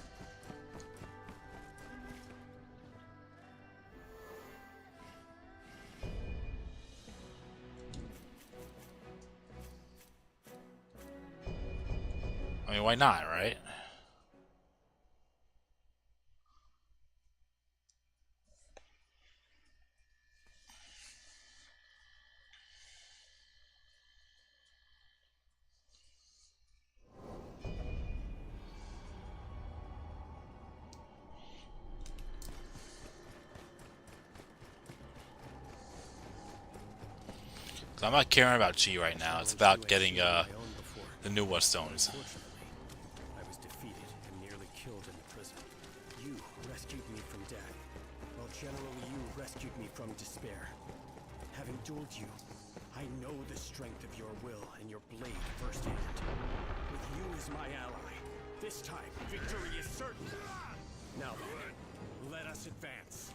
I mean, why not, right? I'm not caring about Chi right now. It's about getting the newer stones. Unfortunately, I was defeated and nearly killed in the prison. You rescued me from death, while General Yu rescued me from despair. Having dueled you, I know the strength of your will and your blade firsthand. With you as my ally, this time victory is certain. Now then, let us advance.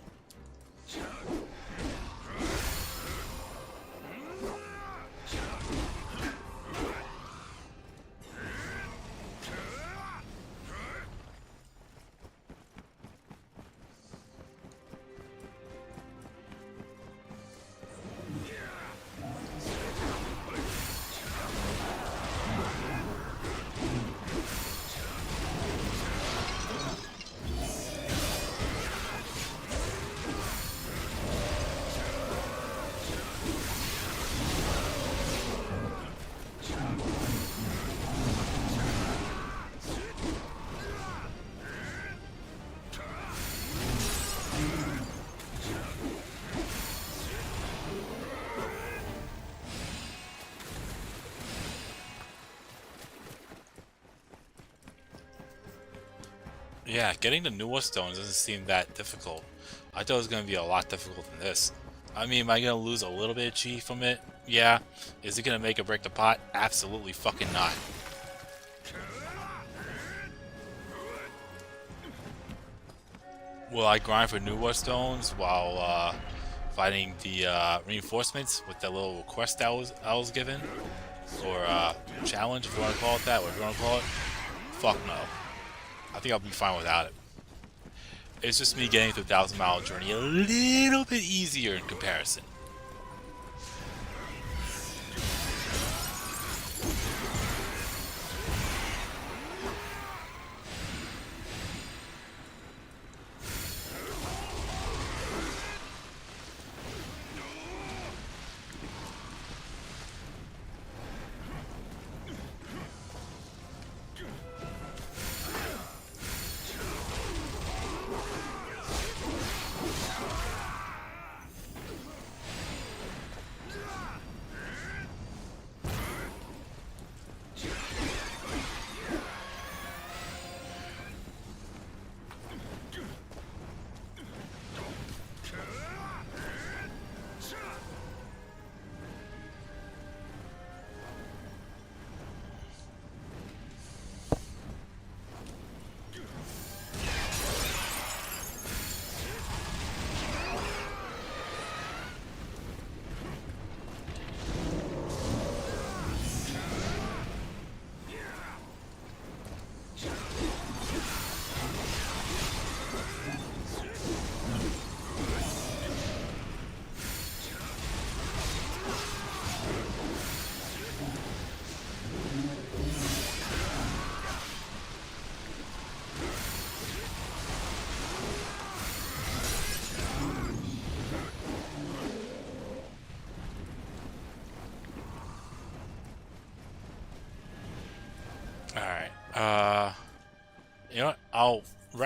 Yeah, getting the newer stones doesn't seem that difficult. I thought it was going to be a lot difficult than this. I mean, am I going to lose a little bit of chi from it? Yeah. Is it going to make or break the pot? Absolutely fucking not. Will I grind for newer stones while fighting the reinforcements with that little quest I was given? Or challenge, if you want to call it that, whatever you want to call it? Fuck no. I think I'll be fine without it. It's just me getting through the 1,000-mile journey a little bit easier in comparison.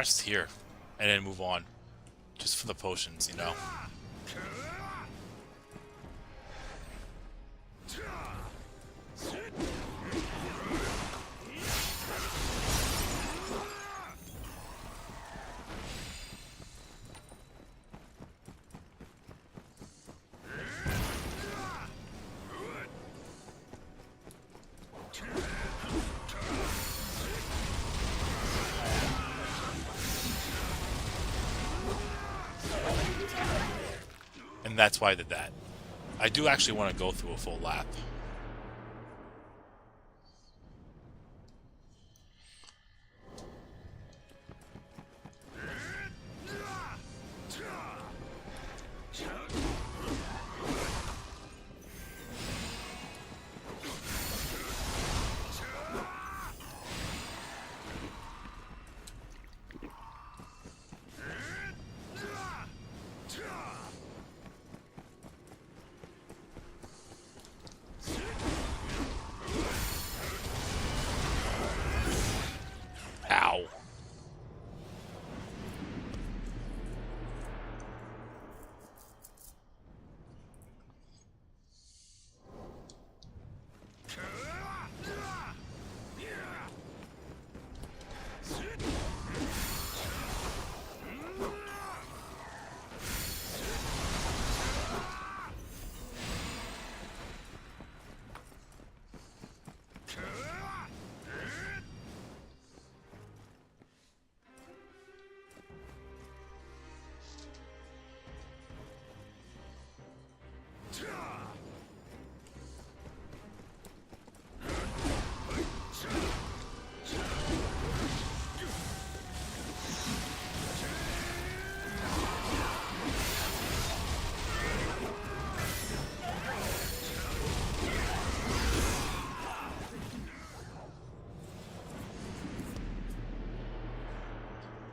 rest here, and then move on, just for the potions, you know. And that's why I did that. I do actually want to go through a full lap. Ow.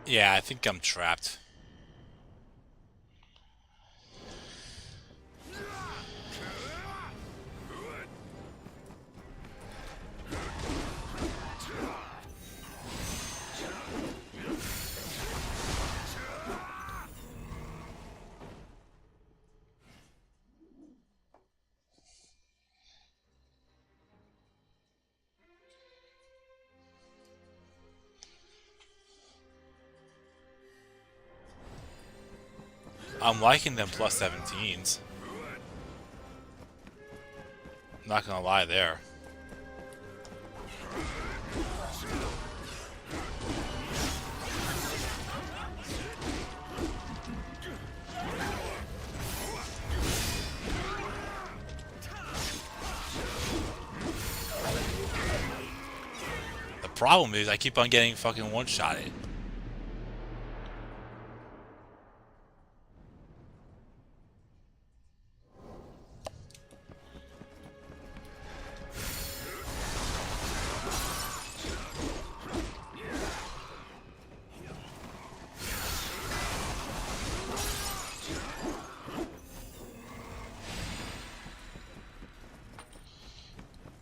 Yeah, I think I'm trapped. I'm liking them plus 17s. Not gonna lie there. The problem is I keep on getting fucking one-shotted.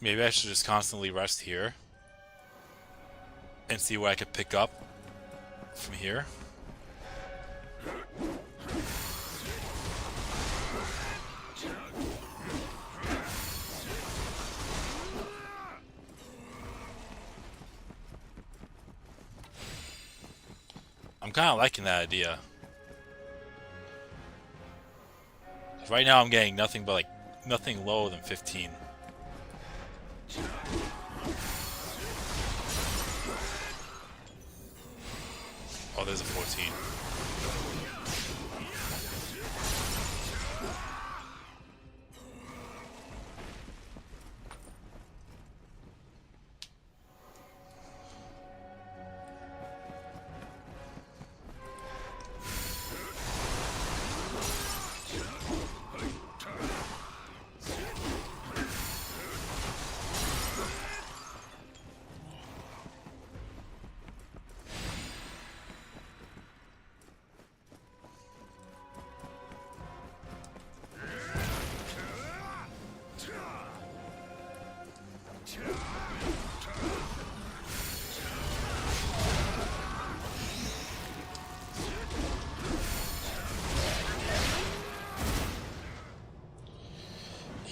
Maybe I should just constantly rest here and see what I could pick up from here. I'm kind of liking that idea. Right now I'm getting nothing but nothing lower than 15. Oh, there's a 14.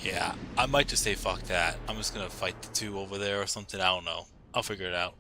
Yeah, I might just say fuck that. I'm just gonna fight the two over there or something. I don't know. I'll figure it out.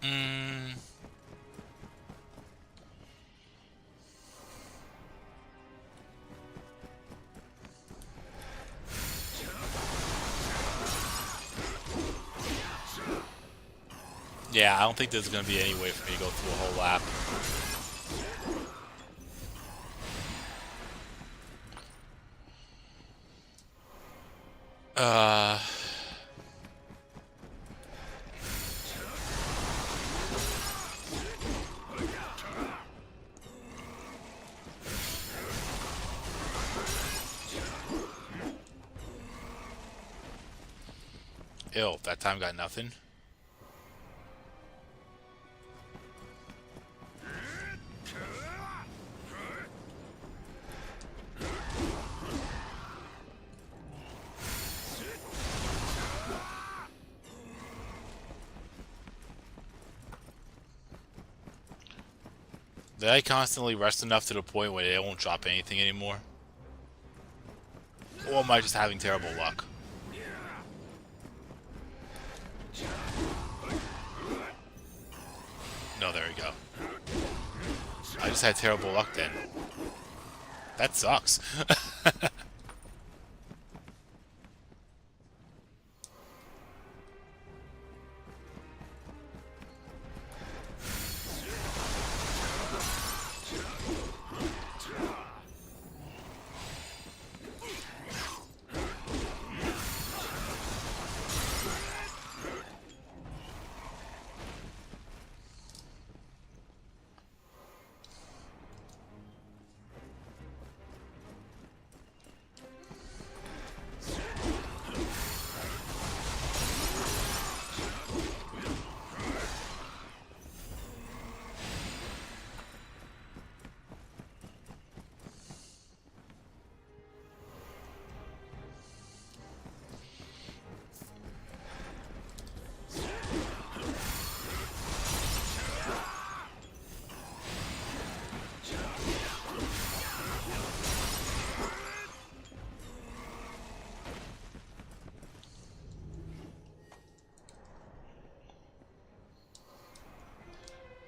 Mm, yeah, I don't think there's gonna be any way for me to go through a whole lap. Uh, Ew, that time got nothing. Did I constantly rest enough to the point where they won't drop anything anymore? Or am I just having terrible luck? No, there we go. I just had terrible luck then. That sucks.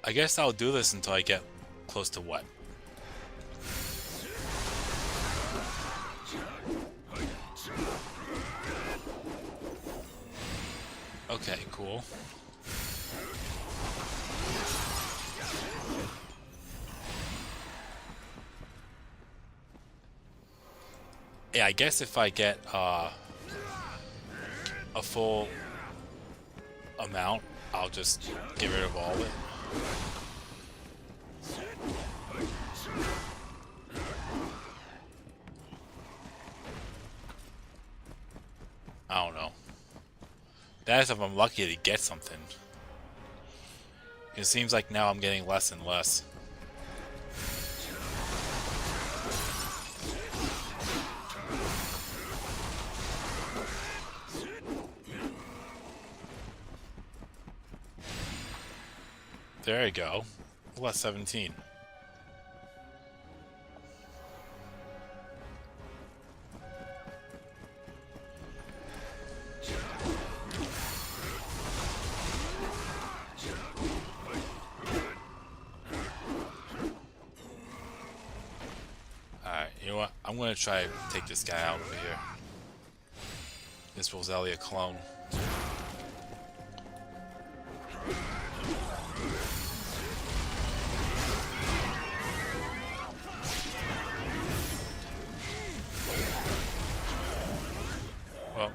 I guess I'll do this until I get close to what? Okay, cool. Yeah, I guess if I get a full amount, I'll just get rid of all of it. I don't know. That's if I'm lucky to get something. It seems like now I'm getting less and less. There you go. Plus 17. Alright, you know what? I'm gonna try to take this guy out over here. This Rosalia clone. Well,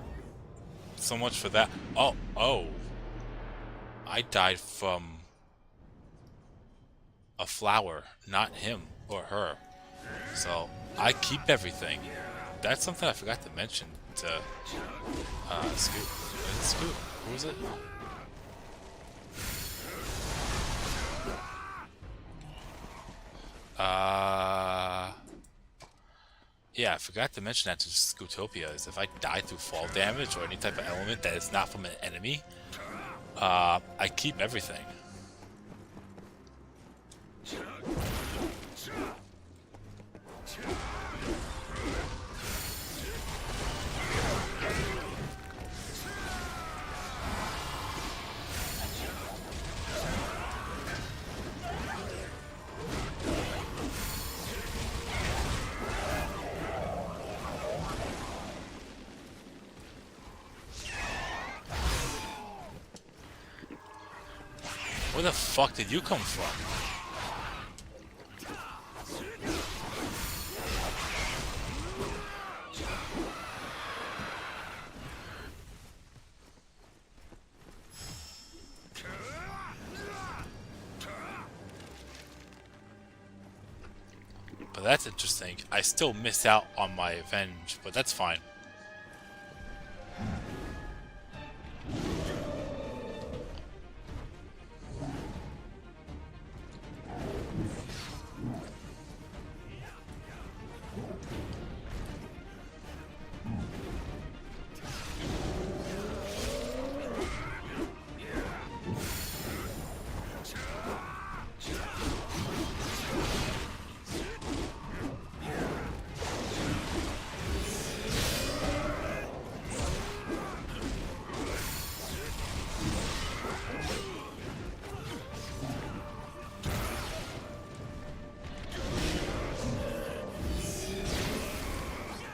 so much for that. Oh. I died from a flower, not him or her. So, I keep everything. That's something I forgot to mention to Scoot. Scoot? Who was it? Yeah, I forgot to mention that to Scootopia, is if I die through fall damage or any type of element that is not from an enemy, I keep everything. Where the fuck did you come from? But that's interesting. I still miss out on my revenge, but that's fine.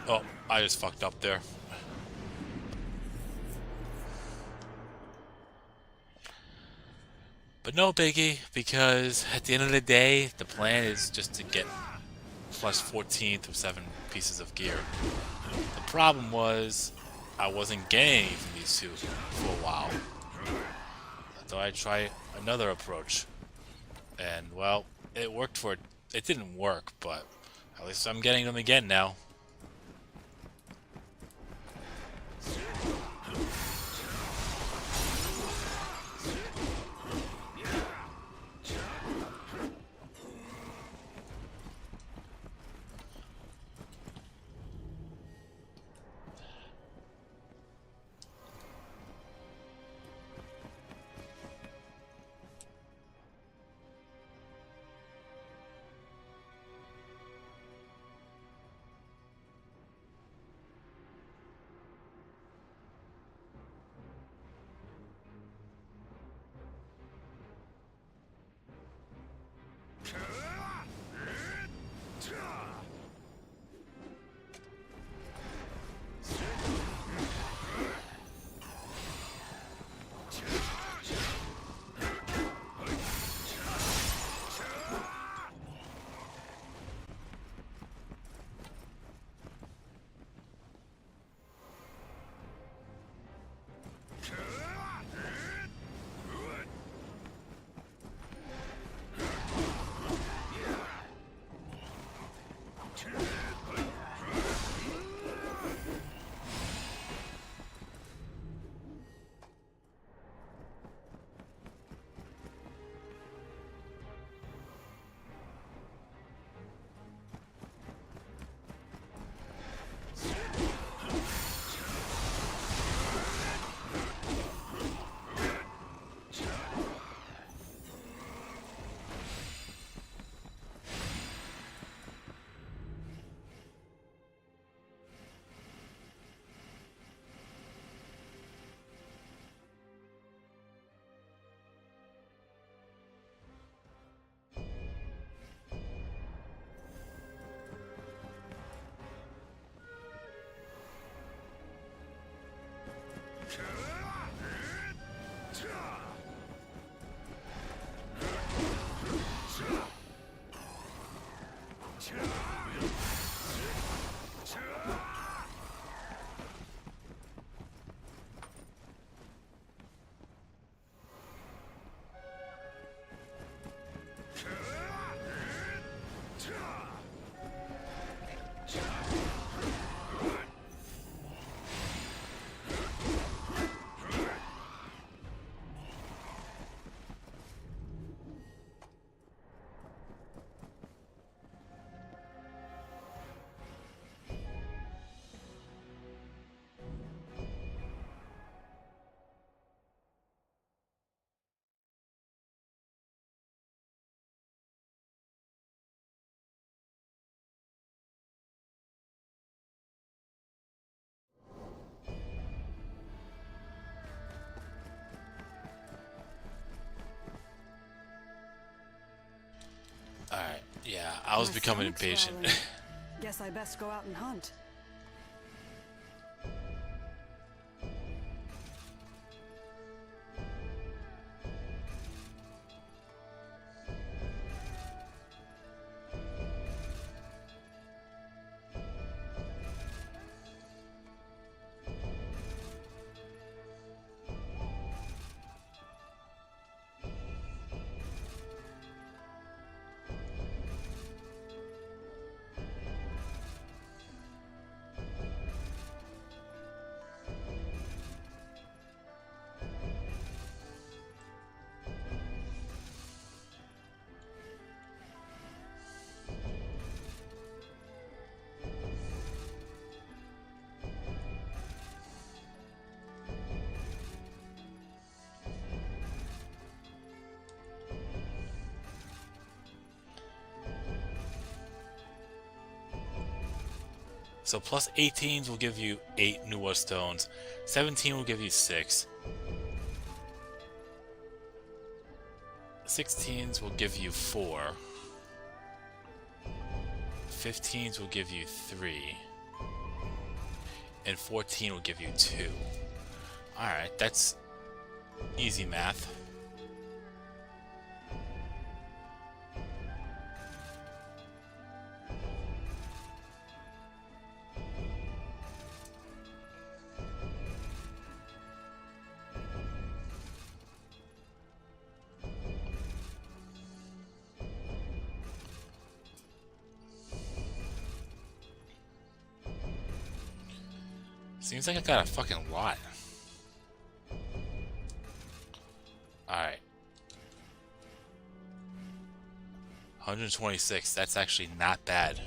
Oh, I just fucked up there. But no biggie, because at the end of the day, the plan is just to get plus 14 through 7 pieces of gear. The problem was, I wasn't getting any from these two for a while. I thought I'd try another approach. And, well, it worked for... It didn't work, but at least I'm getting them again now. I was My becoming stomach's impatient. growling. Guess I best go out and hunt. So plus 18s will give you 8 newer stones. 17 will give you 6. 16s will give you 4. 15s will give you 3. And 14 will give you 2. Alright, that's easy math. Seems like I got a fucking lot. Alright. 126. That's actually not bad.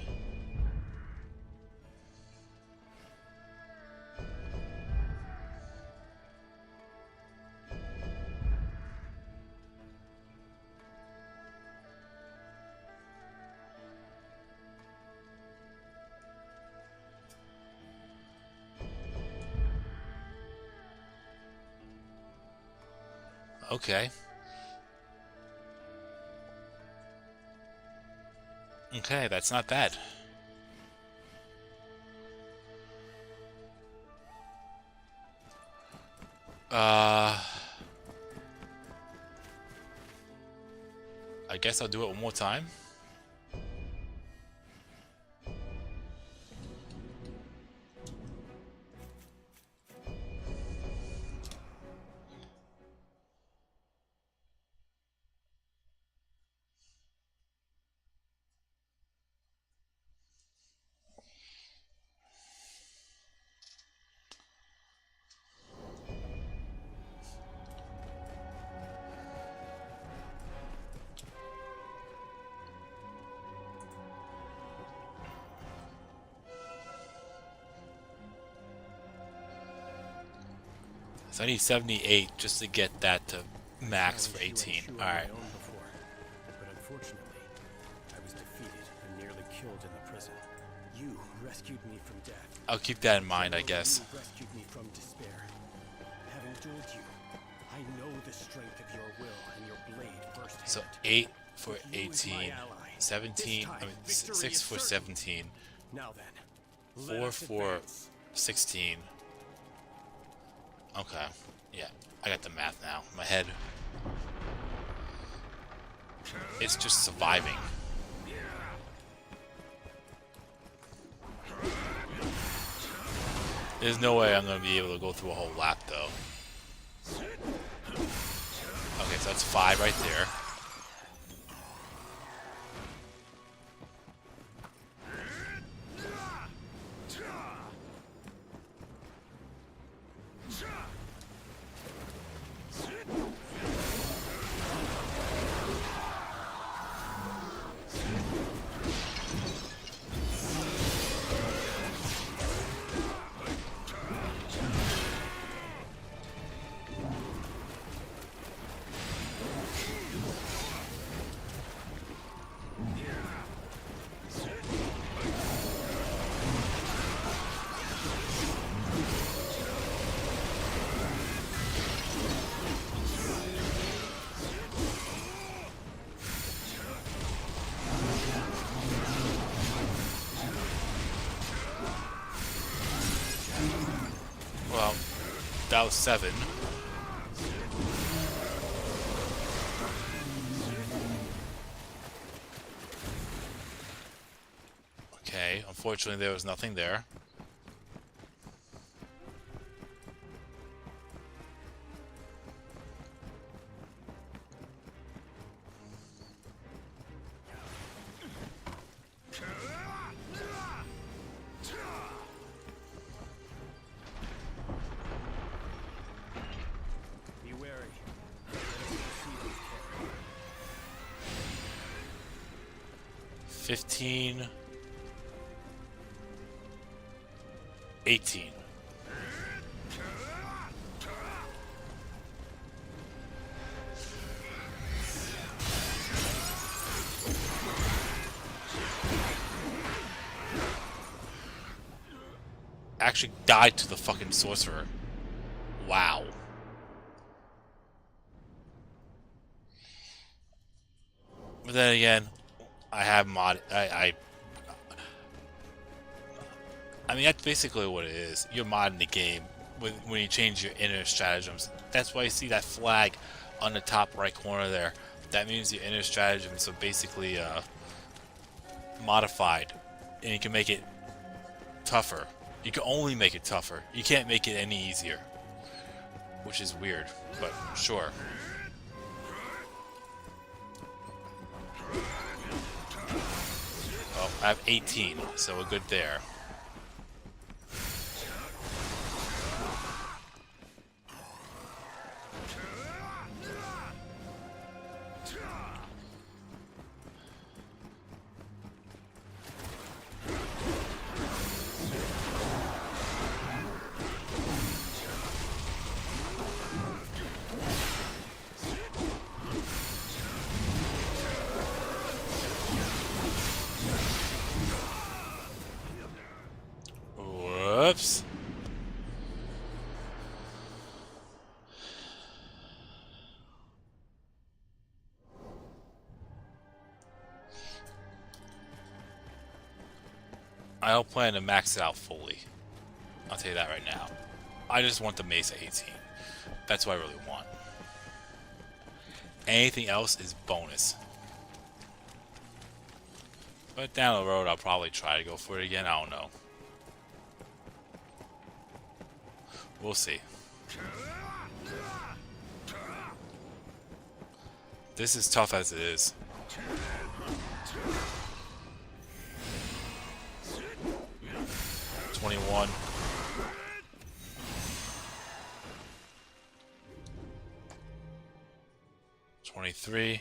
Okay. Okay, that's not bad. I guess I'll do it one more time. So I need 78 just to get that to max for 18. Alright. But unfortunately, I was defeated and nearly killed in the prison. You rescued me from death. I'll keep that in mind, I guess. You rescued me from despair. Having dueled you, I know the strength of your will and your blade firsthand. So 8 for With you as my 18. ally, 17. this time, I mean, victory 6 is for certain. 17. Now then, 4 let us for advance. 16. Okay. Yeah. I got the math now. My head. It's just surviving. There's no way I'm going to be able to go through a whole lap, though. Okay, so that's 5 right there. That was 7. Okay, unfortunately there was nothing there. Be wary. 15. 18. Actually died to the fucking sorcerer. Wow. But then again, I have I mean, that's basically what it is. You're modding the game when you change your inner stratagems. That's why you see that flag on the top right corner there. That means your inner stratagems are basically modified, and you can make it tougher. You can only make it tougher. You can't make it any easier, which is weird, but sure. Oh, I have 18, so we're good there. Whoops. I don't plan to max it out fully. I'll tell you that right now. I just want the mace at 18. That's what I really want. Anything else is bonus. But down the road, I'll probably try to go for it again. I don't know. We'll see. This is tough as it is. 21. 23.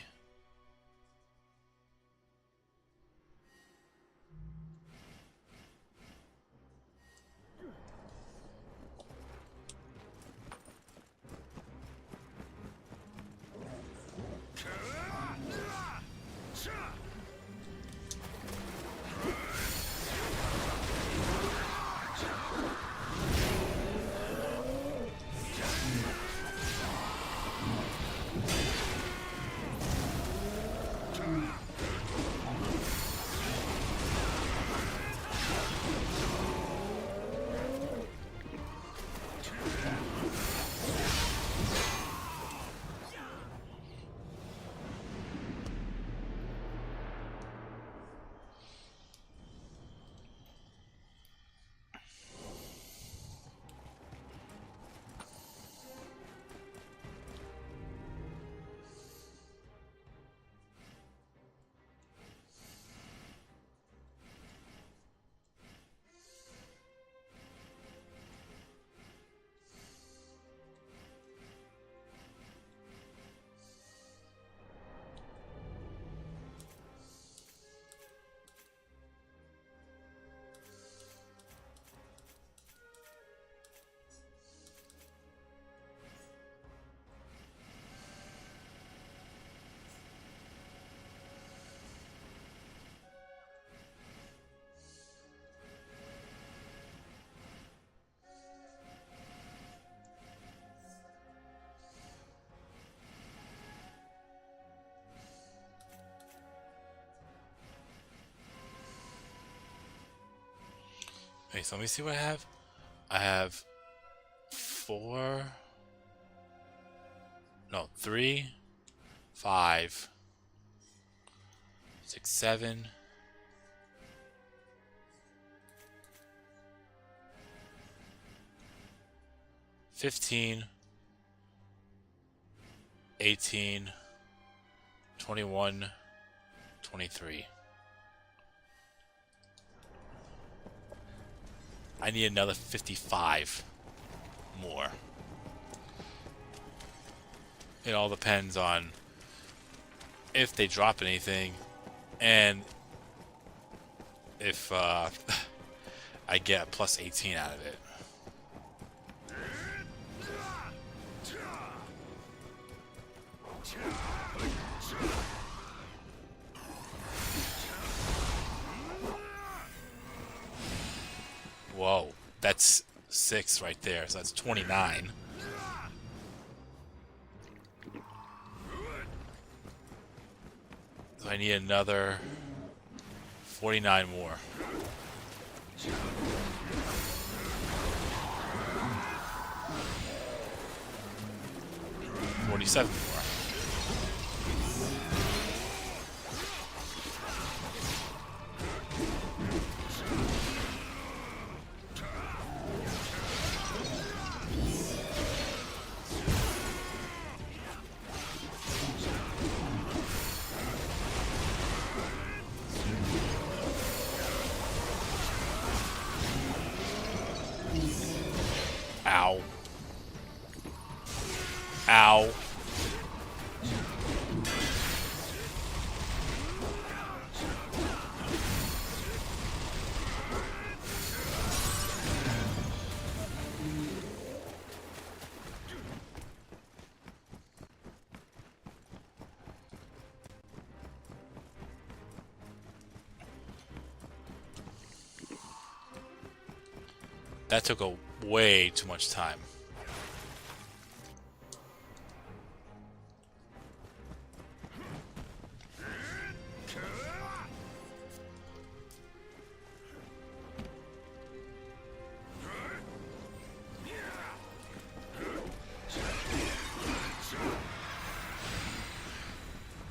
Wait, so let me see what I have. I have 4. No, 3, 5, 6, 7. 15, 18, 21, 23. I need another 55 more. It all depends on if they drop anything and if I get a plus 18 out of it. Whoa, that's 6 right there, so that's 29. So I need another 49 more. $47 more. Ow. Ow. That took a way too much time.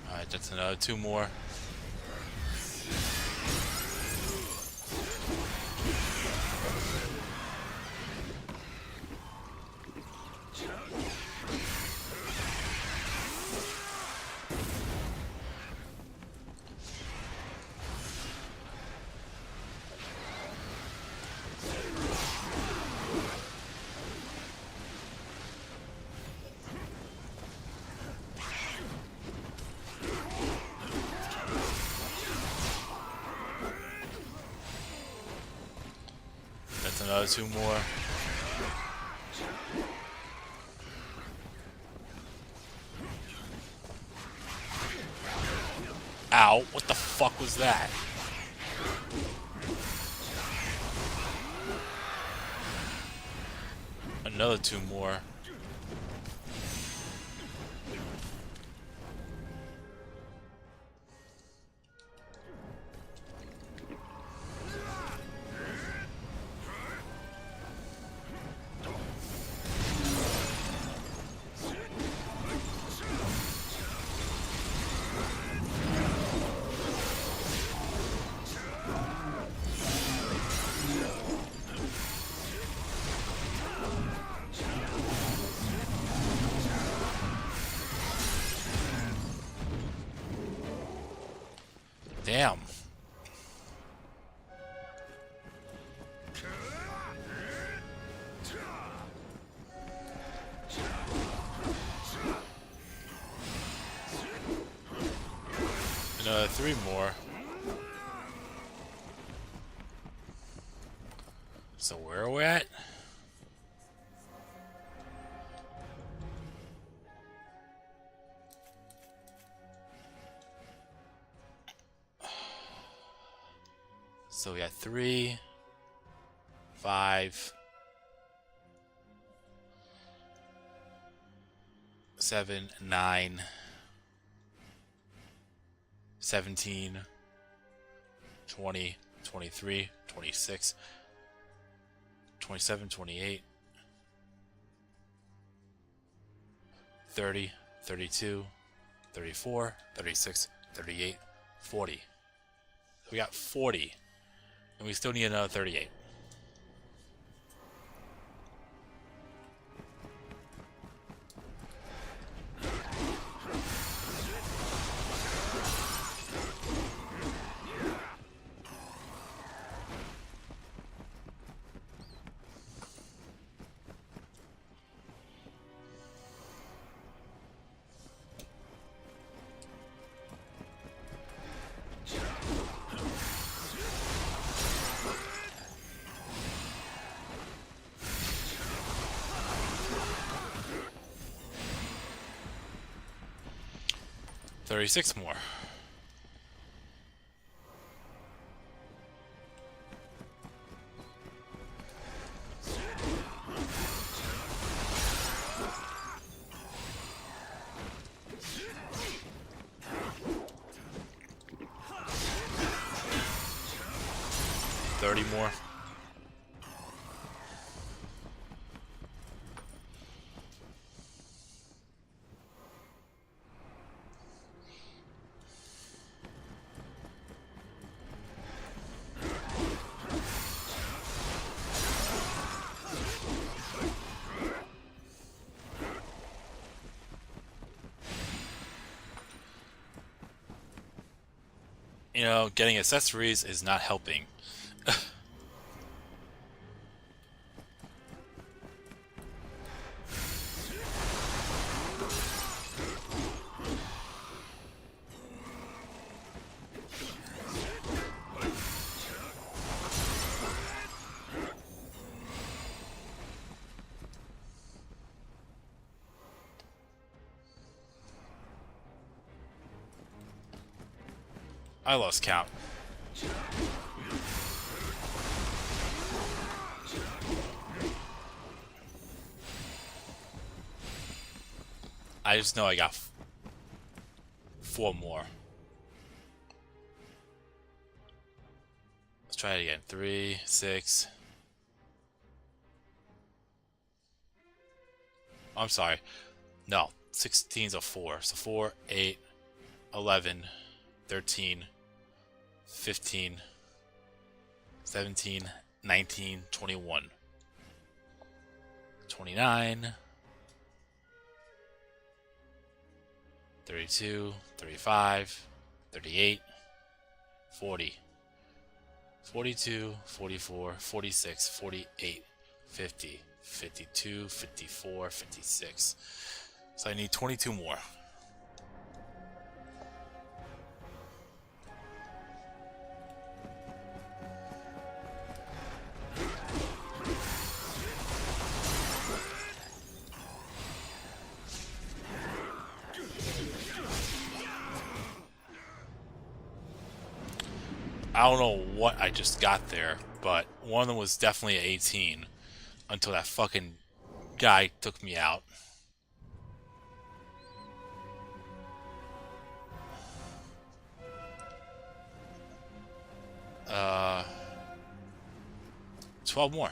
Alright, that's another 2 more. That's another 2 more. Ow, what the fuck was that? Another 2 more. Damn. Another 3 more. So where are we at? So we got 3, 5, 7, 9, 17, 20, 23, 26, 27, 28, 30, 32, 34, 36, 38, 40. We got 40. And we still need another 38. $36 more. $30 more. You know, getting accessories is not helping. I lost count. I just know I got 4 more. Let's try it again. 3, 6. I'm sorry. No, 16's a 4. So 4, 8, 11, 13, 15, 17, 19, 21, 29, 32, 35, 38, 40, 42, 44, 46, 48, 50, 52, 54, 56. So I need 22 more. I don't know what I just got there, but one of them was definitely an 18 until that fucking guy took me out. Uh, 12 more.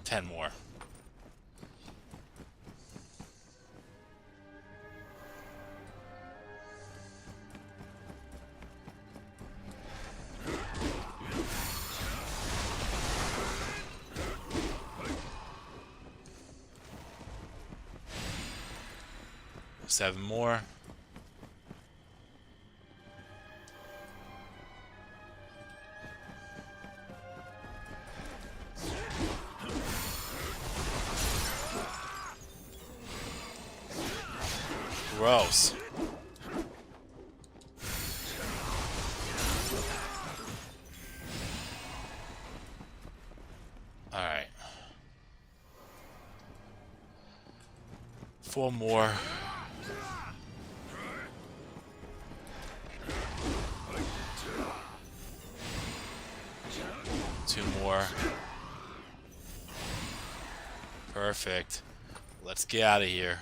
Ten more. Seven more. Gross. Alright. 4 more. Two more. Perfect. Let's get out of here.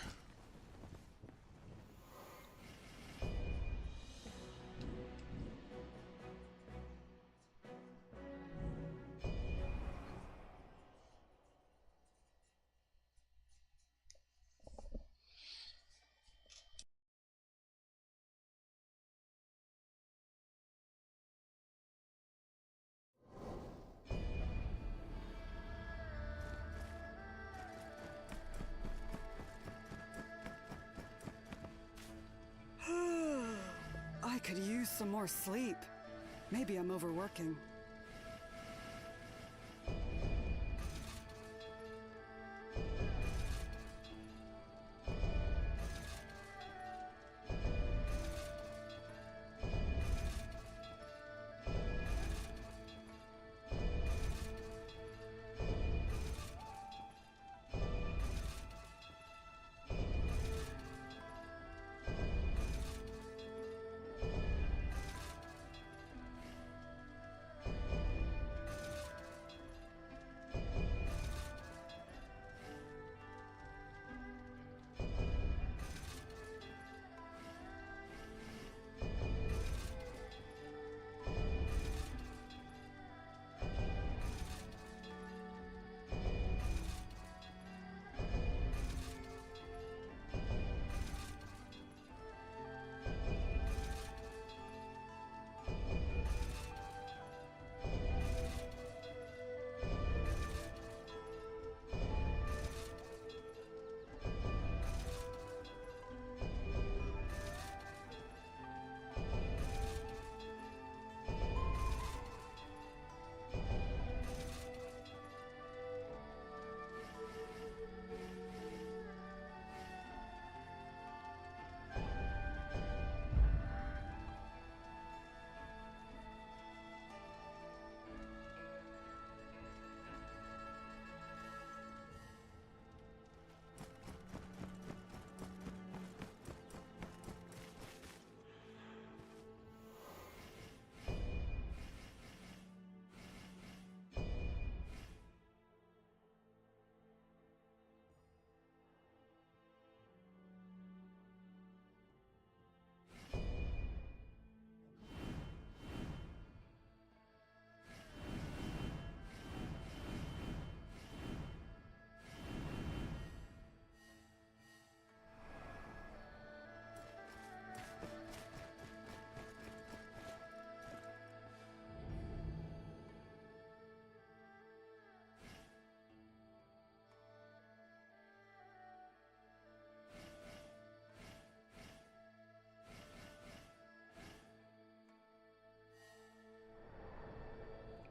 some more sleep. Maybe I'm overworking.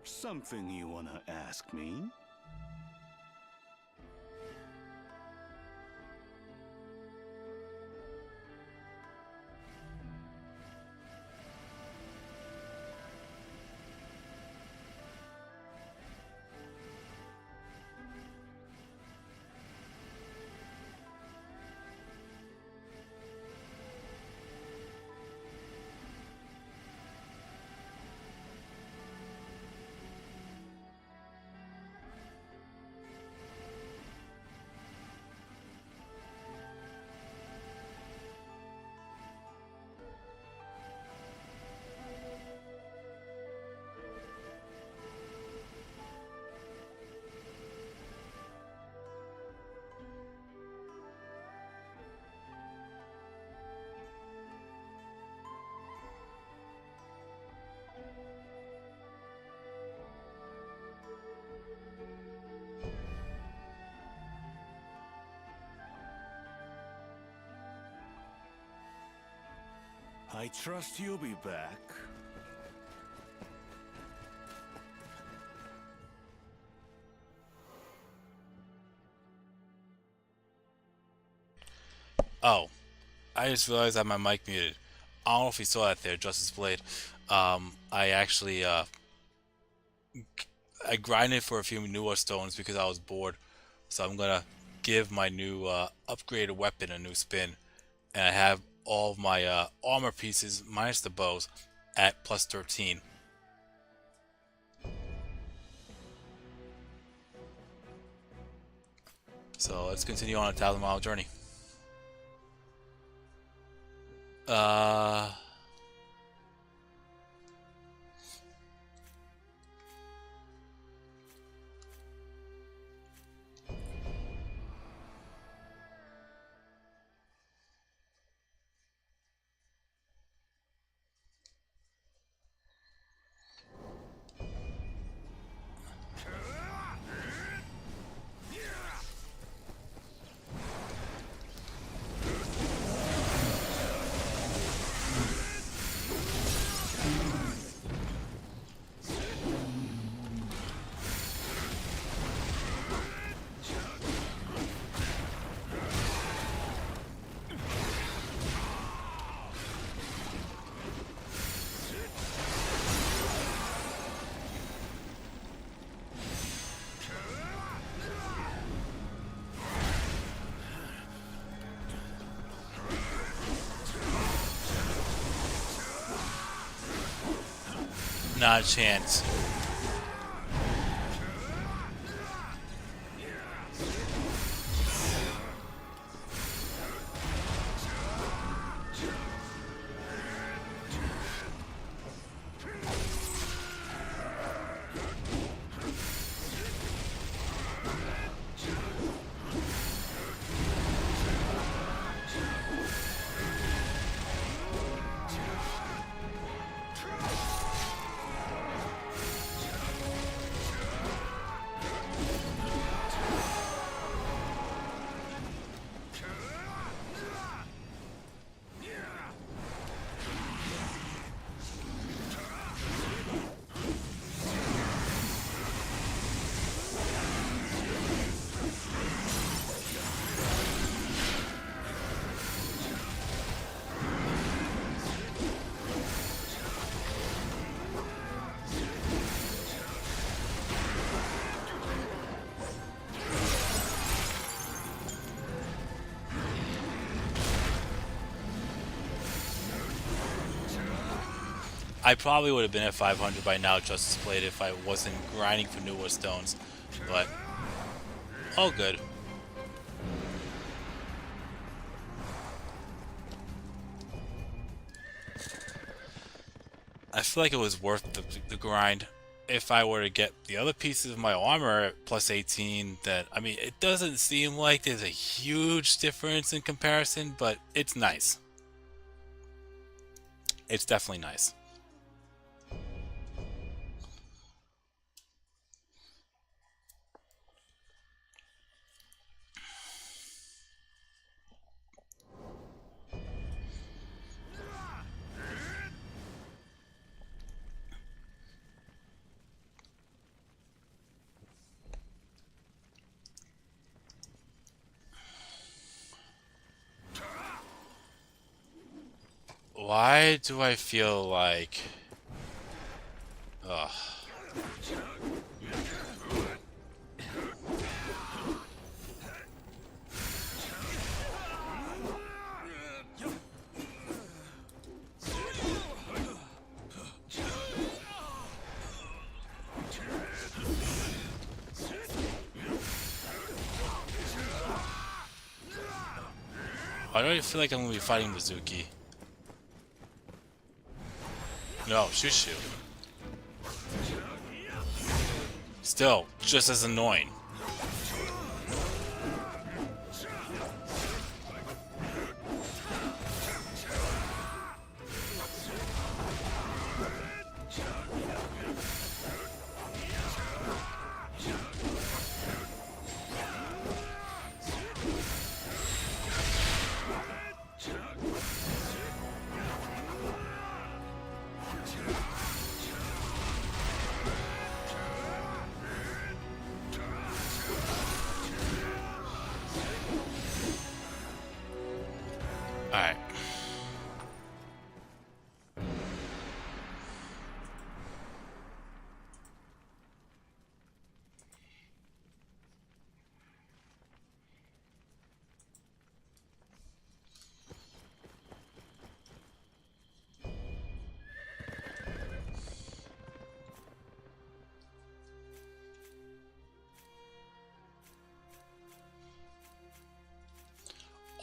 Something you wanna ask me? I trust you'll be back. Oh, I just realized that my mic muted. I don't know if you saw that there, Justice Blade. I actually I grinded for a few newer stones because I was bored. So I'm gonna give my new upgraded weapon a new spin, and I have all of my armor pieces minus the bows at plus 13. So let's continue on a 1,000-mile journey. Uh, Not a chance. I probably would have been at 500 by now, Justice Blade, if I wasn't grinding for newer stones. But all good. I feel like it was worth the grind. If I were to get the other pieces of my armor at plus 18, that, I mean, it doesn't seem like there's a huge difference in comparison, but it's nice. It's definitely nice. Why do I feel like... Ugh. Why do I feel like I'm going to be fighting Mizuki? No, Shushu. Still, just as annoying. Alright.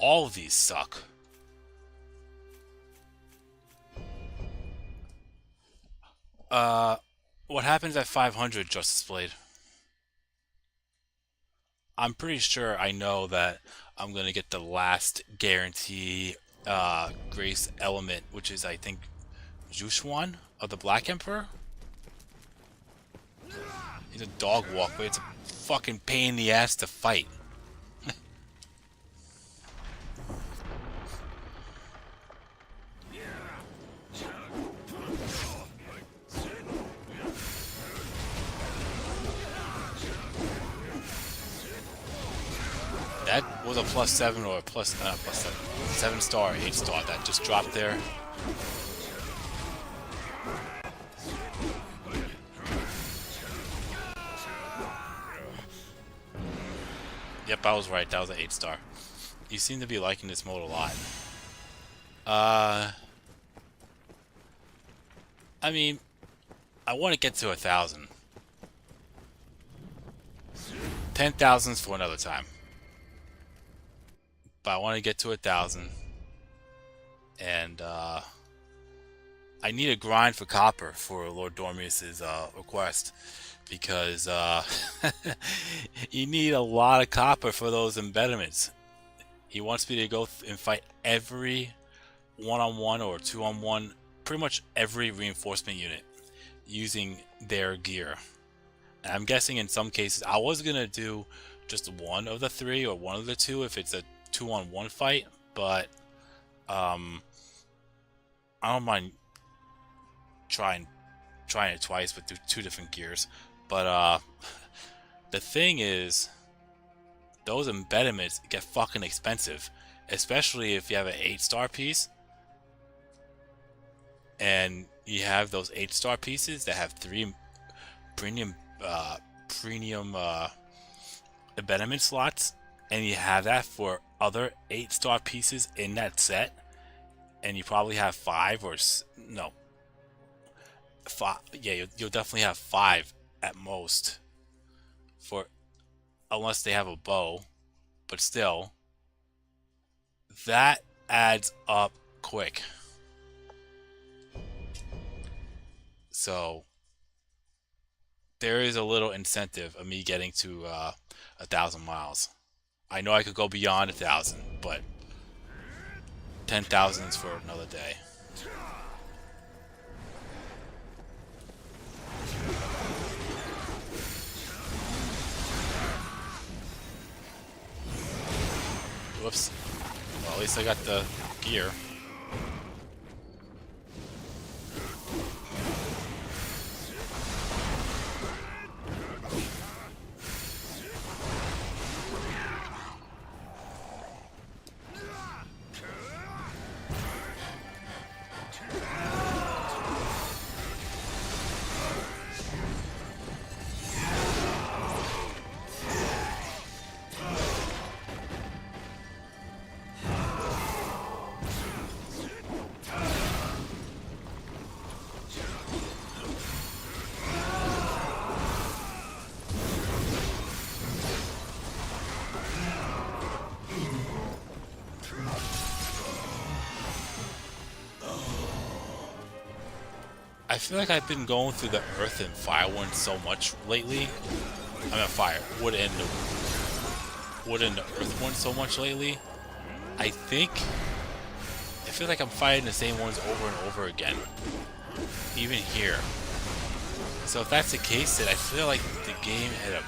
All of these suck. What happens at 500, Justice Blade? I'm pretty sure I know that I'm gonna get the last guarantee Grace element, which is, I think, Jushuan of the Black Emperor. He's a dog walk, but it's a fucking pain in the ass to fight. That was a +7 or a +7. 7-star, 8-star that just dropped there. Yep, I was right. That was an 8-star. You seem to be liking this mode a lot. I mean, I want to get to 1,000. 10,000's for another time. But I want to get to 1,000. And I need a grind for copper for Lord Dormius's request. Because you need a lot of copper for those embedments. He wants me to go and fight every one-on-one or two-on-one, pretty much every reinforcement unit using their gear. And I'm guessing in some cases I was gonna do just one of the three or one of the two if it's a two-on-one fight, but I don't mind trying it twice with two different gears. But the thing is, those embedments get fucking expensive, especially if you have an 8-star piece and you have those 8-star pieces that have 3 premium embedment slots, and you have that for other 8-star pieces in that set, and you probably have 5 or no 5. Yeah, you'll definitely have 5 at most, for unless they have a bow, but still that adds up quick. So there is a little incentive of me getting to 1,000 miles. I know I could go beyond 1,000, but 10,000 is for another day. Whoops. Well, at least I got the gear. I feel like I've been going through the earth and fire one so much lately. I mean, wood and the earth one so much lately. I feel like I'm fighting the same ones over and over again, even here. So if that's the case, then I feel like the game had a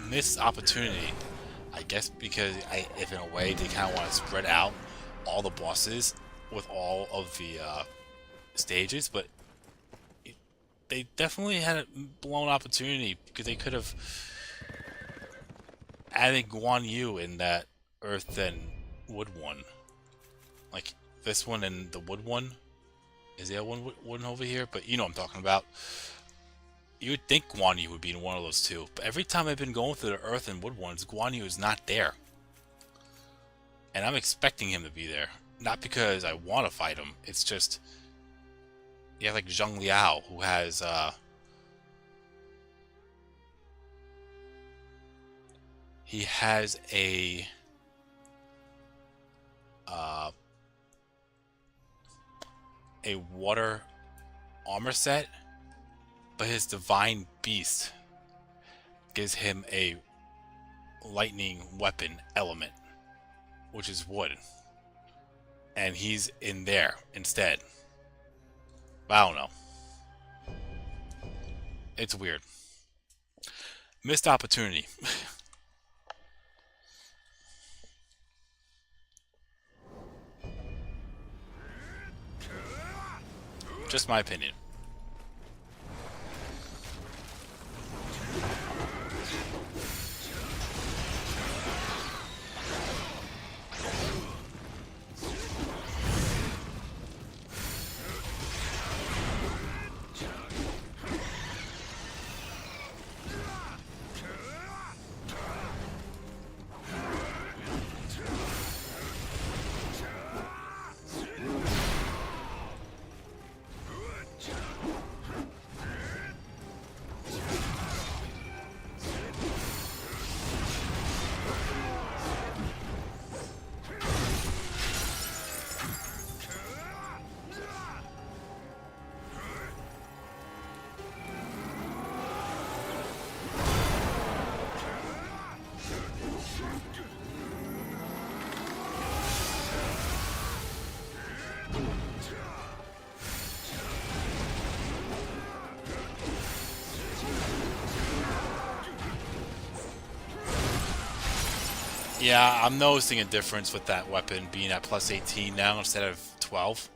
missed opportunity. I guess because if in a way they kind of want to spread out all the bosses with all of the stages, but they definitely had a blown opportunity because they could have added Guan Yu in that earth and wood one, like this one and the wood one. Is there one over here? But you know what I'm talking about. You would think Guan Yu would be in one of those two, but every time I've been going through the earth and wood ones, Guan Yu is not there, and I'm expecting him to be there. Not because I want to fight him. It's just you have like Zheng Liao, who has he has a water armor set, but his divine beast gives him a lightning weapon element, which is wood, and he's in there instead. I don't know. It's weird. Missed opportunity. Just my opinion. Yeah, I'm noticing a difference with that weapon being at plus 18 now instead of 12.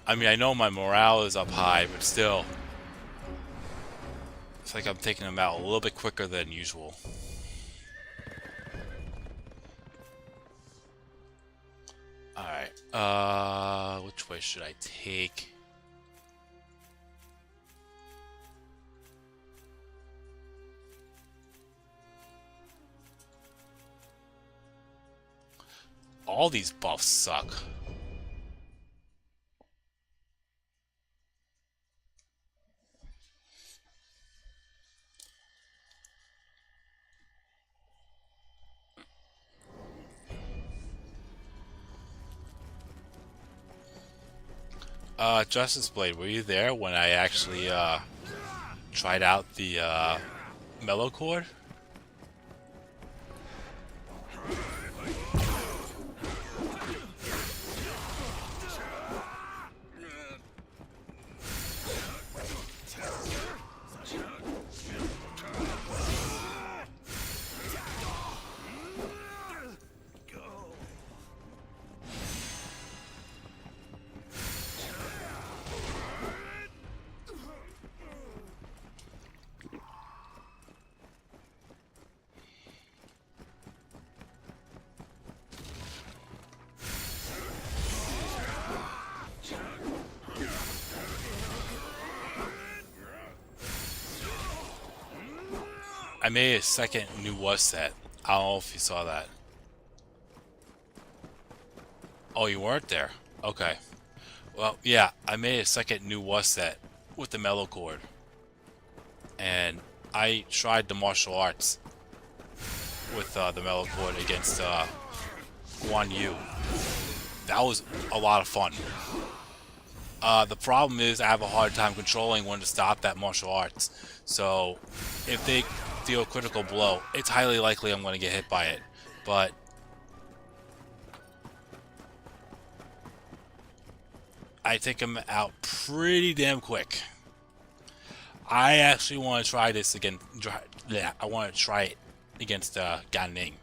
I mean, I know my morale is up high, but still. It's like I'm taking them out a little bit quicker than usual. Alright, which way should I take? All these buffs suck. Justice Blade, were you there when I actually, tried out the, mellow chord? I made a second new was set. I don't know if you saw that. Oh, you weren't there? Okay. Well, yeah, I made a second new was set with the mellow chord. And I tried the martial arts with the mellow chord against Guan Yu. That was a lot of fun. The problem is I have a hard time controlling when to stop that martial arts. So if they deal a critical blow, it's highly likely I'm going to get hit by it. But I take him out pretty damn quick. I actually want to try this again. Yeah, I want to try it against Gan Ning.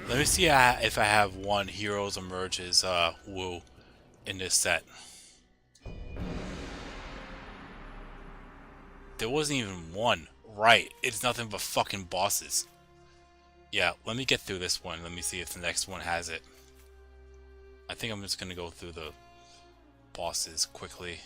Let me see if I have one Heroes Emerges Wu in this set. There wasn't even one. Right, it's nothing but fucking bosses. Yeah, let me get through this one. Let me see if the next one has it. I think I'm just gonna go through the bosses quickly.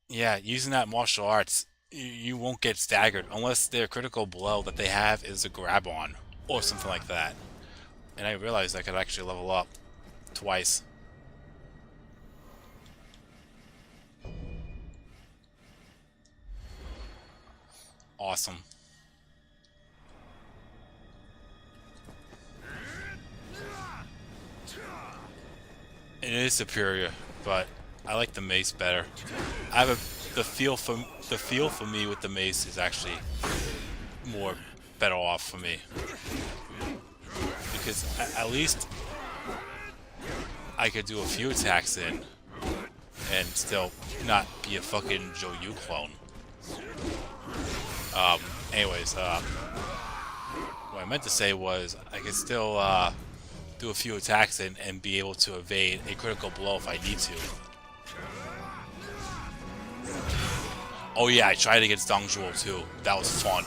Yeah, using that martial arts, you won't get staggered unless their critical blow that they have is a grab on or something like that. And I realized I could actually level up twice. awesome. It is superior, but I like the mace better. I have the feel for me with the mace is actually more better off for me because at least I could do a few attacks in and still not be a fucking Joyu clone. Anyways, what I meant to say was I could still do a few attacks in and be able to evade a critical blow if I need to. Oh yeah, I tried against Dong Zhuo too. That was fun.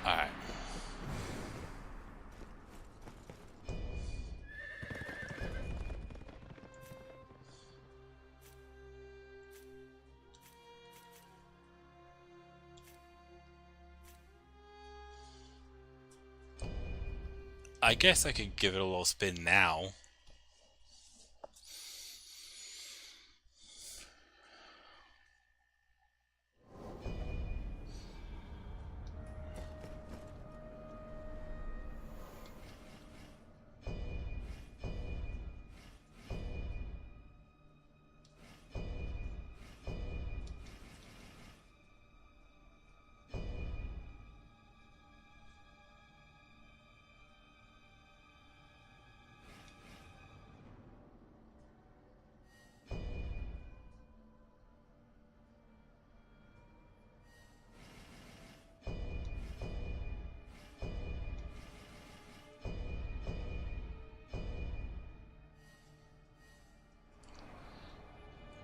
Alright. I guess I could give it a little spin now.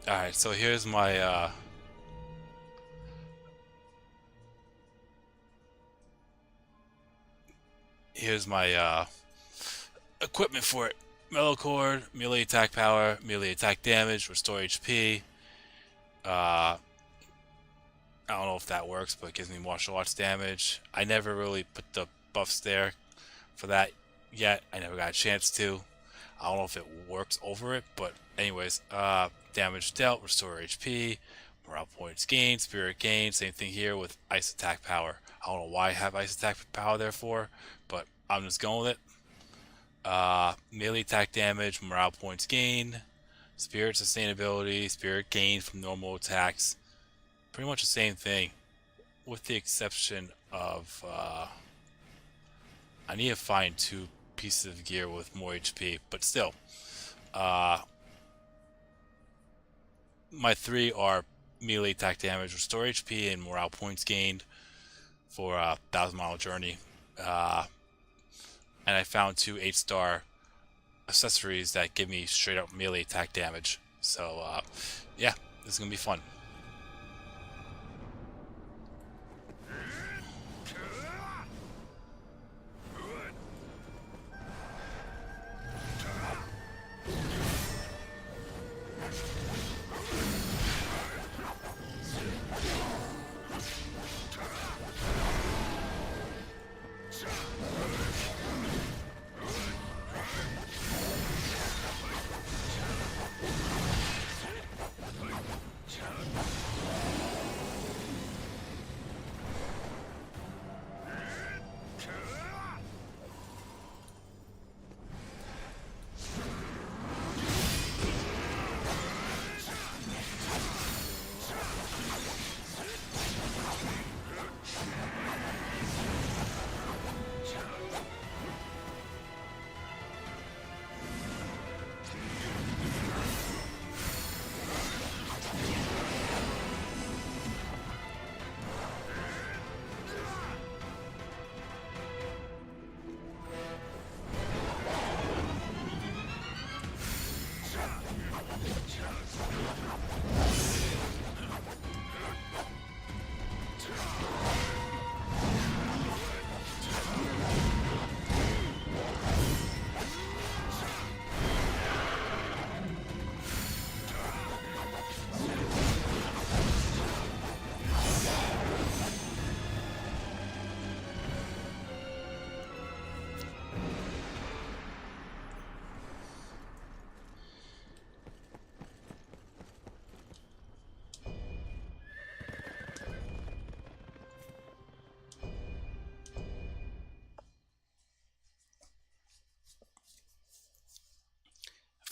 Alright, so here's my equipment for it. Mellow cord, melee attack power, melee attack damage, restore HP. I don't know if that works, but it gives me martial arts damage. I never really put the buffs there for that yet. I never got a chance to. I don't know if it works over it, but anyways, damage dealt, restore HP, morale points gained, spirit gained. Same thing here with ice attack power. I don't know why I have ice attack power there for, but I'm just going with it. Melee attack damage, morale points gained, spirit sustainability, spirit gained from normal attacks. Pretty much the same thing, with the exception of I need to find 2 pieces of gear with more HP, but still, my 3 are melee attack damage, restore HP, and morale points gained for a 1,000-mile journey. And I found 2 8-star accessories that give me straight up melee attack damage. So yeah, this is gonna be fun.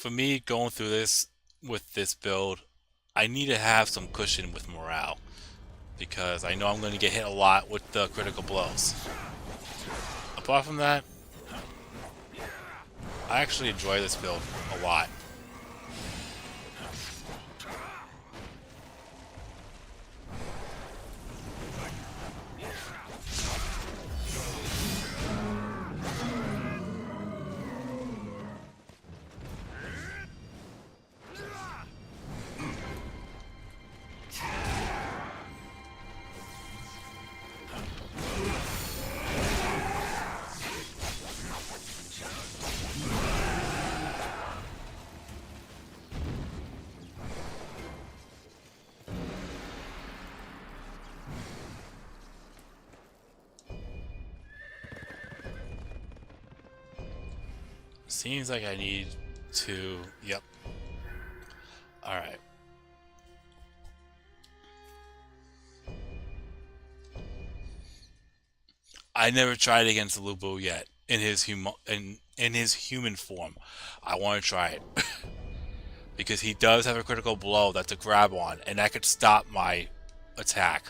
for me going through this with this build, I need to have some cushion with morale because I know I'm going to get hit a lot with the critical blows. Apart from that, I actually enjoy this build a lot. Seems like I need to... Yep. Alright. I never tried against Lubu yet in his human form. I want to try it. Because he does have a critical blow that's a grab on, and that could stop my attack.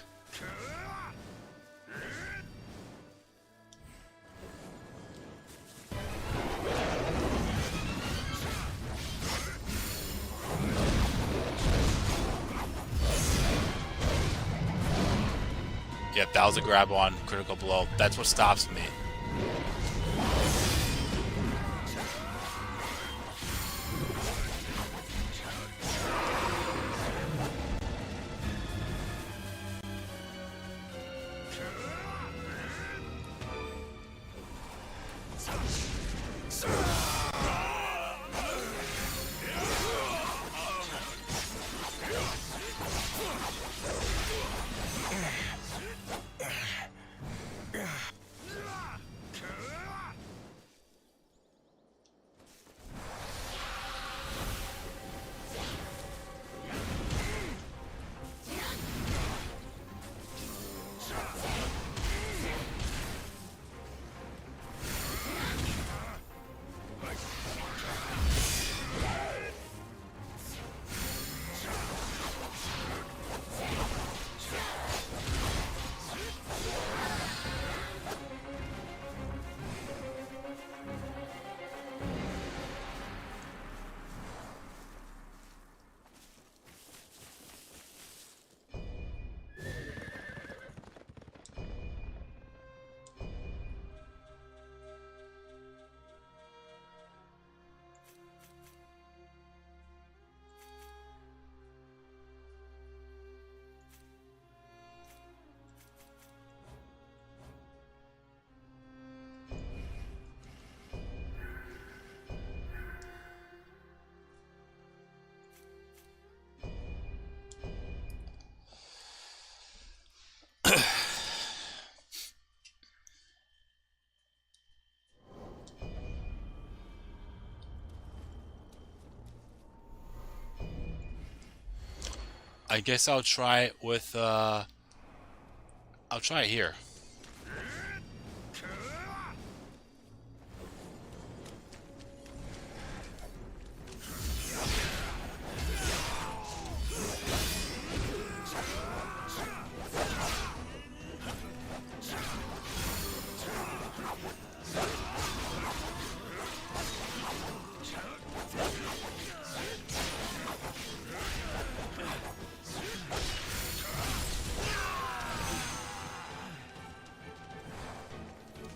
Yep, that was a grab on, critical blow. That's what stops me. I guess I'll try it with, I'll try it here.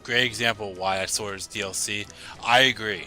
Great example of why I saw it as DLC. I agree.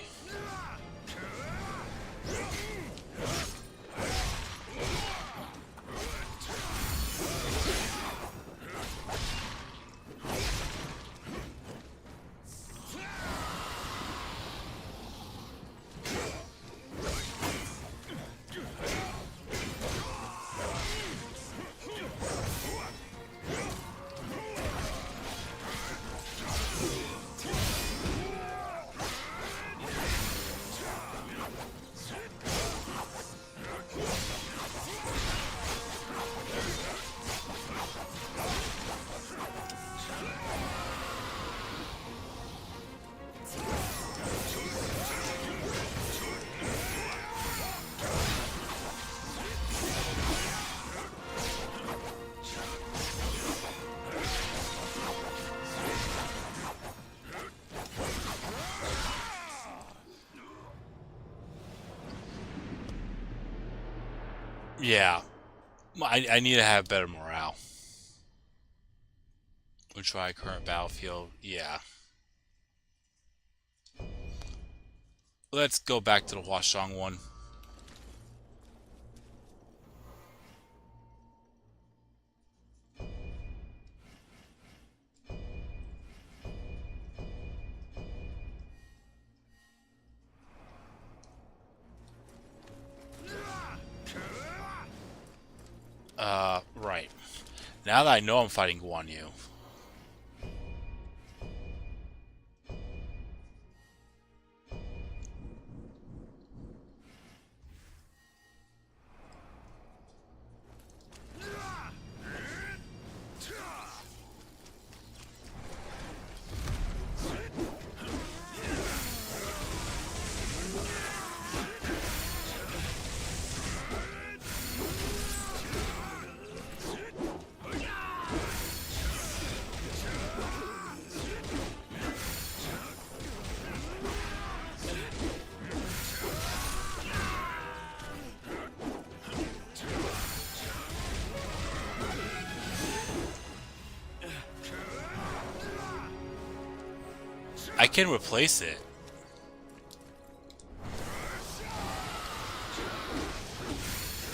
Yeah, I need to have better morale. We'll try current battlefield. Yeah. Let's go back to the Huashong one. Right. Now that I know I'm fighting Guan Yu. I can replace it.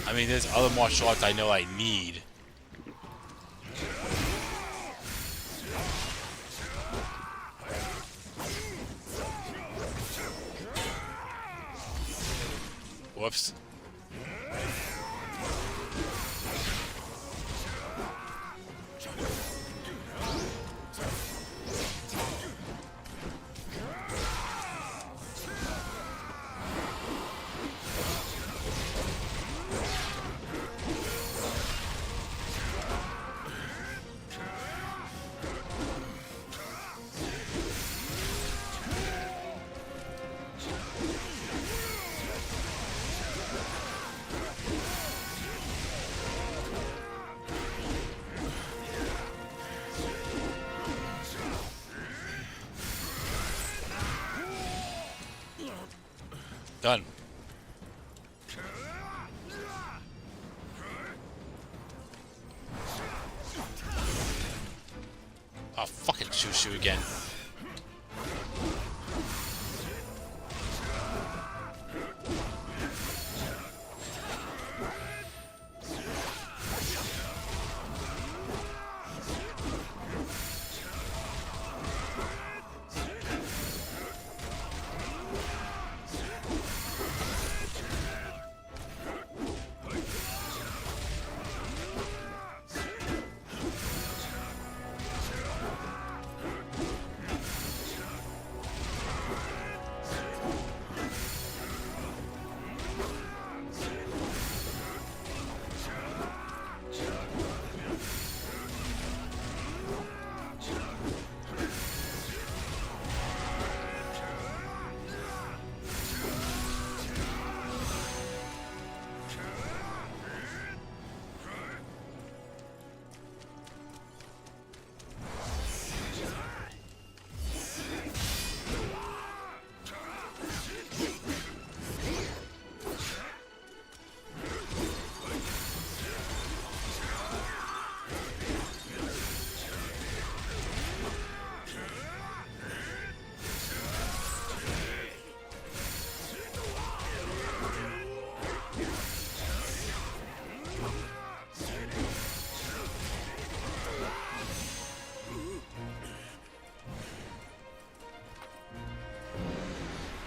I mean, there's other martial arts I know I need. Whoops. Done. Oh, fucking shoo again.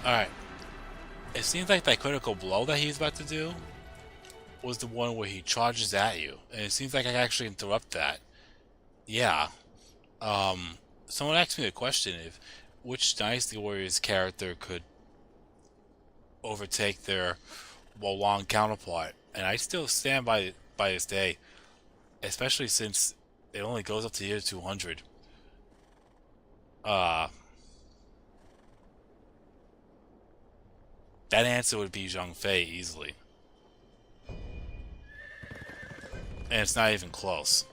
Alright. It seems like that critical blow that he's about to do was the one where he charges at you. And it seems like I can actually interrupt that. Yeah. Someone asked me the question if which Dynasty Warriors character could overtake their Wolong counterpart. And I still stand by this day. Especially since it only goes up to year 200. That answer would be Zhang Fei easily. And it's not even close.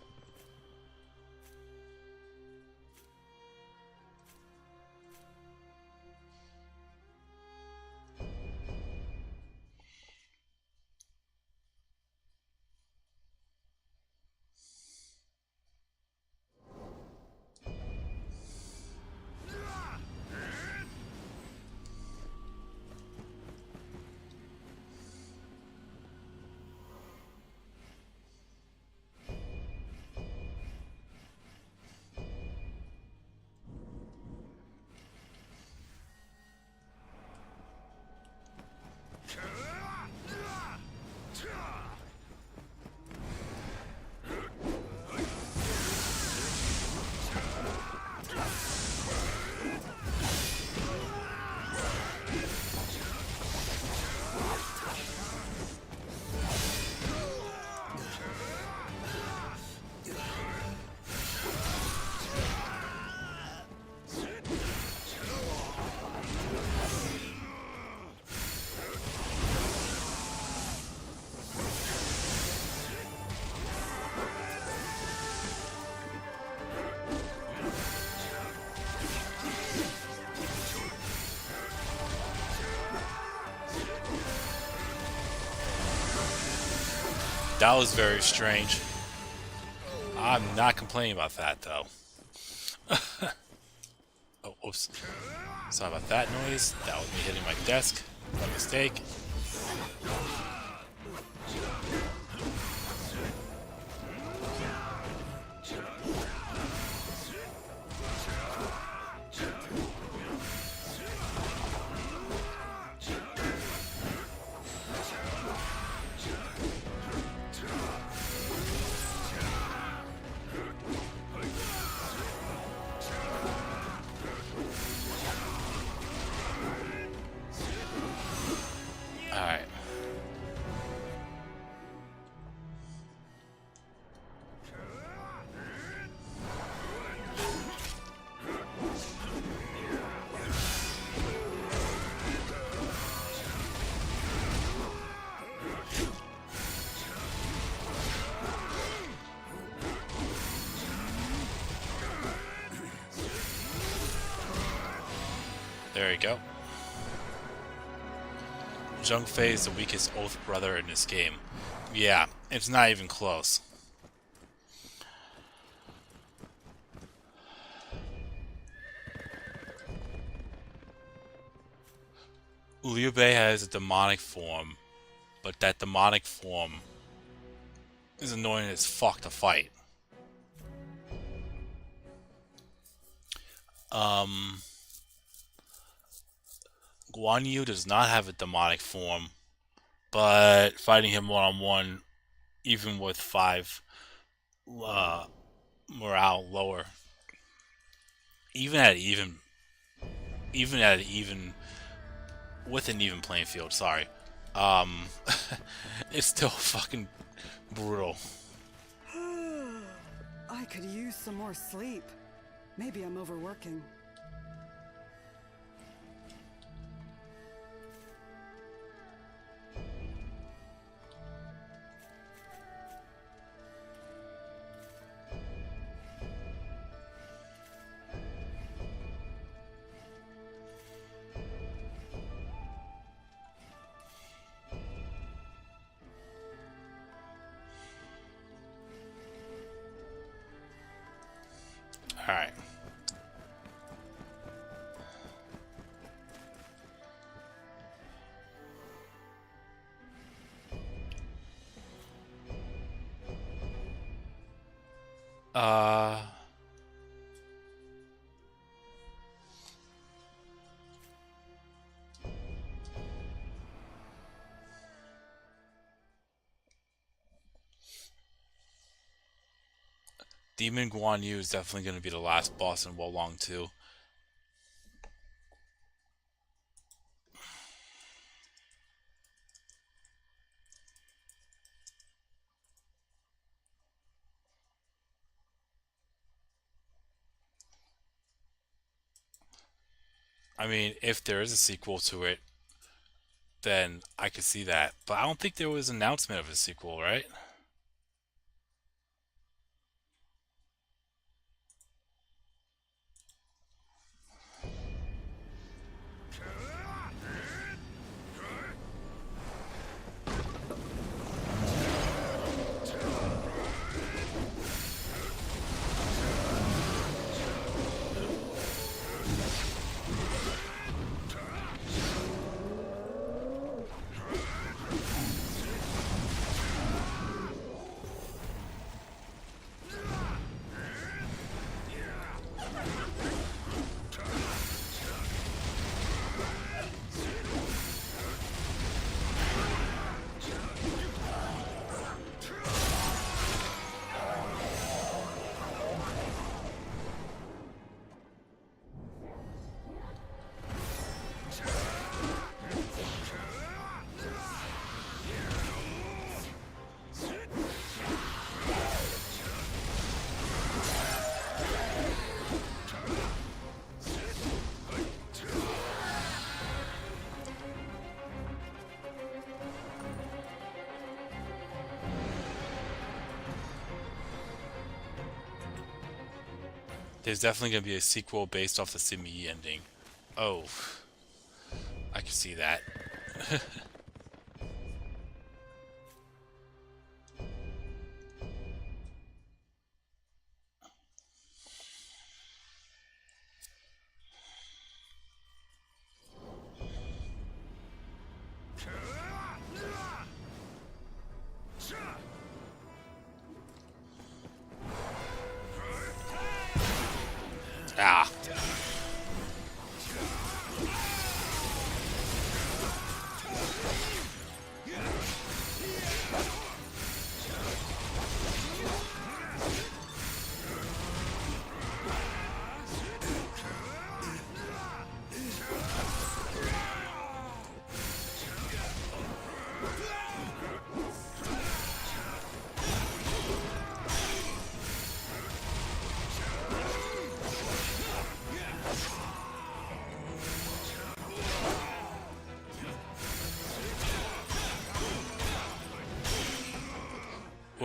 That was very strange. I'm not complaining about that, though. Oh, oops. Sorry about that noise. That was me hitting my desk. By mistake. Alright. There you go. Zheng Fei is the weakest Oath brother in this game. Yeah, it's not even close. Liu Bei has a demonic form, but that demonic form is annoying as fuck to fight. Guan Yu does not have a demonic form, but fighting him one-on-one, even with 5 morale lower, even at even with an even playing field, sorry, it's still fucking brutal. I could use some more sleep. Maybe I'm overworking. Alright. Demon Guan Yu is definitely going to be the last boss in Wolong 2. I mean, if there is a sequel to it, then I could see that. But I don't think there was an announcement of a sequel, right? There's definitely going to be a sequel based off the Simi ending. Oh, I can see that.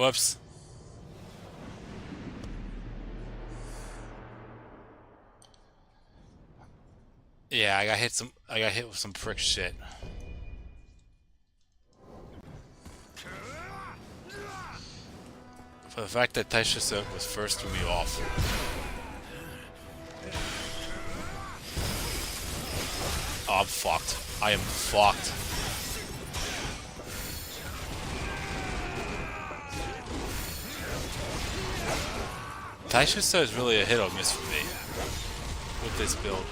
Whoops. Yeah, I got hit with some prick shit. For the fact that Taisha was first threw me off. Oh, I'm fucked. I am fucked. Taisha is really a hit or miss for me with this build.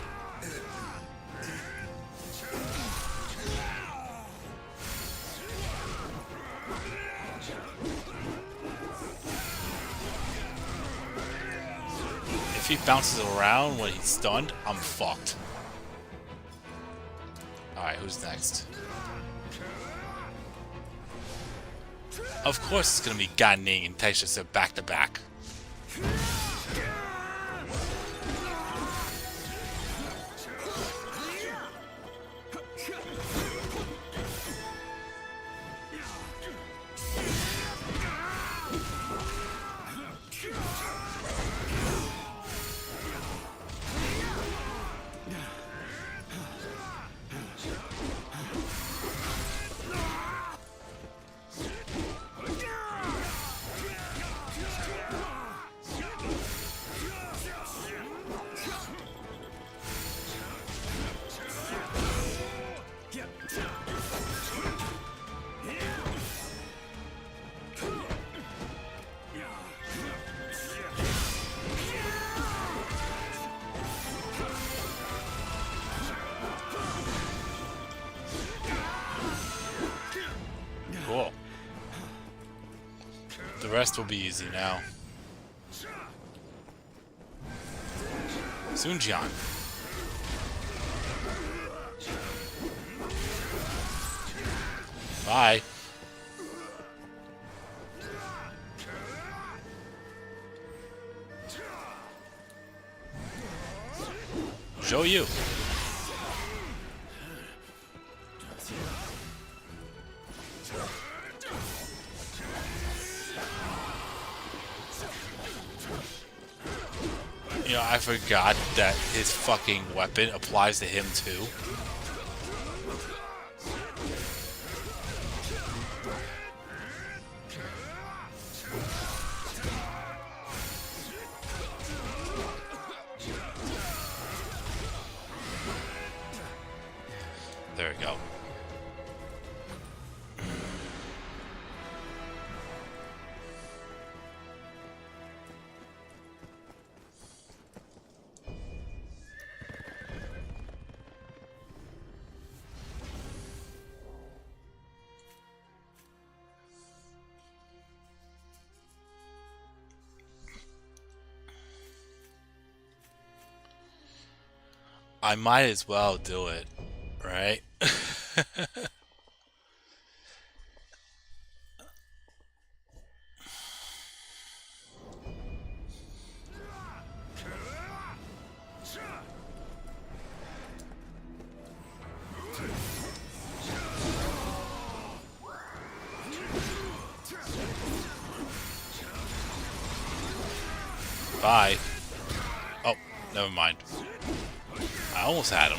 If he bounces around when he's stunned, I'm fucked. Alright, who's next? Of course it's gonna be Gan Ning and Taisha back to back. Cool. The rest will be easy now. Sunjian. Bye. Show you. You know, I forgot that his fucking weapon applies to him too. There we go. I might as well do it, right? Bye. Oh, never mind. I almost had him.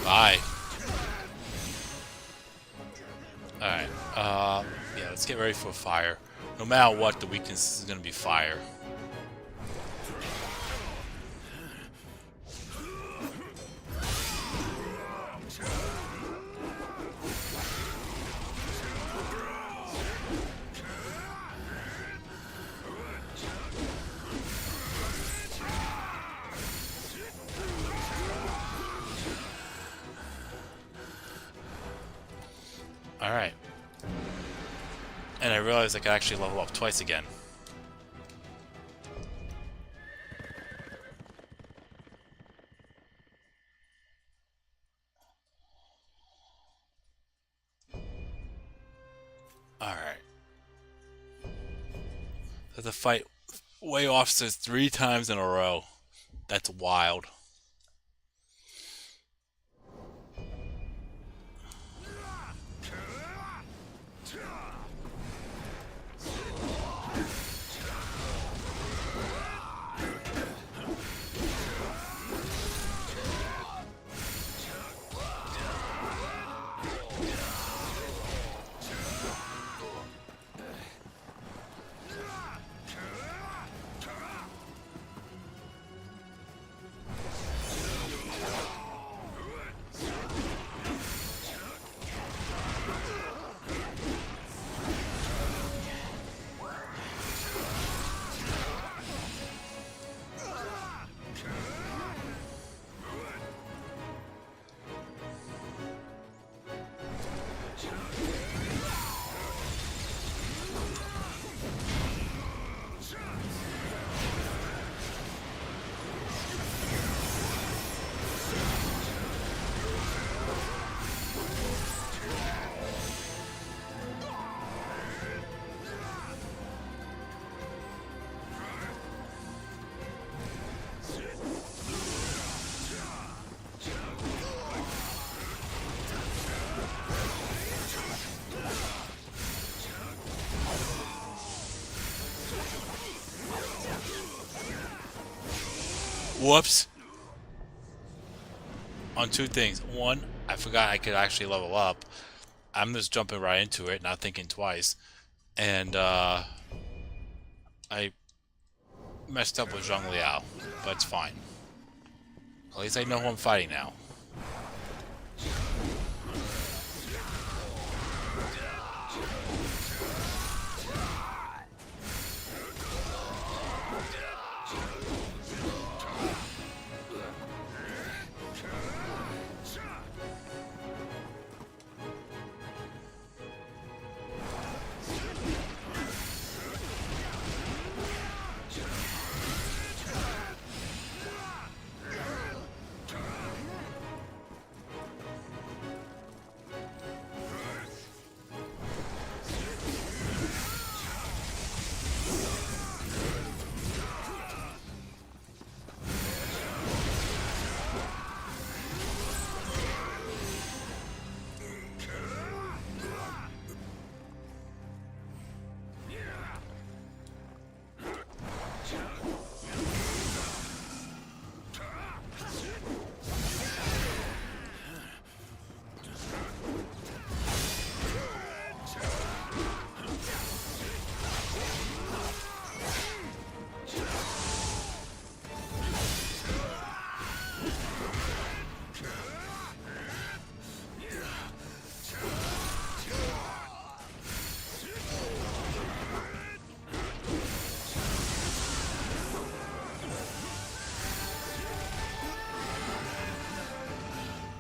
Bye. Alright, yeah, let's get ready for fire. No matter what, the weakness is gonna be fire. Alright. And I realized I could actually level up twice again. Alright. That's a fight way officers 3 times in a row. That's wild. Whoops. On 2 things. 1, I forgot I could actually level up. I'm just jumping right into it, not thinking twice. And, I messed up with Zhang Liao, but it's fine. At least I know who I'm fighting now.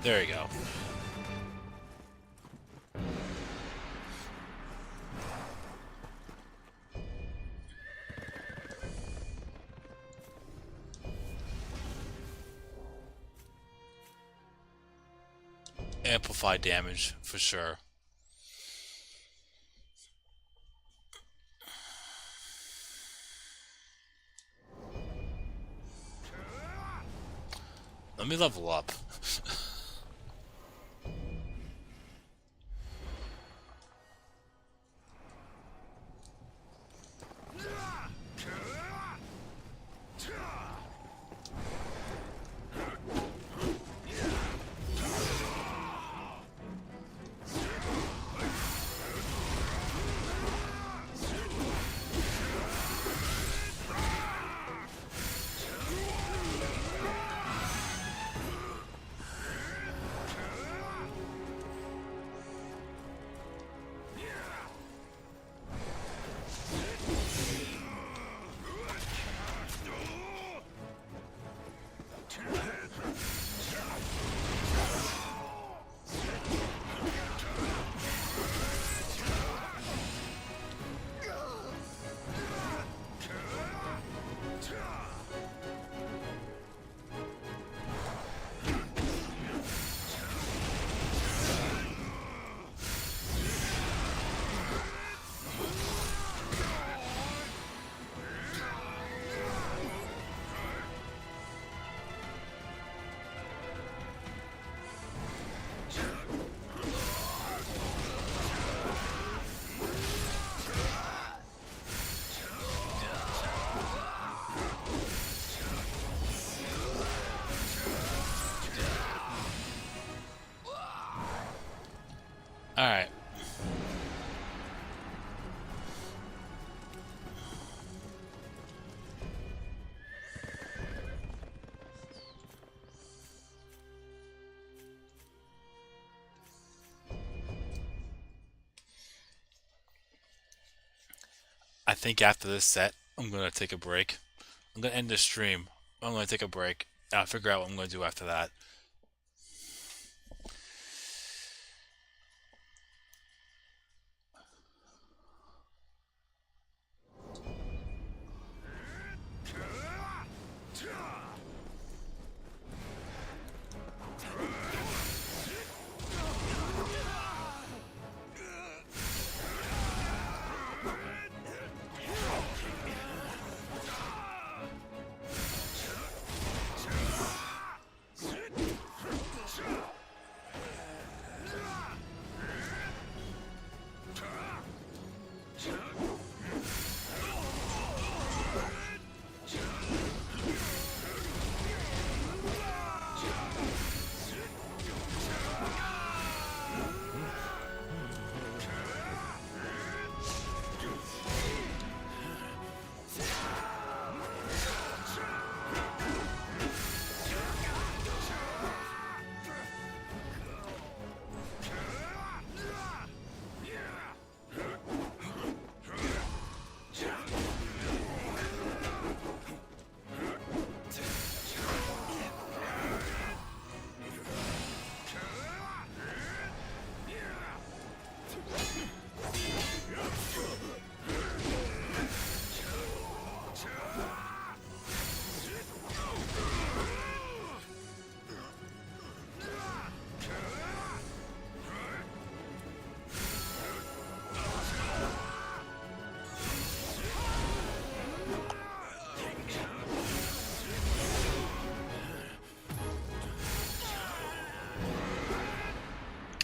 There you go. Amplify damage for sure. Let me level up. Alright. I think after this set, I'm gonna take a break. I'm gonna end the stream. I'm gonna take a break. I'll figure out what I'm gonna do after that.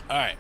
Alright.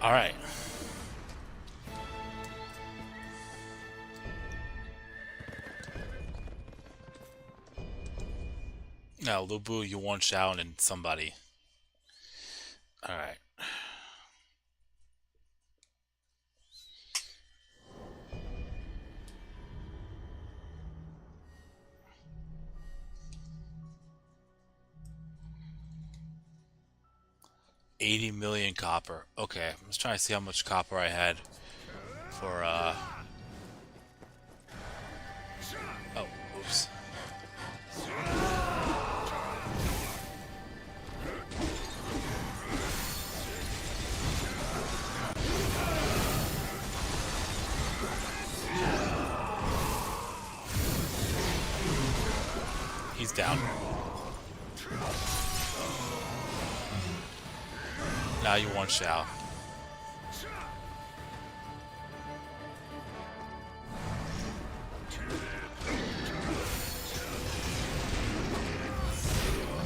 Alright. Now, Lubu, you want Shao and somebody. Alright. $80 million copper. Okay, I'm just trying to see how much copper I had for down. Now you want Shao.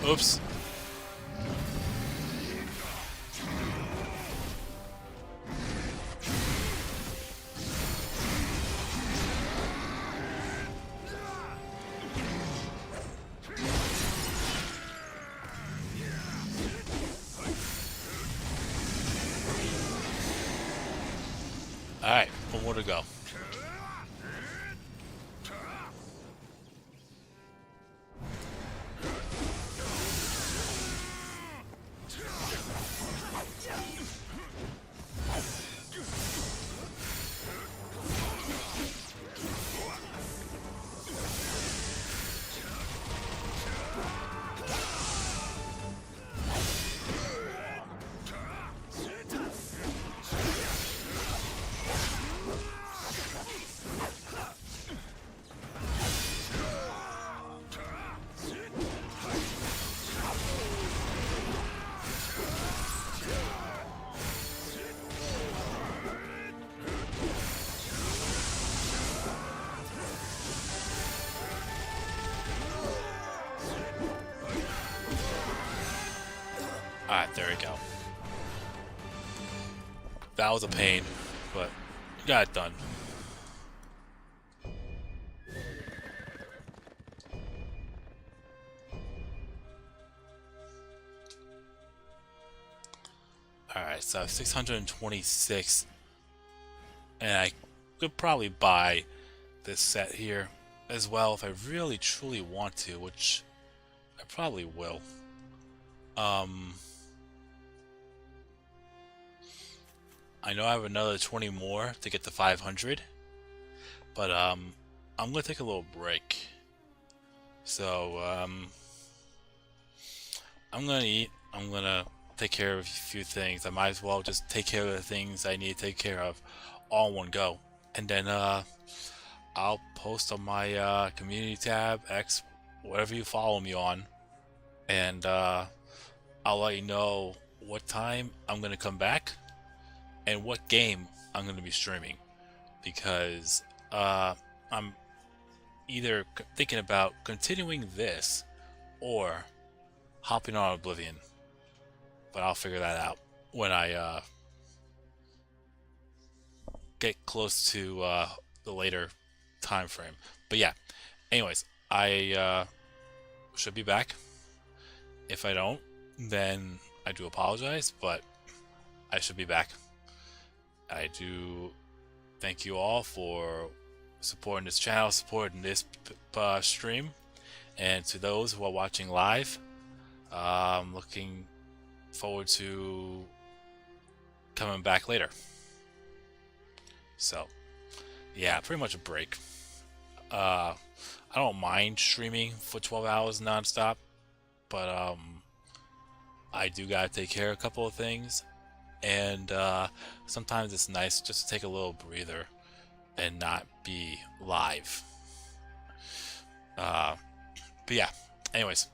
Oops. Alright, one more to go. Alright, there we go. That was a pain, but got it done. Alright, so 626. And I could probably buy this set here as well if I really truly want to, which I probably will. I know I have another 20 more to get to 500, but I'm gonna take a little break. So I'm gonna eat. I'm gonna take care of a few things. I might as well just take care of the things I need to take care of all in one go, and then I'll post on my community tab, X, whatever you follow me on, and I'll let you know what time I'm gonna come back and what game I'm going to be streaming, because I'm either thinking about continuing this or hopping on Oblivion, but I'll figure that out when I get close to the later time frame. But yeah, anyways, I should be back. If I don't, then I do apologize, but I should be back. I do thank you all for supporting this channel, supporting this stream, and to those who are watching live, I'm looking forward to coming back later. So yeah, pretty much a break. I don't mind streaming for 12 hours non-stop, but I do gotta take care of a couple of things. And sometimes it's nice just to take a little breather and not be live. But yeah, anyways,